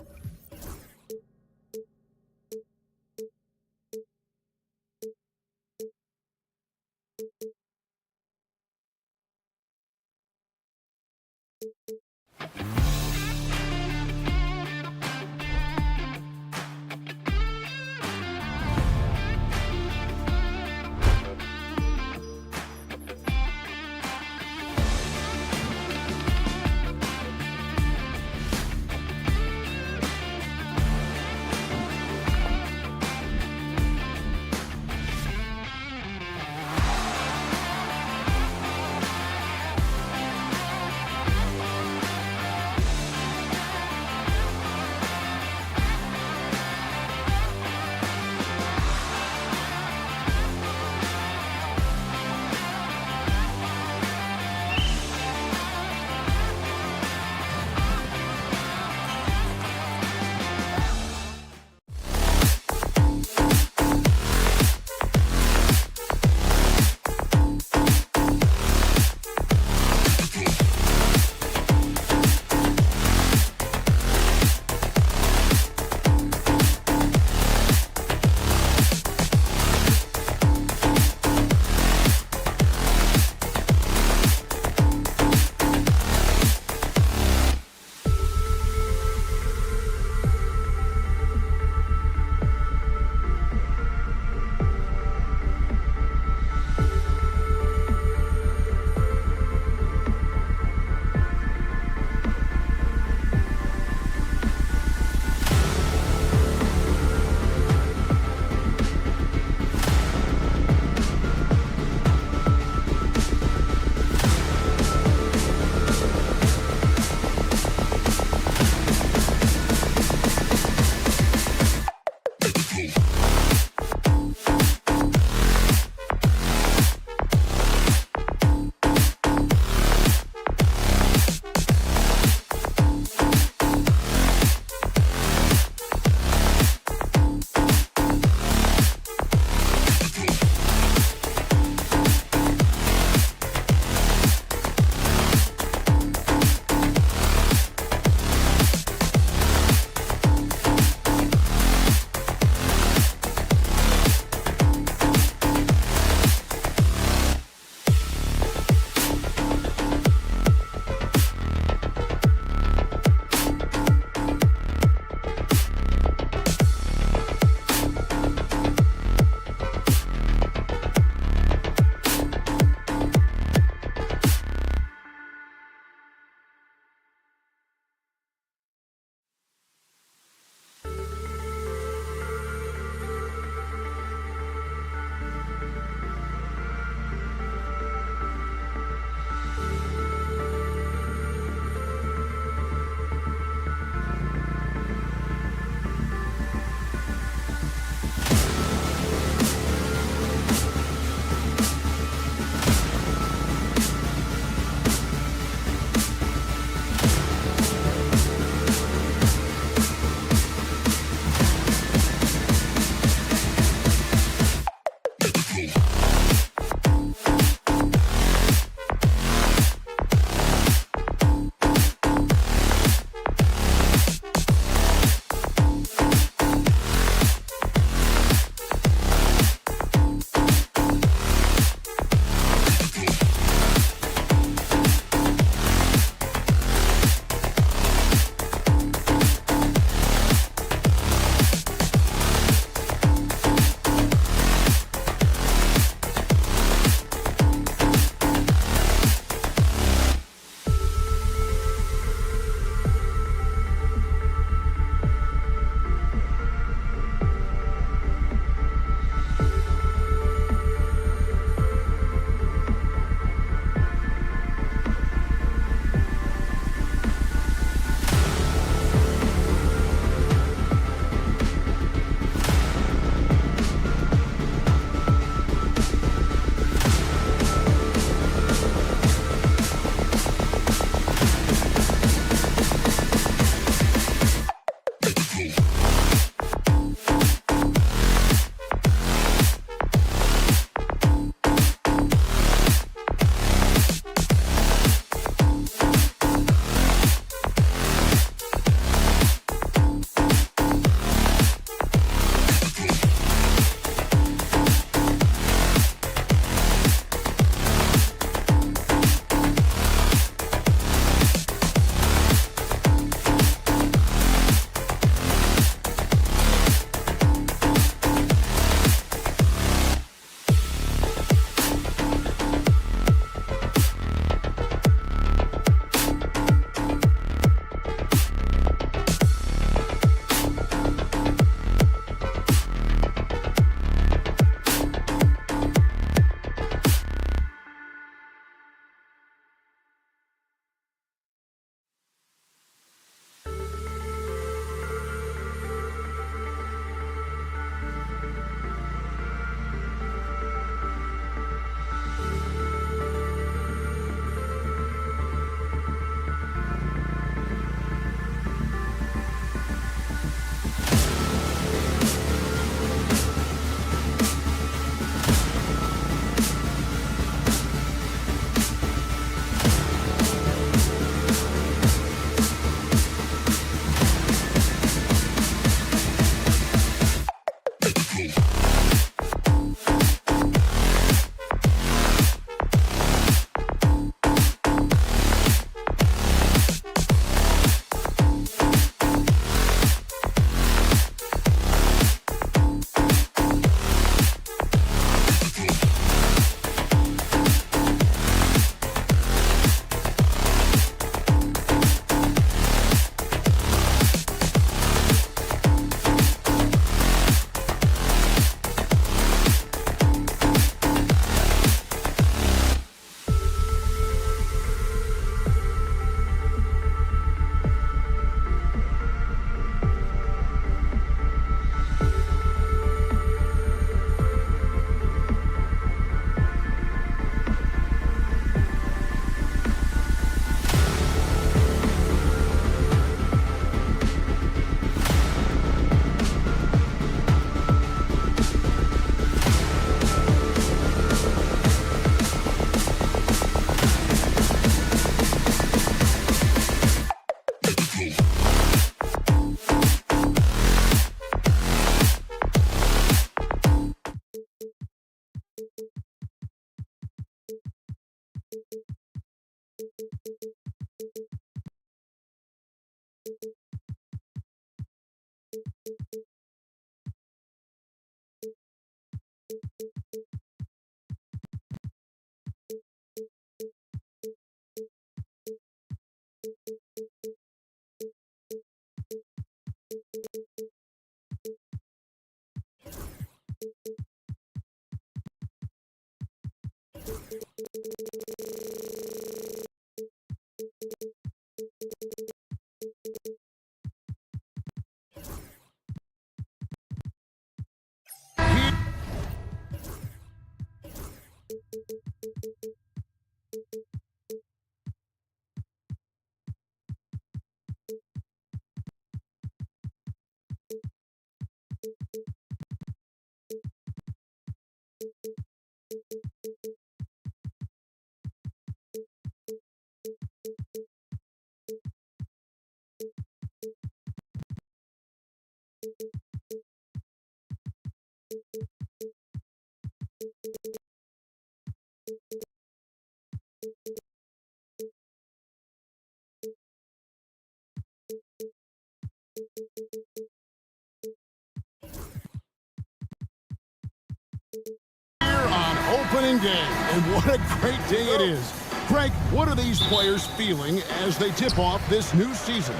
Opening day, and what a great day it is. Greg, what are these players feeling as they tip off this new season?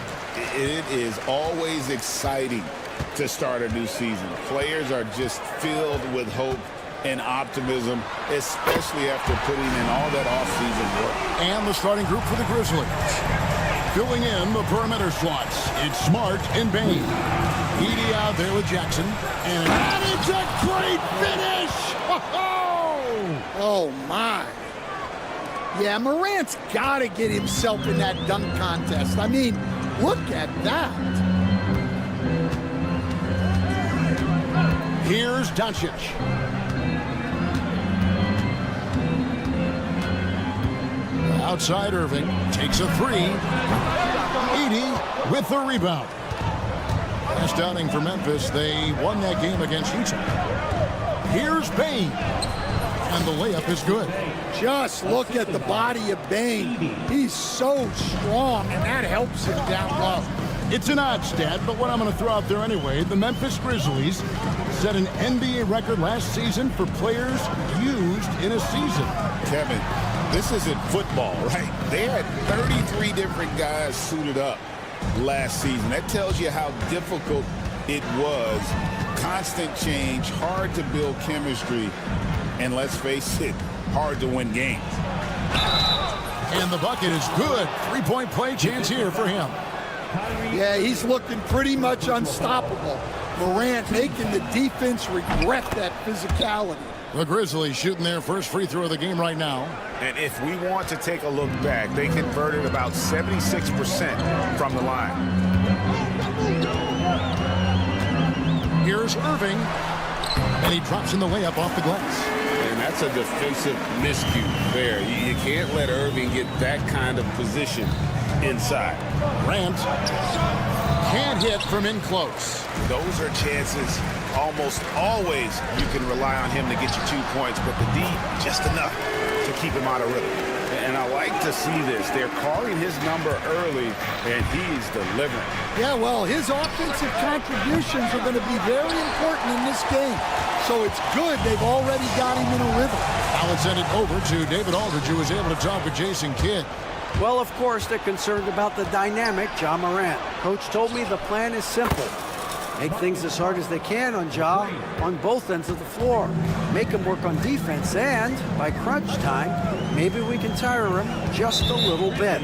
It is always exciting to start a new season. Players are just filled with hope and optimism, especially after putting in all that offseason work. And the starting group for the Grizzlies. Filling in the perimeter slots, it's Smart and Bain. Edey out there with Jackson. And it's a great finish! Oh, my. Yeah, Morant's got to get himself in that dunk contest. I mean, look at that. Here's Doncic. Outside Irving takes a three. Edey with the rebound. Last outing for Memphis, they won that game against Utah. Here's Bain. And the layup is good. Just look at the body of Bain. He's so strong, and that helps him down low. It's an odd stat, but what I'm going to throw out there anyway, the Memphis Grizzlies set an NBA record last season for players used in a season. Kevin, this isn't football, right? They had 33 different guys suited up last season. That tells you how difficult it was. Constant change, hard to build chemistry, and let's face it, hard to win games. And the bucket is good. Three-point play chance here for him. Yeah, he's looking pretty much unstoppable. Morant making the defense regret that physicality. The Grizzlies shooting their first free throw of the game right now. And if we want to take a look back, they converted about 76% from the line. Here's Irving. And he drops in the layup off the glass. And that's a defensive miscue there. You can't let Irving get that kind of position inside. Grant can't hit from in close. Those are chances almost always you can rely on him to get you 2 points, but the D, just enough to keep him out of rhythm. And I like to see this. They're calling his number early, and he's delivering. Yeah, well, his offensive contributions are going to be very important in this game. So it's good they've already got him in a rhythm. Now let's send it over to David Aldridge, who was able to talk with Jason Kidd. Well, of course, they're concerned about the dynamic Ja Morant. Coach told me the plan is simple. Make things as hard as they can on Ja on both ends of the floor. Make him work on defense, and by crunch time, maybe we can tire him just a little bit.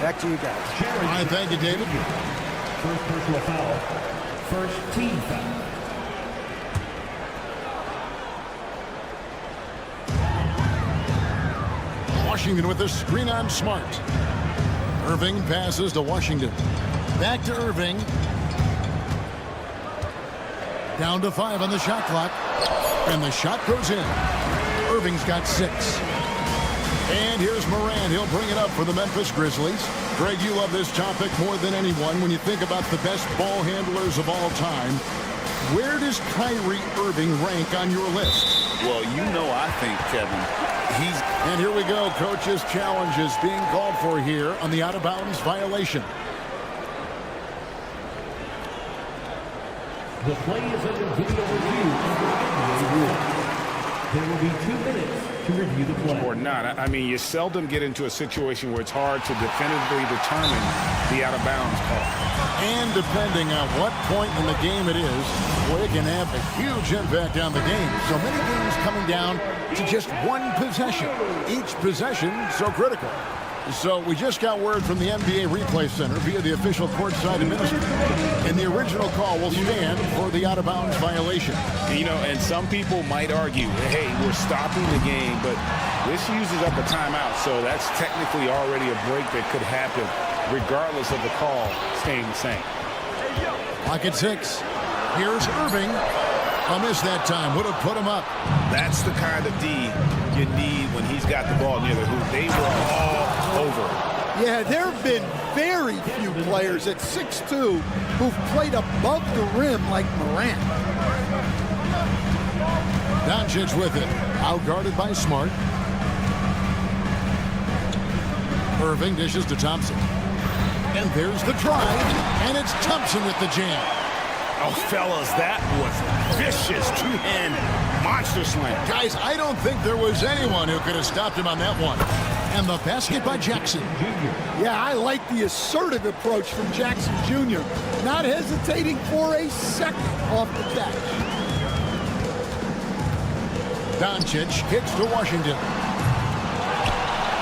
Back to you guys. All right, thank you, David. First personal foul. First team foul. Washington with the screen on Smart. Irving passes to Washington. Back to Irving. Down to 5 on the shot clock. And the shot goes in. Irving's got 6. And here's Morant. He'll bring it up for the Memphis Grizzlies. Greg, you love this topic more than anyone. When you think about the best ball handlers of all time, where does Kyrie Irving rank on your list? Well, you know, I think, Kevin, And here we go. Coach's challenge is being called for here on the out-of-bounds violation. The play is under video review under NBA rules. There will be 2 minutes to review the play. Or not. I mean, you seldom get into a situation where it's hard to definitively determine the out-of-bounds call. And depending on what point in the game it is, well, it can have a huge impact on the game. So many games coming down to just one possession. Each possession so critical. So we just got word from the NBA Replay Center via the official courtside administrator. And the original call will stand for the out-of-bounds violation. You know, and some people might argue, hey, we're stopping the game, but this uses up a timeout, so that's technically already a break that could happen regardless of the call staying the same. Clock at 6. Here's Irving. A miss that time. Would have put him up. That's the kind of D you need when he's got the ball near the hoop. They were all over. Yeah, there have been very few players at 6'2" who've played above the rim like Morant. Doncic with it. Outguarded by Smart. Irving dishes to Thompson. And there's the drive. And it's Thompson with the jam. Oh, fellas, that was vicious two-hand monster slam. Guys, I don't think there was anyone who could have stopped him on that one. And the basket by Jackson. Yeah, I like the assertive approach from Jackson Jr. Not hesitating for a second off the catch. Doncic kicks to Washington.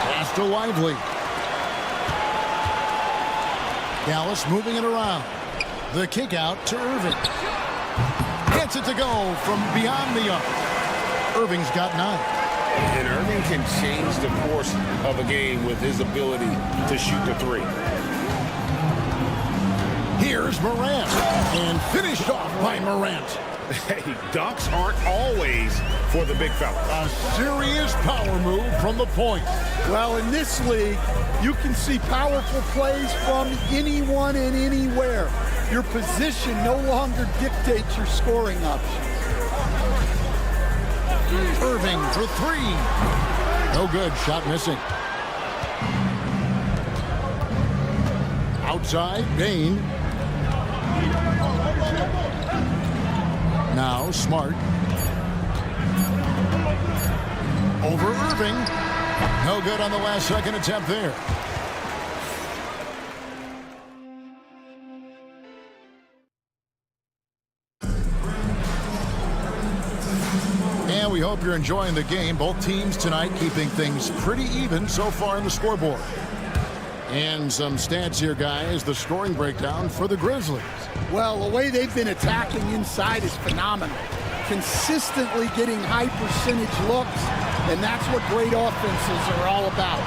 Pass to Lively. Dallas moving it around. The kick out to Irving. Gets it to go from beyond the arc. Irving's got 9. And Irving can change the course of a game with his ability to shoot the 3. Here's Morant. And finished off by Morant. Hey, dunks aren't always for the big fella. A serious power move from the point. Well, in this league, you can see powerful plays from anyone and anywhere. Your position no longer dictates your scoring options. Irving for 3. No good. Shot missing. Outside, Bain. Now Smart. Over Irving. No good on the last second attempt there. And we hope you're enjoying the game. Both teams tonight keeping things pretty even so far on the scoreboard. And some stats here, guys. The scoring breakdown for the Grizzlies. Well, the way they've been attacking inside is phenomenal. Consistently getting high percentage looks, and that's what great offenses are all about.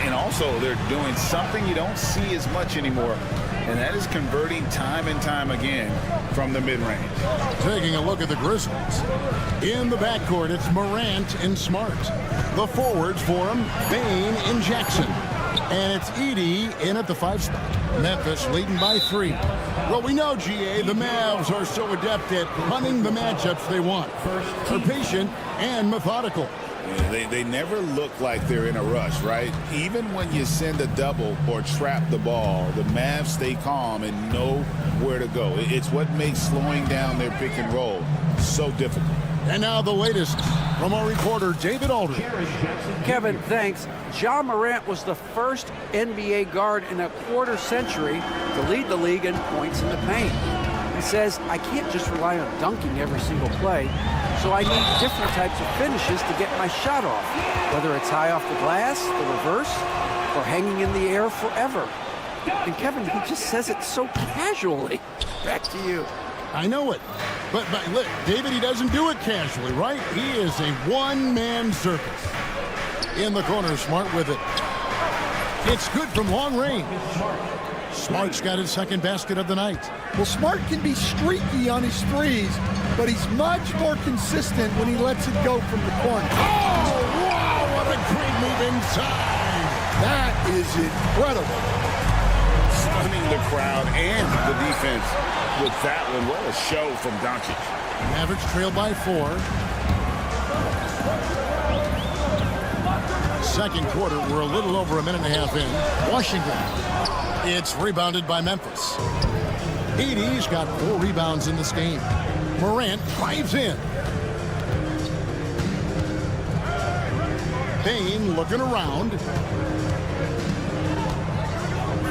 And also, they're doing something you don't see as much anymore, and that is converting time and time again from the mid-range. Taking a look at the Grizzlies. In the backcourt, it's Morant and Smart. The forwards for him, Bain and Jackson. And it's Edey in at the 5 spot. Memphis leading by 3. Well, we know, GA, the Mavs are so adept at running the matchups they want. They're patient and methodical. They never look like they're in a rush, right? Even when you send a double or trap the ball, the Mavs stay calm and know where to go. It's what makes slowing down their pick and roll so difficult. And now the latest from our reporter, David Aldridge. Kevin, thanks. Ja Morant was the first NBA guard in a quarter century to lead the league in points in the paint. He says, I can't just rely on dunking every single play, so I need different types of finishes to get my shot off, whether it's high off the glass, the reverse, or hanging in the air forever. And Kevin, he just says it so casually. Back to you. I know it. But look, David, he doesn't do it casually, right? He is a one-man circus. In the corner, Smart with it. It's good from long range. Smart's got his second basket of the night. Well, Smart can be streaky on his threes, but he's much more consistent when he lets it go from the corner. Oh, wow, what a great move inside. That is incredible. Stunning the crowd and the defense with that one. What a show from Doncic. Mavericks trail by 4. Second quarter, we're a little over a minute and a half in. Washington. It's rebounded by Memphis. Edey's got 4 rebounds in this game. Morant drives in. Bain looking around.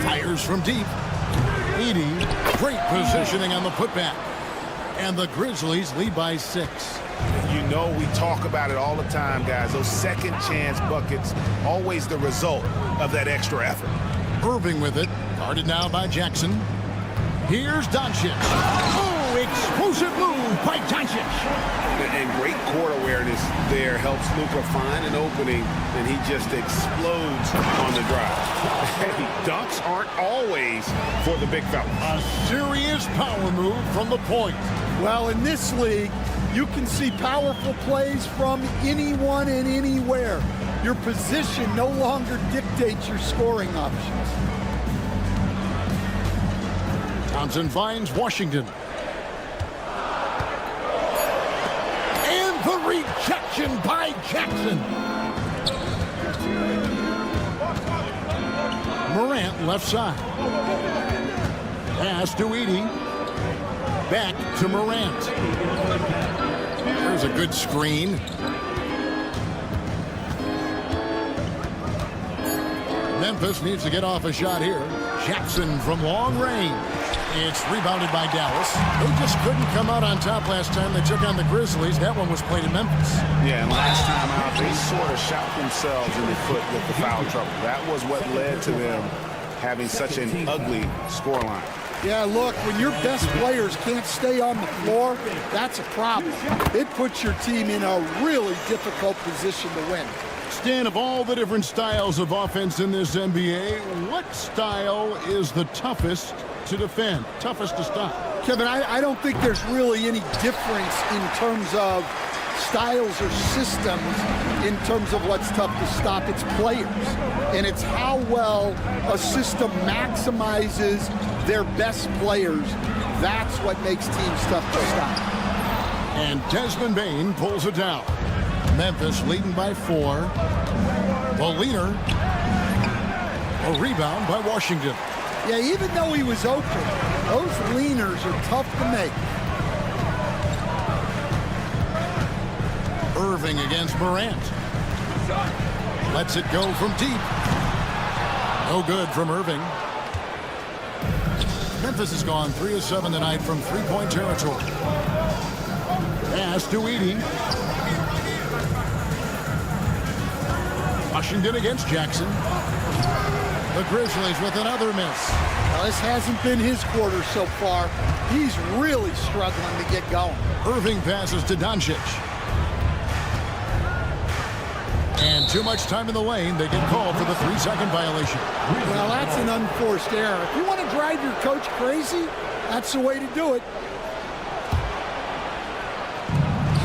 Fires from deep. Edey, great positioning on the putback. And the Grizzlies lead by 6. You know, we talk about it all the time, guys. Those second chance buckets, always the result of that extra effort. Irving with it, guarded now by Jackson. Here's Doncic. Oh, explosive move by Doncic. And great court awareness there helps Luka find an opening, and he just explodes on the drive. Hey, dunks aren't always for the big fella. A serious power move from the point. Well, in this league, you can see powerful plays from anyone and anywhere. Your position no longer dictates your scoring options. Thompson finds Washington. And the rejection by Jackson. Morant left side. Pass to Edey. Back to Morant. There's a good screen. Memphis needs to get off a shot here. Jackson from long range. It's rebounded by Dallas. They just couldn't come out on top last time they took on the Grizzlies. That one was played in Memphis. Yeah, and last time out, they sort of shot themselves in the foot with the foul trouble. That was what led to them having such an ugly scoreline. Yeah, look, when your best players can't stay on the floor, that's a problem. It puts your team in a really difficult position to win. Stan, of all the different styles of offense in this NBA, what style is the toughest to defend, toughest to stop? Kevin, I don't think there's really any difference in terms of styles or systems in terms of what's tough to stop. It's players, and it's how well a system maximizes their best players. That's what makes teams tough to stop. And Desmond Bane pulls it down. Memphis leading by 4. The leader, a rebound by Washington. Yeah, even though he was open, those leaners are tough to make. Irving against Morant. Lets it go from deep. No good from Irving. Memphis has gone 3 of 7 tonight from three-point territory. Pass to Edey. Washington against Jackson. The Grizzlies with another miss. Now, this hasn't been his quarter so far. He's really struggling to get going. Irving passes to Doncic. And too much time in the lane. They get called for the 3-second violation. Well, that's an unforced error. If you want to drive your coach crazy, that's the way to do it.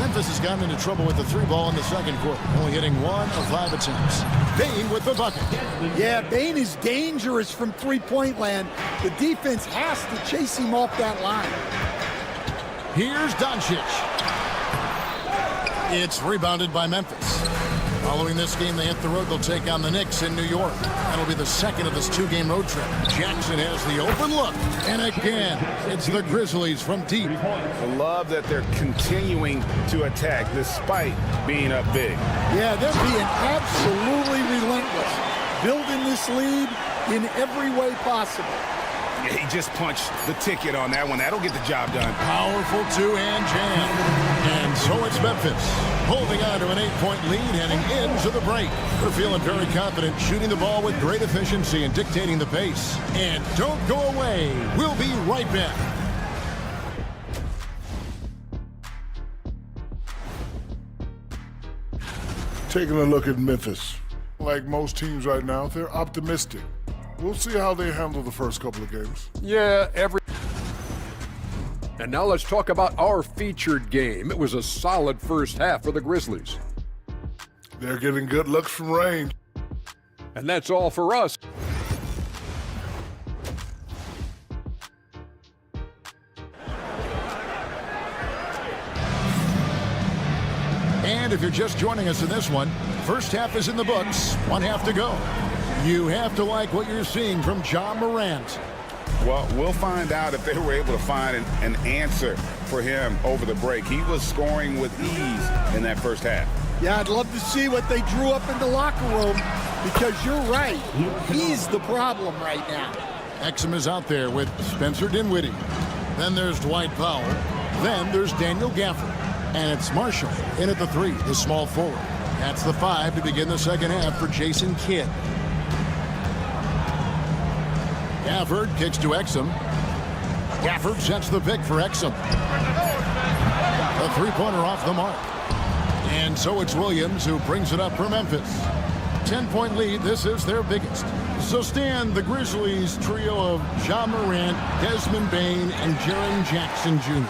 Memphis has gotten into trouble with the 3-ball in the second quarter, only hitting 1 of 5 attempts. Bane with the bucket. Yeah, Bane is dangerous from three-point land. The defense has to chase him off that line. Here's Doncic. It's rebounded by Memphis. Following this game, they hit the road. They'll take on the Knicks in New York. That'll be the second of this 2-game road trip. Jackson has the open look. And again, it's the Grizzlies from deep. I love that they're continuing to attack despite being up big. Yeah, they're being absolutely relentless. Building this lead in every way possible. Yeah, he just punched the ticket on that one. That'll get the job done. Powerful two-hand jam. And so it's Memphis holding on to an 8-point lead heading into the break. They're feeling very confident, shooting the ball with great efficiency and dictating the pace. And don't go away. We'll be right back. Taking a look at Memphis. Like most teams right now, they're optimistic. We'll see how they handle the first couple of games. Yeah, And now let's talk about our featured game. It was a solid first half for the Grizzlies. They're getting good looks from range. And that's all for us. And if you're just joining us in this one, first half is in the books, 1 half to go. You have to like what you're seeing from Ja Morant. Well, we'll find out if they were able to find an answer for him over the break. He was scoring with ease in that first half. Yeah, I'd love to see what they drew up in the locker room, because you're right. He's the problem right now. Exum is out there with Spencer Dinwiddie. Then there's Dwight Powell. Then there's Daniel Gafford. And it's Marshall in at the 3, the small forward. That's the 5 to begin the second half for Jason Kidd. Gafford kicks to Exum. Gafford sets the pick for Exum. A 3-pointer off the mark. And so it's Williams who brings it up for Memphis. 10-point lead. This is their biggest. So Stan, the Grizzlies trio of Ja Morant, Desmond Bane, and Jaren Jackson Jr.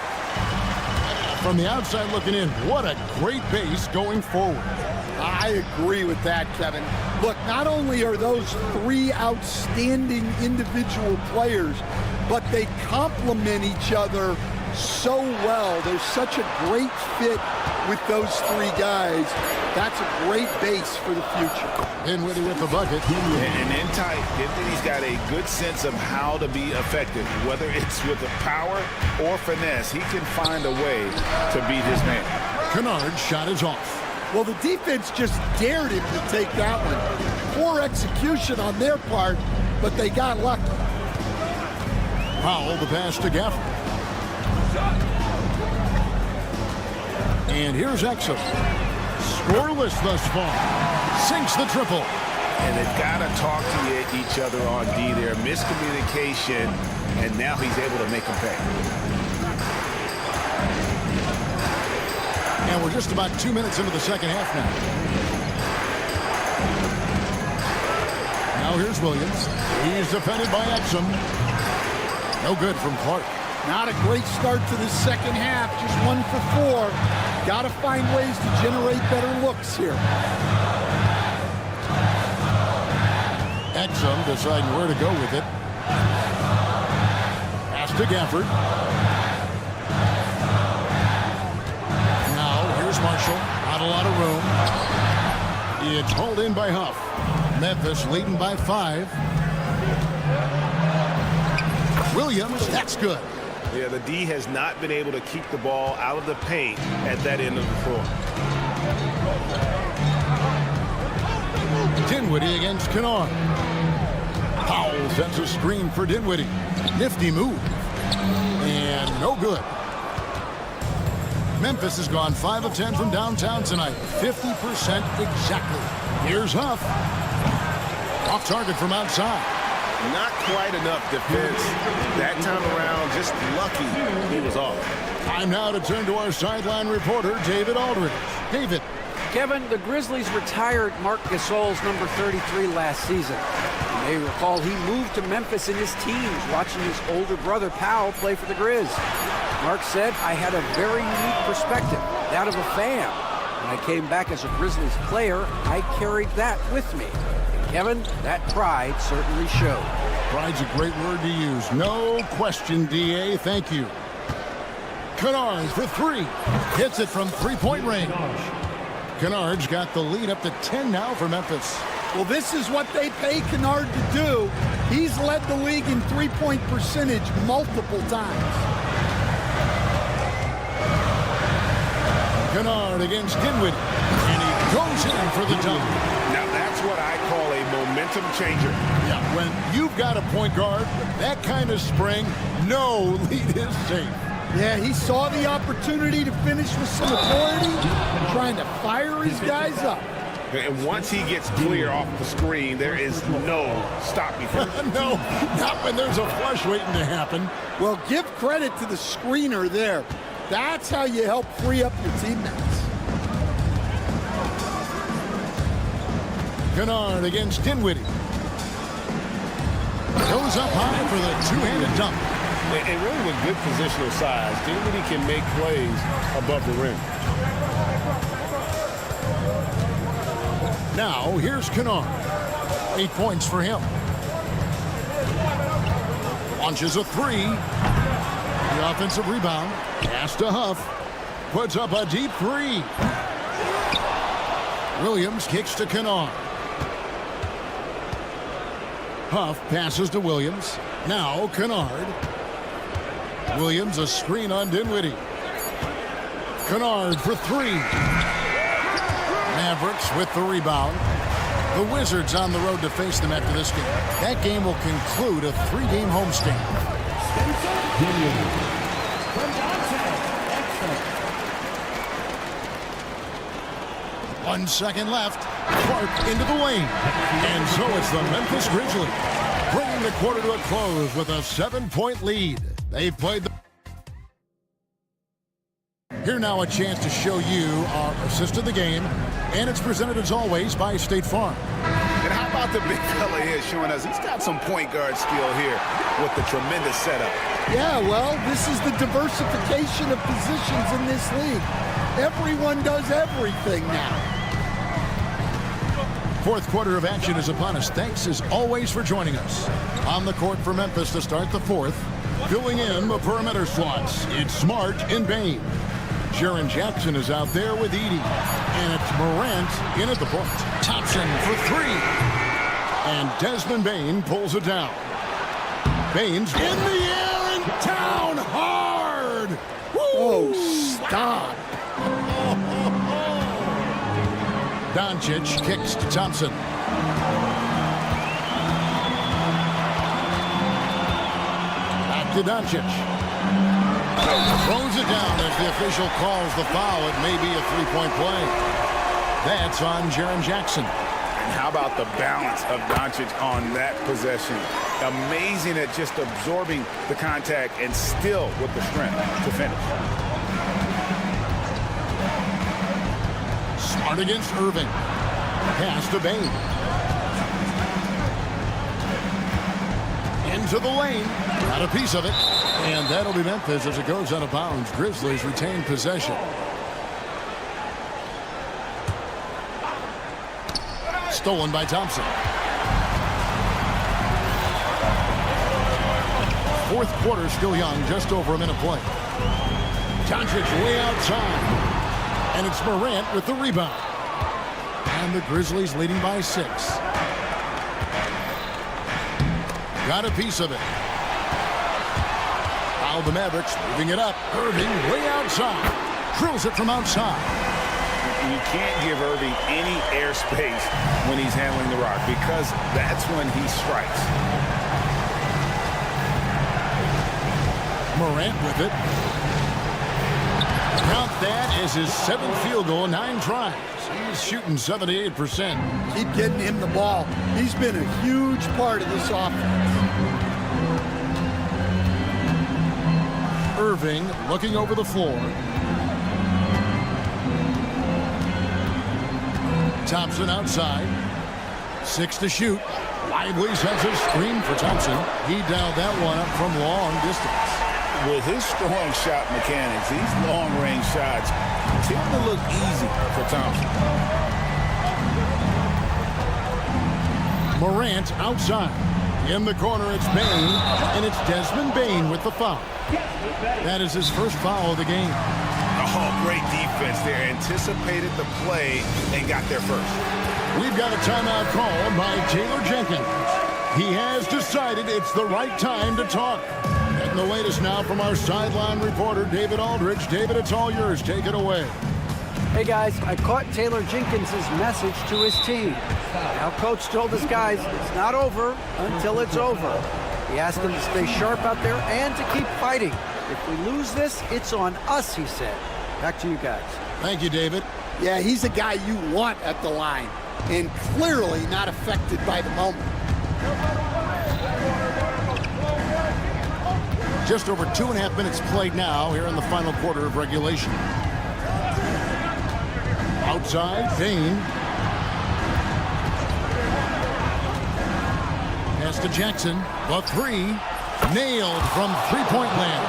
From the outside looking in, what a great base going forward. I agree with that, Kevin. Look, not only are those 3 outstanding individual players, but they complement each other so well. There's such a great fit with those three guys. That's a great base for the future. Dinwiddie with the bucket. And in tight, Dinwiddie's got a good sense of how to be effective. Whether it's with the power or finesse, he can find a way to beat his man. Kennard's shot is off. Well, the defense just dared him to take that one. Poor execution on their part, but they got lucky. Powell, the pass to Gafford. And here's Exum. Scoreless thus far. Sinks the triple. And they've got to talk to each other on D there. Miscommunication, and now he's able to make them pay. And we're just about 2 minutes into the second half now. Now here's Williams. He's defended by Exum. No good from Clark. Not a great start to the second half. Just 1 for 4. Got to find ways to generate better looks here. Exum deciding where to go with it. Pass to Gafford. Now here's Marshall. Not a lot of room. It's hauled in by Huff. Memphis leading by 5. Williams, that's good. Yeah, the D has not been able to keep the ball out of the paint at that end of the floor. Dinwiddie against Kennard. Powell sends a screen for Dinwiddie. Nifty move. And no good. Memphis has gone 5 of 10 from downtown tonight. 50% exactly. Here's Huff. Off target from outside. Not quite enough defense. That time around, just lucky he was off. Time now to turn to our sideline reporter, David Aldridge. David. Kevin, the Grizzlies retired Marc Gasol's number 33 last season. You may recall he moved to Memphis in his teens, watching his older brother Powell play for the Grizz. Marc said, I had a very unique perspective, that of a fan. When I came back as a Grizzlies player, I carried that with me. Kevin, that pride certainly showed. Pride's a great word to use. No question, D.A. Thank you. Kennard for 3. Hits it from three-point range. Kennard's got the lead up to 10 now for Memphis. Well, this is what they pay Kennard to do. He's led the league in three-point percentage multiple times. Kennard against Dinwiddie. And he goes in for the dunk. Now that's what I call a momentum changer. Yeah, when you've got a point guard, that kind of spring, no lead is safe. Yeah, he saw the opportunity to finish with some authority, trying to fire his guys up. And once he gets clear off the screen, there is no stopping him. No, not when there's a flush waiting to happen. Well, give credit to the screener there. That's how you help free up your teammates. Kennard against Dinwiddie. Goes up high for the two-handed dunk. And really with good positional size, Dinwiddie can make plays above the rim. Now, here's Kennard. 8 points for him. Launches a 3. The offensive rebound. Pass to Huff. Puts up a deep 3. Williams kicks to Kennard. Huff passes to Williams. Now Kennard. Williams a screen on Dinwiddie. Kennard for 3. Mavericks with the rebound. The Wizards on the road to face them after this game. That game will conclude a 3-game homestand. 1 second left. Clark into the lane. And so it's the Memphis Grizzlies bringing the quarter to a close with a 7-point lead. They've played the... Here now a chance to show you our assist of the game. And it's presented as always by State Farm. And how about the big fella here showing us he's got some point guard skill here with the tremendous setup. Yeah, well, this is the diversification of positions in this league. Everyone does everything now. Fourth quarter of action is upon us. Thanks as always for joining us. On the court for Memphis to start the fourth. Filling in the perimeter slots, it's Smart and Bain. Jaren Jackson is out there with Edey. And it's Morant in at the point. Thompson for three. And Desmond Bain pulls it down. Bain's in the air and down hard. Woo! Oh, stop. Doncic kicks to Thompson. Back to Doncic. Throws it down as the official calls the foul. It may be a three-point play. That's on Jaren Jackson. And how about the balance of Doncic on that possession? Amazing at just absorbing the contact and still with the strength to finish. Smart against Irving. Pass to Bain. Into the lane. Got a piece of it. And that'll be Memphis as it goes out of bounds. Grizzlies retain possession. Stolen by Thompson. Fourth quarter still young, just over a minute play. Doncic way outside. And it's Morant with the rebound. And the Grizzlies leading by 6. Got a piece of it. Now the Mavericks moving it up. Irving way outside. Drills it from outside. You can't give Irving any airspace when he's handling the rock because that's when he strikes. Morant with it. Count that as his 7th field goal, 9 tries. He's shooting 78%. Keep getting him the ball. He's been a huge part of this offense. Irving looking over the floor. Thompson outside. 6 to shoot. Lively sends a screen for Thompson. He dialed that one up from long distance. With his strong shot mechanics, these long-range shots tend to look easy for Thompson. Morant outside. In the corner, it's Bain, and it's Desmond Bain with the foul. That is his first foul of the game. Oh, great defense there. Anticipated the play and got there first. We've got a timeout called by Taylor Jenkins. He has decided it's the right time to talk. And the latest now from our sideline reporter, David Aldridge. David, it's all yours. Take it away. Hey, guys, I caught Taylor Jenkins' message to his team. Now, Coach told his guys it's not over until it's over. He asked them to stay sharp out there and to keep fighting. If we lose this, it's on us, he said. Back to you guys. Thank you, David. Yeah, he's a guy you want at the line, and clearly not affected by the moment. Just over 2.5 minutes played now here in the final quarter of regulation. Outside, Bain. Pass to Jackson. The three. Nailed from three-point land.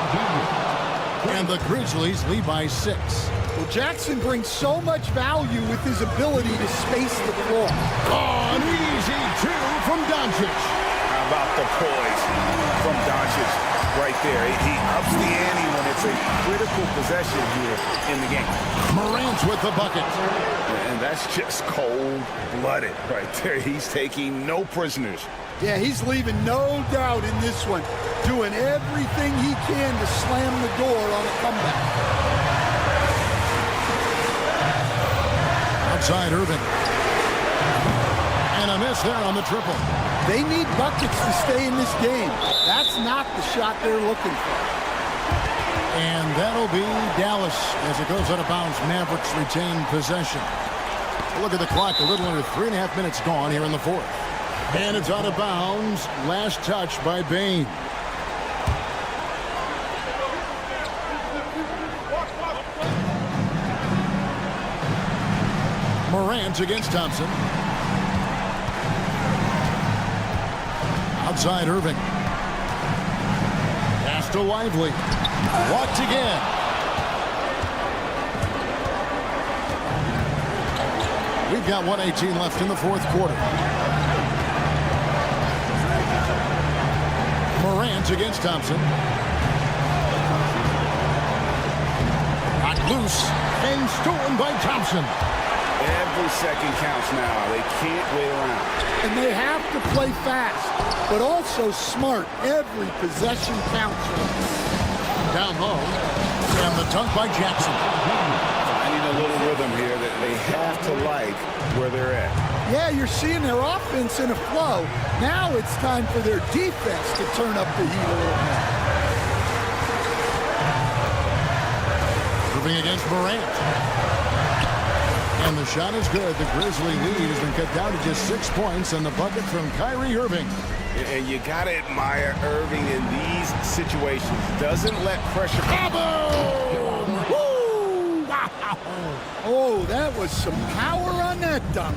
And the Grizzlies lead by 6. Well, Jackson brings so much value with his ability to space the floor. Oh, an easy 2 from Doncic. How about the poise from Doncic right there? He ups the ante when it's a critical possession here in the game. Morant's with the bucket. And that's just cold-blooded right there. He's taking no prisoners. Yeah, he's leaving no doubt in this one. Doing everything he can to slam the door on a comeback. Outside Irving. And a miss there on the triple. They need buckets to stay in this game. That's not the shot they're looking for. And that'll be Dallas as it goes out of bounds. Mavericks retain possession. Look at the clock. A little under 3.5 minutes gone here in the fourth. And it's out of bounds. Last touch by Bain. Morant against Thompson. Outside Irving. Pass to Lively. Walked again. We've got 1:18 left in the fourth quarter. Morant against Thompson. Loose and stolen by Thompson. Every second counts now. They can't wait around. And they have to play fast, but also smart. Every possession counts. Down low, and the dunk by Jackson. Finding a little rhythm here that they have to like where they're at. Yeah, you're seeing their offense in a flow. Now it's time for their defense to turn up the heat a little bit. Moving against Morant. And the shot is good. The Grizzly lead has been cut down to just 6 points, and the bucket from Kyrie Irving. And you got to admire Irving in these situations. Doesn't let pressure. Boom! Woo! Wow! Oh, that was some power on that dunk.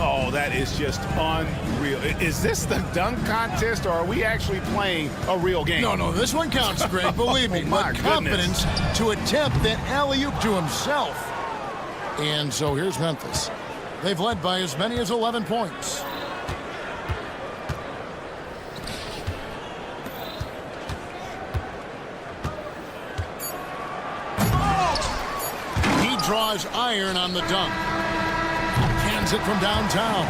Oh, that is just unreal. Is this the dunk contest, or are we actually playing a real game? No, this one counts, Greg. Believe me. My confidence to attempt that alley-oop to himself. And so here's Memphis. They've led by as many as 11 points. He draws iron on the dunk. Cans it from downtown.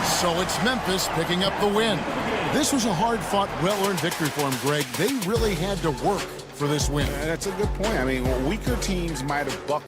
So it's Memphis picking up the win. This was a hard-fought, well-earned victory for him, Greg. They really had to work for this win. That's a good point. I mean, weaker teams might have bucked.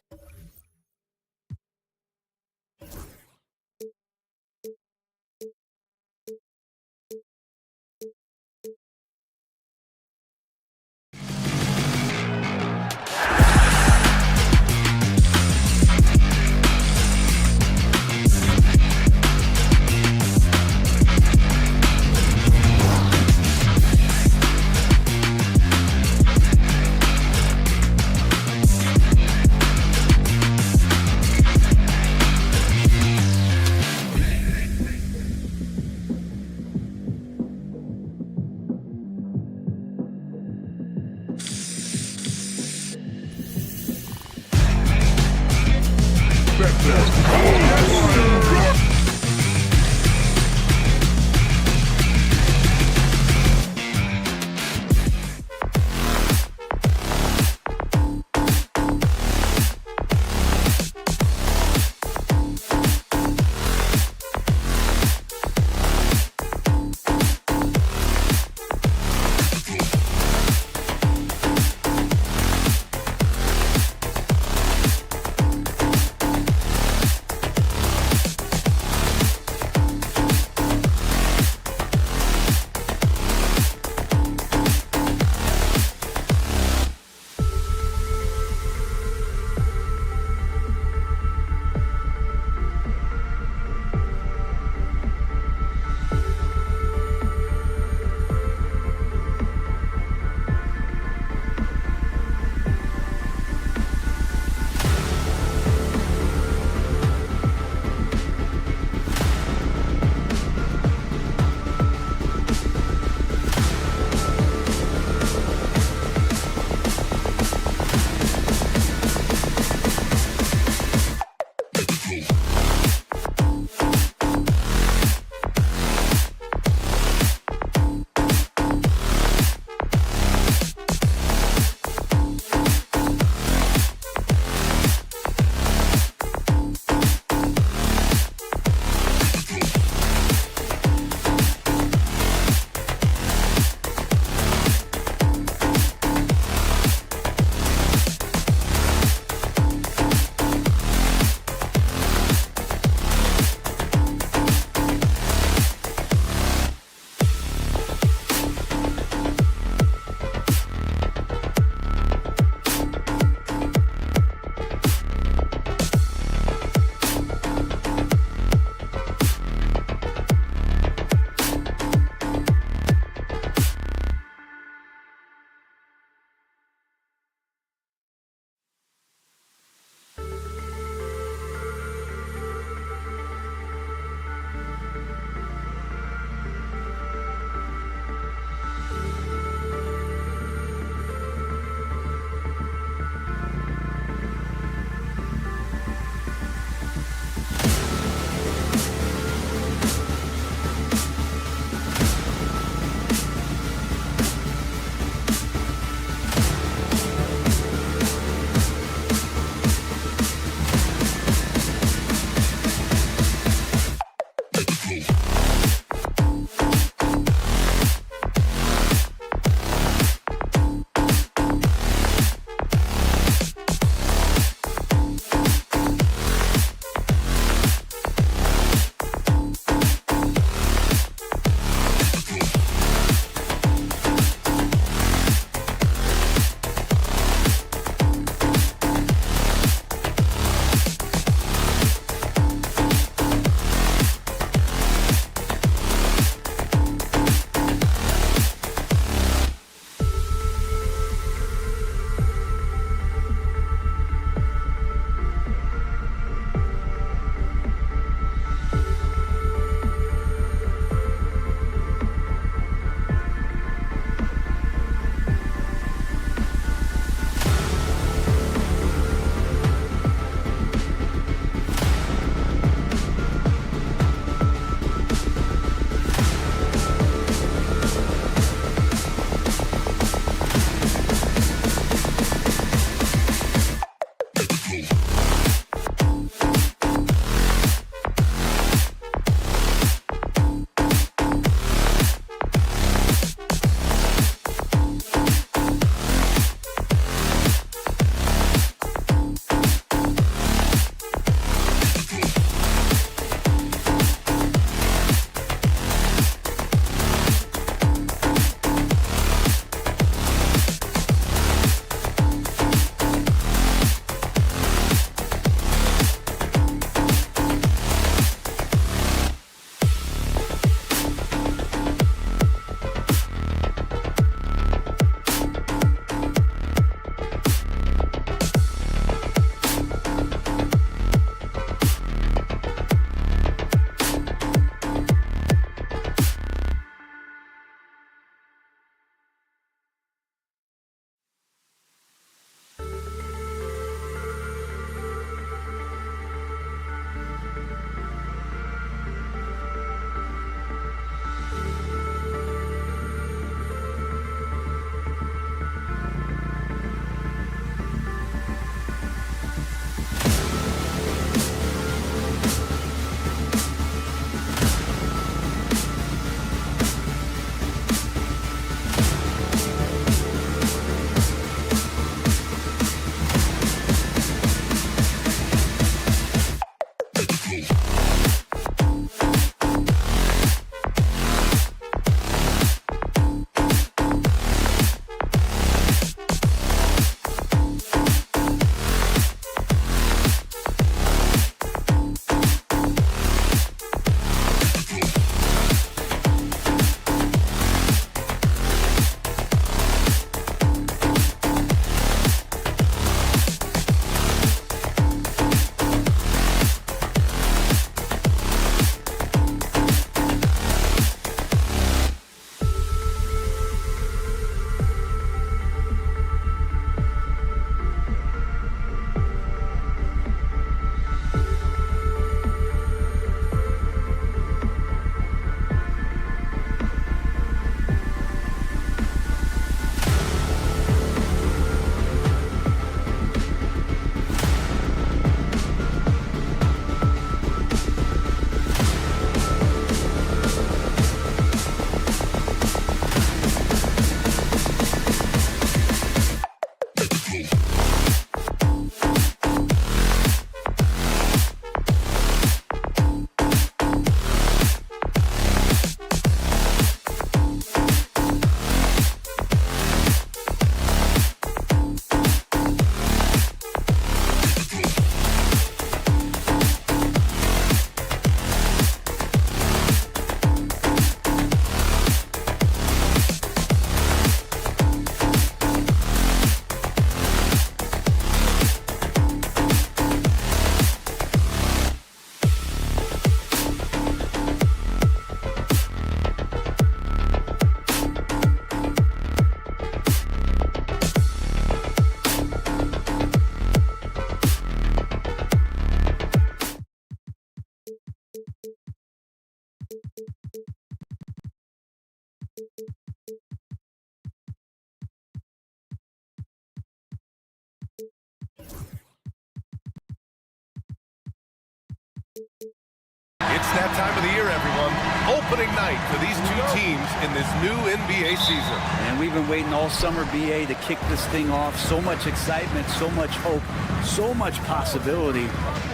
It's that time of the year, everyone. Opening night for these two teams in this new NBA season. And we've been waiting all summer, BA, to kick this thing off. So much excitement, so much hope, so much possibility.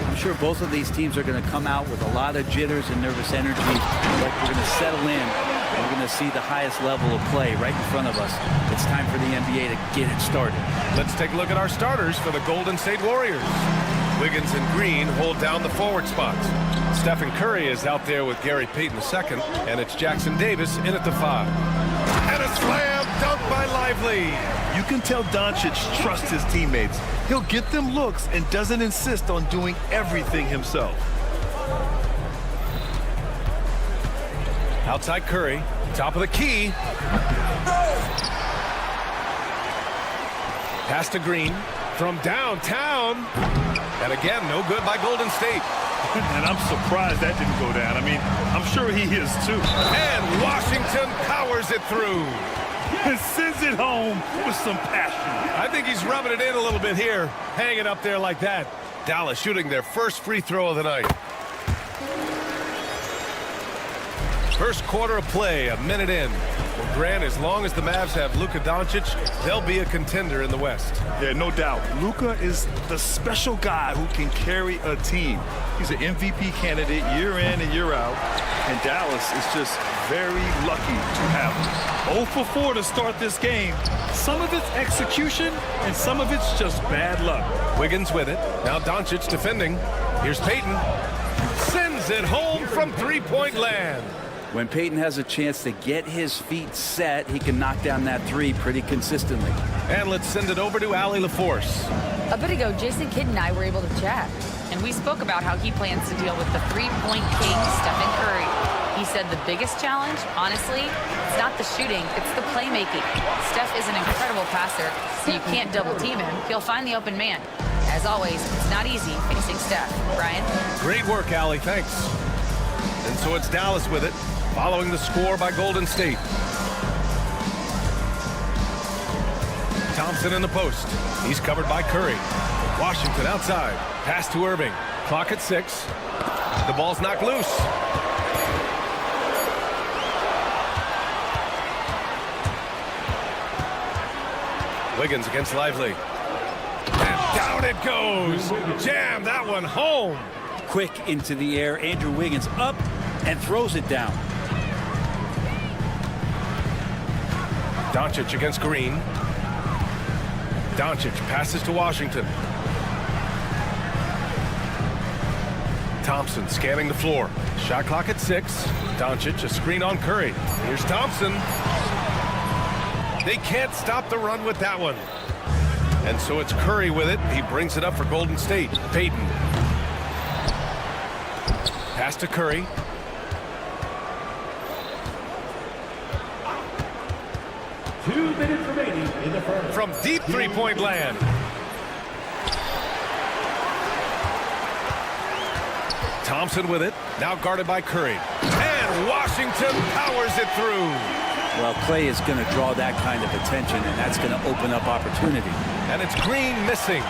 I'm sure both of these teams are going to come out with a lot of jitters and nervous energy. But we're going to settle in, and we're going to see the highest level of play right in front of us. It's time for the NBA to get it started. Let's take a look at our starters for the Golden State Warriors. Wiggins and Green hold down the forward spots. Stephen Curry is out there with Gary Payton II, and it's Jackson Davis in at the 5. And a slam dunk by Lively. You can tell Doncic trusts his teammates. He'll get them looks and doesn't insist on doing everything himself. Outside Curry, top of the key. Pass to Green from downtown. And again, no good by Golden State. And I'm surprised that didn't go down. I mean, I'm sure he is too. And Washington powers it through. And sends it home with some passion. I think he's rubbing it in a little bit here, hanging up there like that. Dallas shooting their first free throw of the night. First quarter of play, a minute in. Well, Grant, as long as the Mavs have Luka Doncic, they'll be a contender in the West. Yeah, no doubt. Luka is the special guy who can carry a team. He's an MVP candidate year in and year out. And Dallas is just very lucky to have him. 0 for 4 to start this game. Some of it's execution, and some of it's just bad luck. Wiggins with it. Now Doncic defending. Here's Payton. Sends it home from three-point land. When Payton has a chance to get his feet set, he can knock down that 3 pretty consistently. And let's send it over to Allie LaForce. A bit ago, Jason Kidd and I were able to chat, and we spoke about how he plans to deal with the three-point king, Stephen Curry. He said the biggest challenge, honestly, it's not the shooting, it's the playmaking. Steph is an incredible passer, so you can't double-team him. He'll find the open man. As always, it's not easy facing Steph. Brian? Great work, Allie. Thanks. And so it's Dallas with it, following the score by Golden State. Thompson in the post. He's covered by Curry. Washington outside. Pass to Irving. Clock at 6. The ball's knocked loose. Wiggins against Lively. And down it goes. Jam that one home. Quick into the air. Andrew Wiggins up and throws it down. Doncic against Green. Doncic passes to Washington. Thompson scanning the floor. Shot clock at 6. Doncic a screen on Curry. Here's Thompson. They can't stop the run with that one. And so it's Curry with it. He brings it up for Golden State. Payton. Pass to Curry. From deep three-point land. Thompson with it. Now guarded by Curry. And Washington powers it through. Well, Clay is going to draw that kind of attention, and that's going to open up opportunity. And it's Green missing.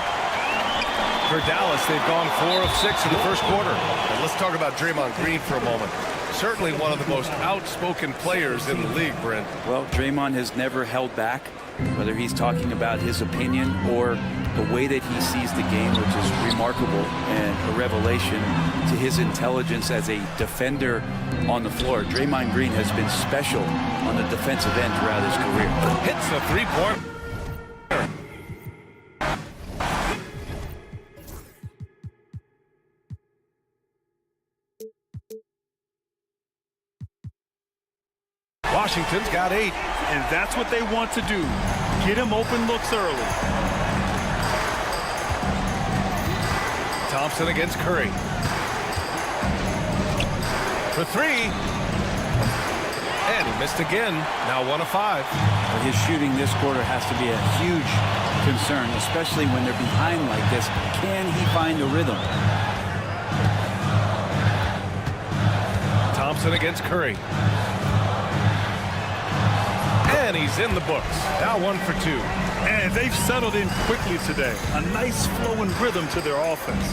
For Dallas, they've gone 4 of 6 in the first quarter. And let's talk about Draymond Green for a moment. Certainly one of the most outspoken players in the league, Brent. Well, Draymond has never held back, whether he's talking about his opinion or the way that he sees the game, which is remarkable and a revelation to his intelligence as a defender on the floor. Draymond Green has been special on the defensive end throughout his career. Hits the three-point. Washington's got 8. And that's what they want to do. Get him open looks early. Thompson against Curry. For 3. And he missed again. Now 1 of 5. But his shooting this quarter has to be a huge concern, especially when they're behind like this. Can he find the rhythm? Thompson against Curry. And he's in the books. Now 1 for 2. And they've settled in quickly today. A nice flow and rhythm to their offense.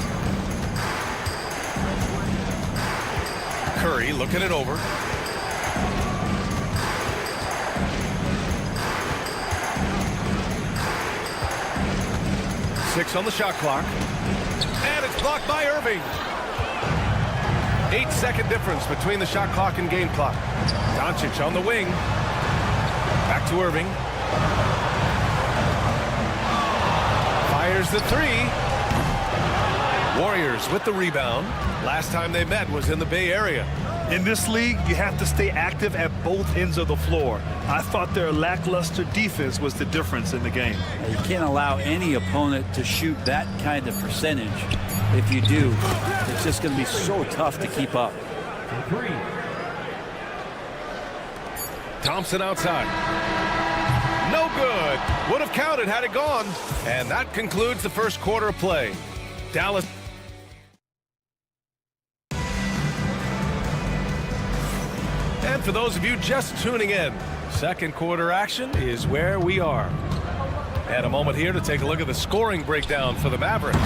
Curry looking it over. Six on the shot clock. And it's blocked by Irving. 8-second difference between the shot clock and game clock. Doncic on the wing. Back to Irving. Fires the three. Warriors with the rebound. Last time they met was in the Bay Area. In this league, you have to stay active at both ends of the floor. I thought their lackluster defense was the difference in the game. You can't allow any opponent to shoot that kind of percentage. If you do, it's just going to be so tough to keep up. Thompson outside. No good. Would have counted had it gone. And that concludes the first quarter of play. Dallas. And for those of you just tuning in, second quarter action is where we are. And a moment here to take a look at the scoring breakdown for the Mavericks.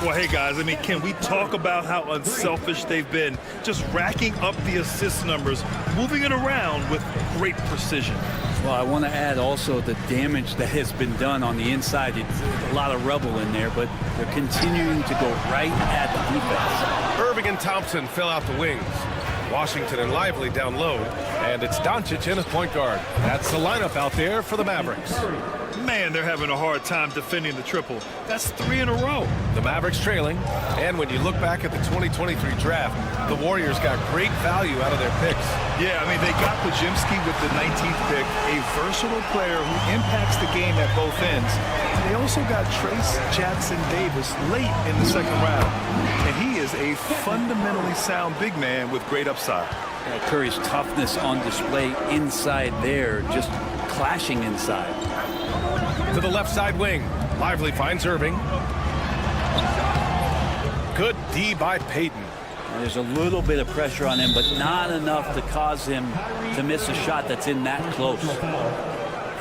Well, hey, guys, I mean, can we talk about how unselfish they've been? Just racking up the assist numbers, moving it around with great precision. Well, I want to add also the damage that has been done on the inside. It's a lot of rubble in there, but they're continuing to go right at the defense. Irving and Thompson fill out the wings. Washington and Lively down low, and it's Doncic in as point guard. That's the lineup out there for the Mavericks. Man, they're having a hard time defending the triple. That's 3 in a row. The Mavericks trailing, and when you look back at the 2023 draft, the Warriors got great value out of their picks. Yeah, I mean, they got Pajimski with the 19th pick, a versatile player who impacts the game at both ends. They also got Trace Jackson-Davis late in the second round, and he is a fundamentally sound big man with great upside. Curry's toughness on display inside there, just clashing inside. To the left side wing, Lively finds Irving. Good D by Payton. There's a little bit of pressure on him, but not enough to cause him to miss a shot that's in that close.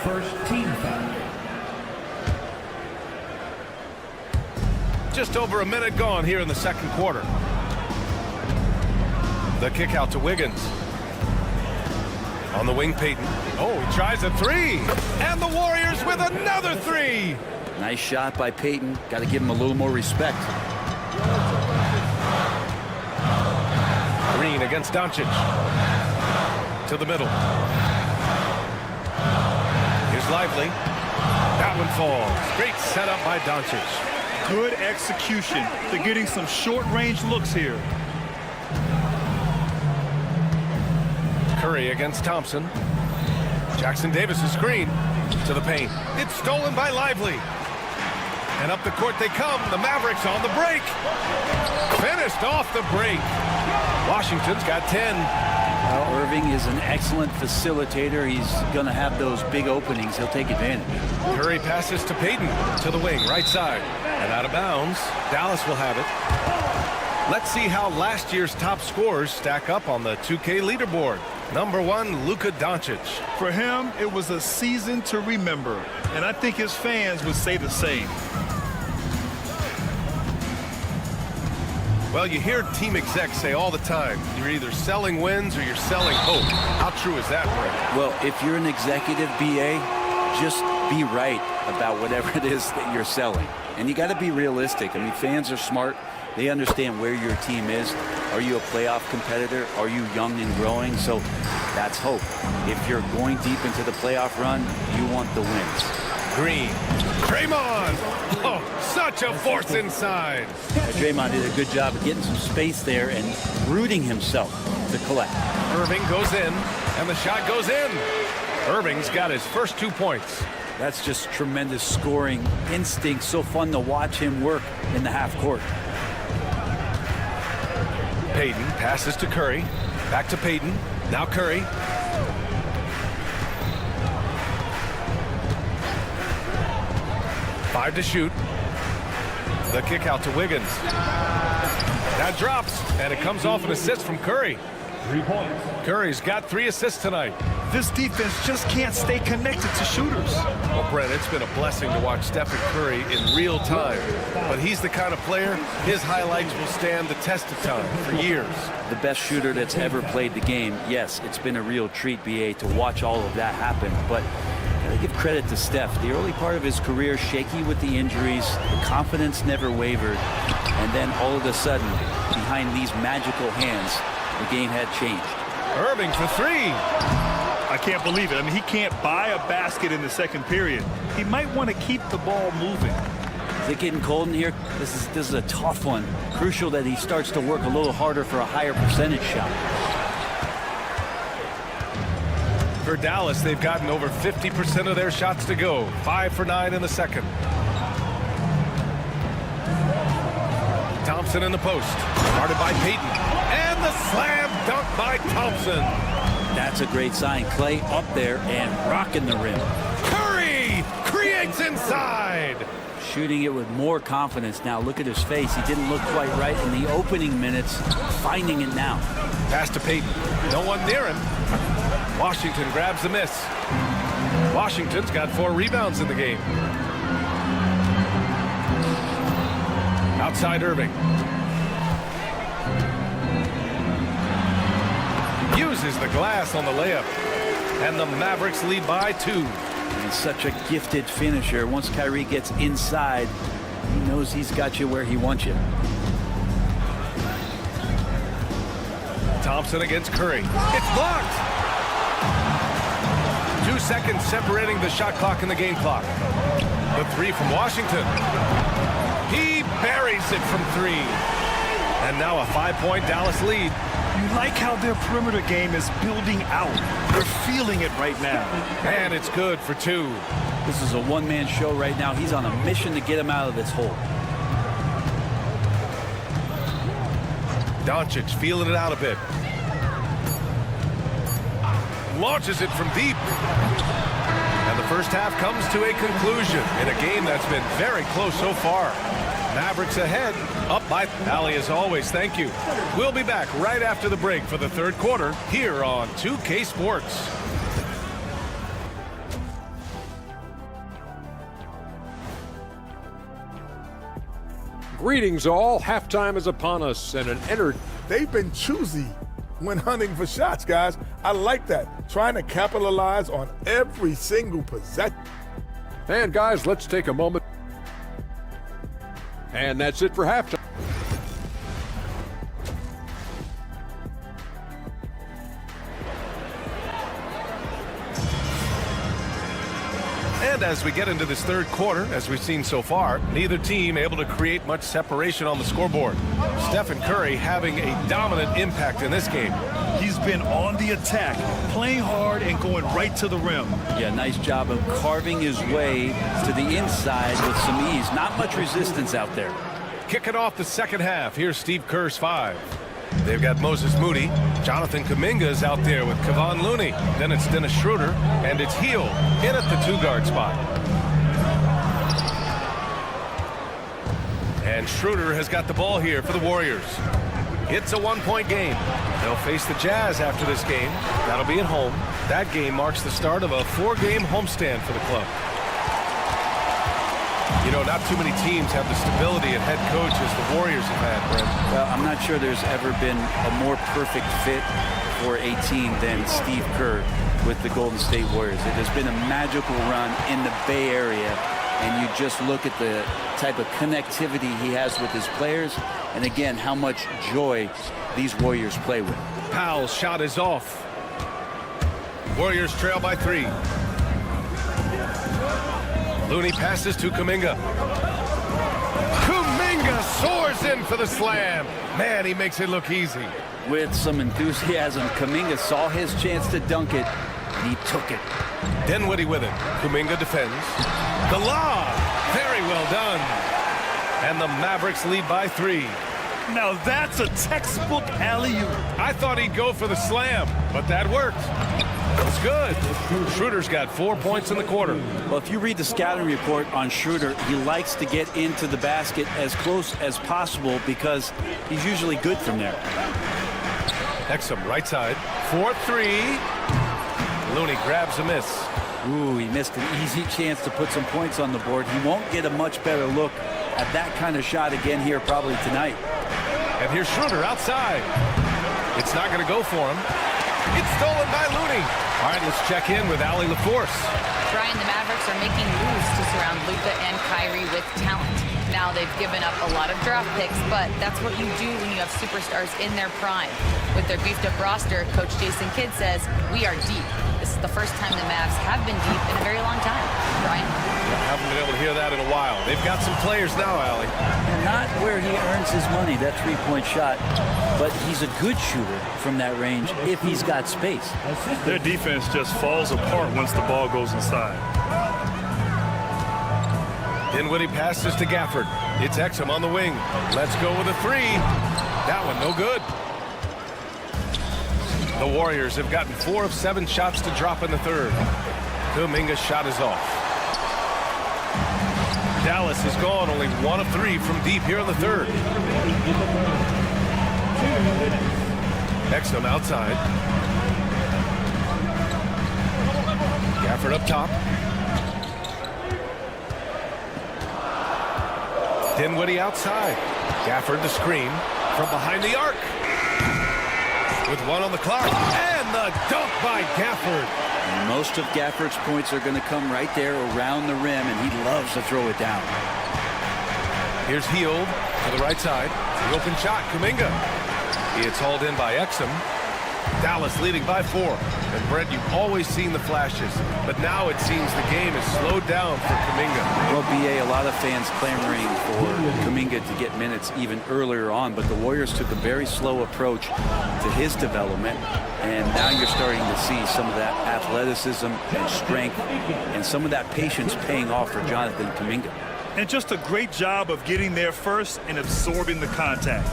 First team foul. Just over a minute gone here in the second quarter. The kick out to Wiggins. On the wing, Payton. Oh, he tries a three. And the Warriors with another three. Nice shot by Payton. Got to give him a little more respect. Green against Doncic. To the middle. Here's Lively. That one falls. Great setup by Doncic. Good execution. They're getting some short-range looks here. Curry against Thompson. Jackson-Davis' screen to the paint. It's stolen by Lively. And up the court they come. The Mavericks on the break. Finished off the break. Washington's got 10. Well, Irving is an excellent facilitator. He's going to have those big openings. He'll take advantage. Curry passes to Payton to the wing, right side. And out of bounds. Dallas will have it. Let's see how last year's top scorers stack up on the 2K leaderboard. Number 1, Luka Doncic. For him, it was a season to remember, and I think his fans would say the same. Well, you hear team execs say all the time, you're either selling wins or you're selling hope. How true is that, Brett? Well, if you're an executive BA, just be right about whatever it is that you're selling. And you got to be realistic. I mean, fans are smart. They understand where your team is. Are you a playoff competitor? Are you young and growing? So that's hope. If you're going deep into the playoff run, you want the wins. Green. Draymond. Oh, such a force inside. Draymond did a good job of getting some space there and rooting himself to collect. Irving goes in, and the shot goes in. Irving's got his first 2 points. That's just tremendous scoring instinct. So fun to watch him work in the half court. Payton passes to Curry. Back to Payton. Now Curry. Five to shoot. The kick out to Wiggins. That drops, and it comes off an assist from Curry. 3 points. Curry's got 3 assists tonight. This defense just can't stay connected to shooters. Well, Brent, it's been a blessing to watch Stephen Curry in real time. But he's the kind of player, his highlights will stand the test of time for years. The best shooter that's ever played the game. Yes, it's been a real treat, BA, to watch all of that happen. But I give credit to Steph. The early part of his career, shaky with the injuries, the confidence never wavered. And then all of a sudden, behind these magical hands, the game had changed. Irving for three. I can't believe it. I mean, he can't buy a basket in the second period. He might want to keep the ball moving. Is it getting cold in here? This is a tough one. Crucial that he starts to work a little harder for a higher percentage shot. For Dallas, they've gotten over 50% of their shots to go. 5 for 9 in the second. Thompson in the post. Guarded by Payton. And the slam dunk by Thompson. That's a great sign. Clay up there and rocking the rim. Curry creates inside. Shooting it with more confidence now. Look at his face. He didn't look quite right in the opening minutes. Finding it now. Pass to Payton. No one near him. Washington grabs the miss. Washington's got 4 rebounds in the game. Outside Irving. Uses the glass on the layup. And the Mavericks lead by 2. And such a gifted finisher. Once Kyrie gets inside, he knows he's got you where he wants you. Thompson against Curry. It's blocked. 2 seconds separating the shot clock and the game clock. The 3 from Washington. He buries it from 3. And now a 5-point Dallas lead. You like how their perimeter game is building out. They're feeling it right now. And it's good for 2. This is a one-man show right now. He's on a mission to get him out of this hole. Doncic feeling it out a bit. Launches it from deep. And the first half comes to a conclusion in a game that's been very close so far. Mavericks ahead, up by Allie as always. Thank you. We'll be back right after the break for the third quarter here on 2K Sports. Greetings all. Halftime is upon us and an They've been choosy when hunting for shots, guys. I like that. Trying to capitalize on every single possession. And guys, let's take a moment. And that's it for halftime. And as we get into this third quarter, as we've seen so far, neither team able to create much separation on the scoreboard. Stephen Curry having a dominant impact in this game. He's been on the attack, playing hard and going right to the rim. Yeah, nice job of carving his way to the inside with some ease. Not much resistance out there. Kicking off the second half, here's Steve Kerr's 5. They've got Moses Moody. Jonathan Kuminga is out there with Kevon Looney. Then it's Dennis Schroeder, and it's Hield in at the 2-guard spot. And Schroeder has got the ball here for the Warriors. It's a 1-point game. They'll face the Jazz after this game. That'll be at home. That game marks the start of a 4-game homestand for the club. You know, not too many teams have the stability and head coach as the Warriors have had, Brent. Well, I'm not sure there's ever been a more perfect fit for a team than Steve Kerr with the Golden State Warriors. It has been a magical run in the Bay Area, and you just look at the type of connectivity he has with his players, and again, how much joy these Warriors play with. Powell's shot is off. Warriors trail by 3. Looney passes to Kuminga. Kuminga soars in for the slam. Man, he makes it look easy. With some enthusiasm, Kuminga saw his chance to dunk it, and he took it. Dinwiddie with it. Kuminga defends. The lob. Very well done. And the Mavericks lead by 3. Now that's a textbook alley-oop. I thought he'd go for the slam, but that worked. It's good. Schroeder's got 4 points in the quarter. Well, if you read the scouting report on Schroeder, he likes to get into the basket as close as possible because he's usually good from there. Exum right side. 4-3. Looney grabs a miss. Ooh, he missed an easy chance to put some points on the board. He won't get a much better look at that kind of shot again here probably tonight. And here's Schroeder outside. It's not going to go for him. It's stolen by Looney. All right, let's check in with Allie LaForce. Brian, the Mavericks are making moves to surround Luka and Kyrie with talent. Now they've given up a lot of draft picks, but that's what you do when you have superstars in their prime. With their beefed-up roster, Coach Jason Kidd says, we are deep. This is the first time the Mavs have been deep in a very long time. Brian? I haven't been able to hear that in a while. They've got some players now, Allie. And not where he earns his money, that three-point shot, but he's a good shooter from that range if he's got space. Their defense just falls apart once the ball goes inside. Dinwiddie passes to Gafford. It's Exum on the wing. Let's go with a three. That one no good. The Warriors have gotten 4 of 7 shots to drop in the third. Kuminga's shot is off. Dallas has gone only 1 of 3 from deep here in the third. Exum outside. Gafford up top. Dinwiddie outside. Gafford the screen from behind the arc. With 1 on the clock. And the dunk by Gafford. Most of Gafford's points are going to come right there around the rim, and he loves to throw it down. Here's Hield to the right side. The open shot, Kuminga. It's hauled in by Exum. Dallas leading by 4. And Brent, you've always seen the flashes, but now it seems the game is slowed down for Kuminga. Well, BA, a lot of fans clamoring for Kuminga to get minutes even earlier on, but the Warriors took a very slow approach to his development, and now you're starting to see some of that athleticism and strength and some of that patience paying off for Jonathan Kuminga. And just a great job of getting there first and absorbing the contact.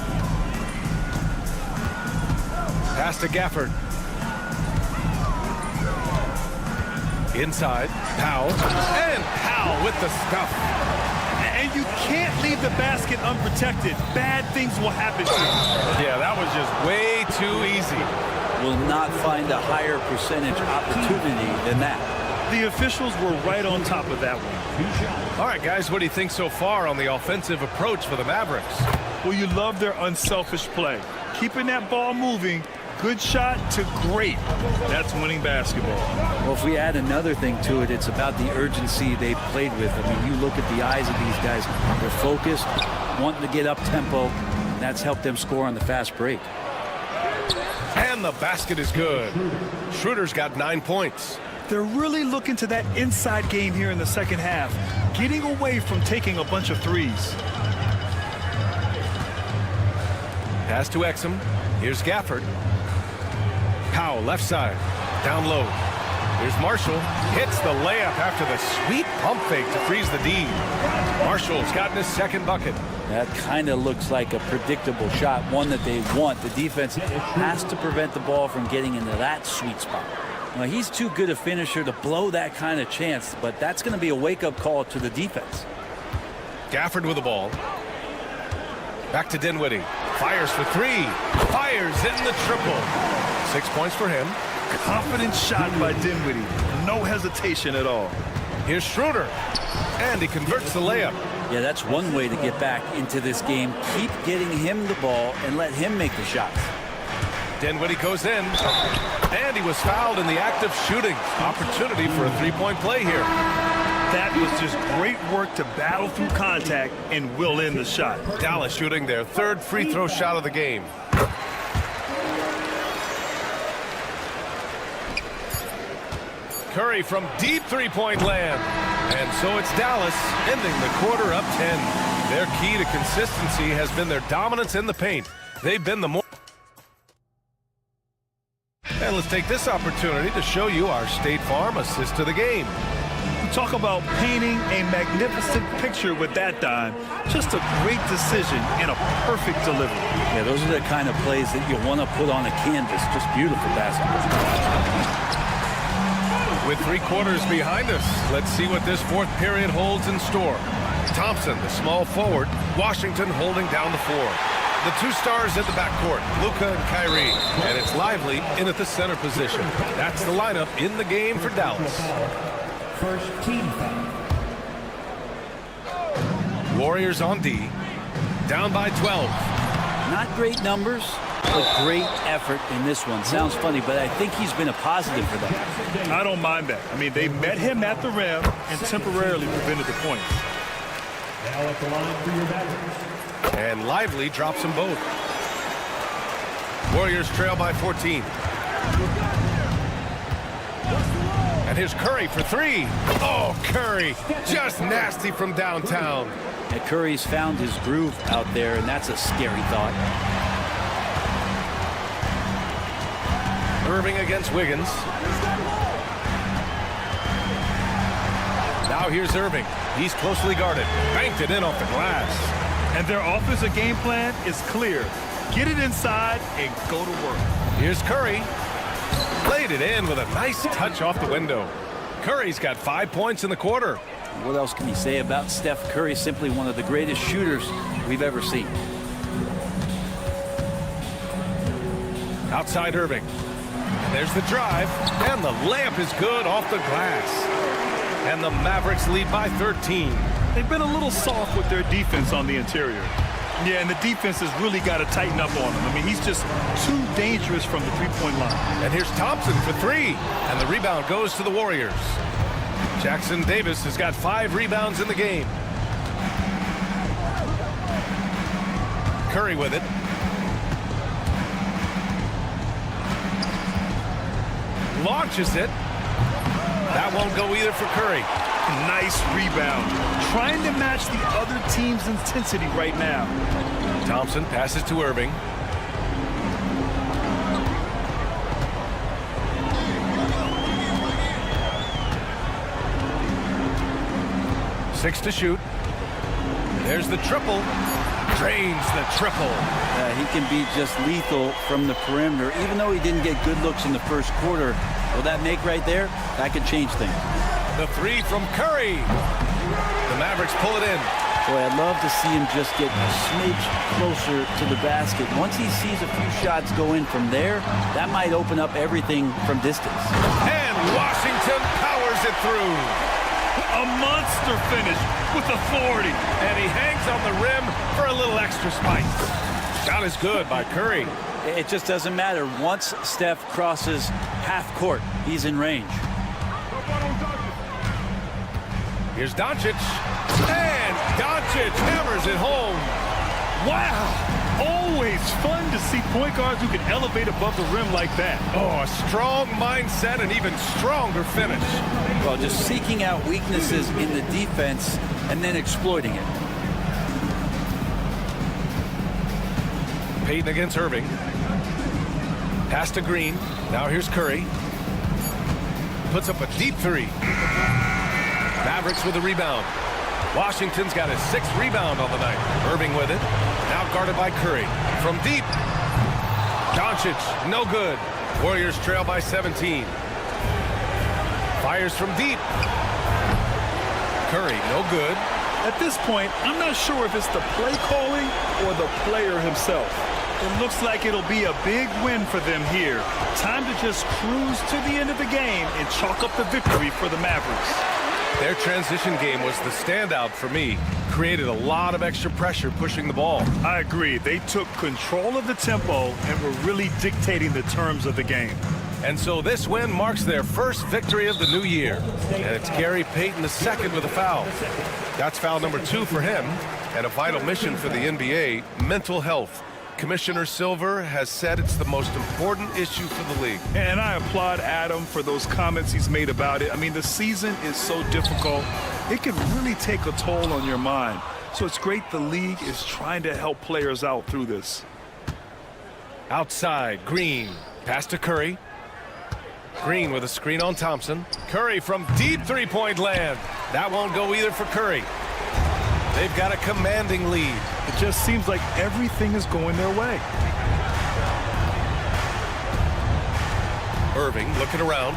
Pass to Gafford. Inside, Powell. And Powell with the stuff. And you can't leave the basket unprotected. Bad things will happen to you. Yeah, that was just way too easy. Will not find a higher percentage opportunity than that. The officials were right on top of that one. All right, guys, what do you think so far on the offensive approach for the Mavericks? Well, you love their unselfish play. Keeping that ball moving. Good shot to great. That's winning basketball. Well, if we add another thing to it, it's about the urgency they've played with. I mean, you look at the eyes of these guys. They're focused, wanting to get up tempo, and that's helped them score on the fast break. And the basket is good. Schroeder's got 9 points. They're really looking to that inside game here in the second half, getting away from taking a bunch of threes. Pass to Exum. Here's Gafford. Powell left side. Down low. Here's Marshall. Hits the layup after the sweet pump fake to freeze the D. Marshall's gotten his second bucket. That kind of looks like a predictable shot, one that they want. The defense has to prevent the ball from getting into that sweet spot. Now, he's too good a finisher to blow that kind of chance, but that's going to be a wake-up call to the defense. Gafford with the ball. Back to Dinwiddie. Fires for 3. Fires in the triple. 6 points for him. Confident shot by Dinwiddie. No hesitation at all. Here's Schroeder. And he converts the layup. Yeah, that's one way to get back into this game. Keep getting him the ball and let him make the shots. Dinwiddie goes in. And he was fouled in the act of shooting. Opportunity for a 3-point play here. That was just great work to battle through contact and will in the shot. Dallas shooting their 3rd free throw shot of the game. Curry from deep 3-point land. And so it's Dallas ending the quarter up 10. Their key to consistency has been their dominance in the paint. They've been the more. And let's take this opportunity to show you our State Farm assist to the game. Talk about painting a magnificent picture with that dime. Just a great decision and a perfect delivery. Yeah, those are the kind of plays that you want to put on a canvas. Just beautiful basketball. With 3 quarters behind us, let's see what this 4th period holds in store. Thompson, the small forward. Washington holding down the floor. The two stars at the backcourt, Luka and Kyrie. And it's Lively in at the center position. That's the lineup in the game for Dallas. First team foul. Warriors on D. Down by 12. Not great numbers, but great effort in this one. Sounds funny, but I think he's been a positive for them. I don't mind that. I mean, they met him at the rim and temporarily prevented the points. Now at the line for your Mavericks. And Lively drops them both. Warriors trail by 14. And here's Curry for three. Oh, Curry, just nasty from downtown. And Curry's found his groove out there, and that's a scary thought. Irving against Wiggins. Now here's Irving. He's closely guarded. Banked it in off the glass. And their offensive game plan is clear. Get it inside and go to work. Here's Curry. Laid it in with a nice touch off the window. Curry's got 5 points in the quarter. What else can you say about Steph Curry? Simply one of the greatest shooters we've ever seen. Outside Irving. And there's the drive. And the layup is good off the glass. And the Mavericks lead by 13. They've been a little soft with their defense on the interior. Yeah, and the defense has really got to tighten up on him. I mean, he's just too dangerous from the three-point line. And here's Thompson for three. And the rebound goes to the Warriors. Jackson Davis has got 5 rebounds in the game. Curry with it. Launches it. That won't go either for Curry. Nice rebound. Trying to match the other team's intensity right now. Thompson passes to Irving. Six to shoot. There's the triple. Drains the triple. He can be just lethal from the perimeter. Even though he didn't get good looks in the first quarter, will that make right there? That could change things. The three from Curry. The Mavericks pull it in. Boy, I'd love to see him just get a smidge closer to the basket. Once he sees a few shots go in from there, that might open up everything from distance. And Washington powers it through. A monster finish with authority. And he hangs on the rim for a little extra spice. Shot is good by Curry. It just doesn't matter. Once Steph crosses half court, he's in range. Here's Doncic. And Doncic hammers it home. Wow. Always fun to see point guards who can elevate above the rim like that. Oh, a strong mindset and even stronger finish. Well, just seeking out weaknesses in the defense and then exploiting it. Payton against Irving. Pass to Green. Now here's Curry. Puts up a deep three. Mavericks with a rebound. Washington's got his 6th rebound on the night. Irving with it. Now guarded by Curry. From deep. Doncic, no good. Warriors trail by 17. Fires from deep. Curry, no good. At this point, I'm not sure if it's the play calling or the player himself. It looks like it'll be a big win for them here. Time to just cruise to the end of the game and chalk up the victory for the Mavericks. Their transition game was the standout for me. Created a lot of extra pressure pushing the ball. I agree. They took control of the tempo and were really dictating the terms of the game. And so this win marks their first victory of the new year. And it's Gary Payton II with a foul. That's foul number 2 for him. And a vital mission for the NBA, mental health. Commissioner Silver has said it's the most important issue for the league. And I applaud Adam for those comments he's made about it. I mean, the season is so difficult. It can really take a toll on your mind. So it's great the league is trying to help players out through this. Outside, Green. Pass to Curry. Green with a screen on Thompson. Curry from deep three-point land. That won't go either for Curry. They've got a commanding lead. It just seems like everything is going their way. Irving looking around.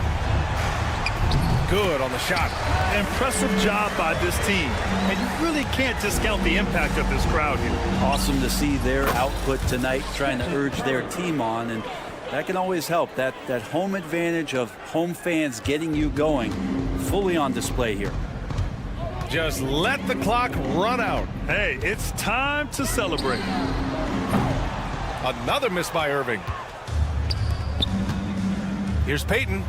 good on the shot. Impressive job by this team. And you really can't discount the impact of this crowd here. Awesome to see their output tonight, trying to urge their team on, and that can always help. That home advantage of home fans getting you going, fully on display here. Just let the clock run out. Hey, it's time to celebrate. Another miss by Irving. Here's Payton.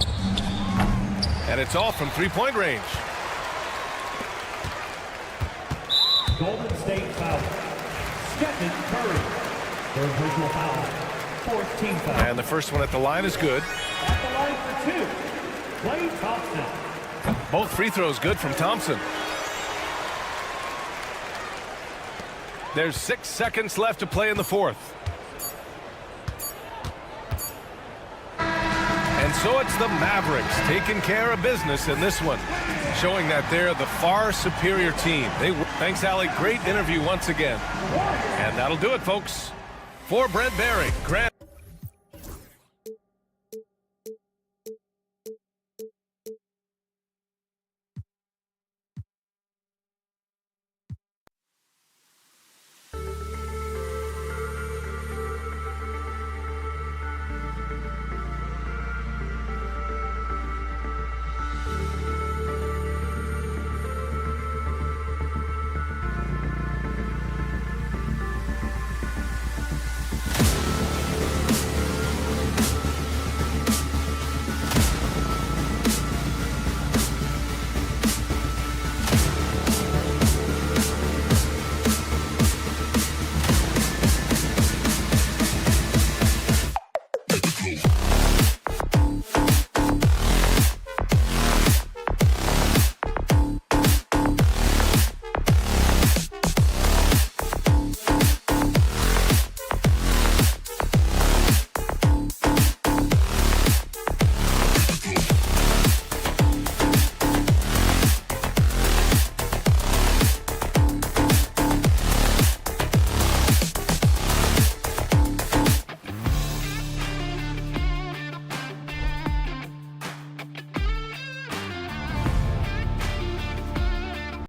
And it's all from three-point range. Golden State foul. Stephen Curry. Third personal foul. Fourth team foul. And the first one at the line is good. At the line for two. Klay Thompson. Both free throws good from Thompson. There's 6 seconds left to play in the fourth. And so it's the Mavericks taking care of business in this one, showing that they're the far superior team. Thanks, Allie. Great interview once again. And that'll do it, folks. For Brent Barry, Grant.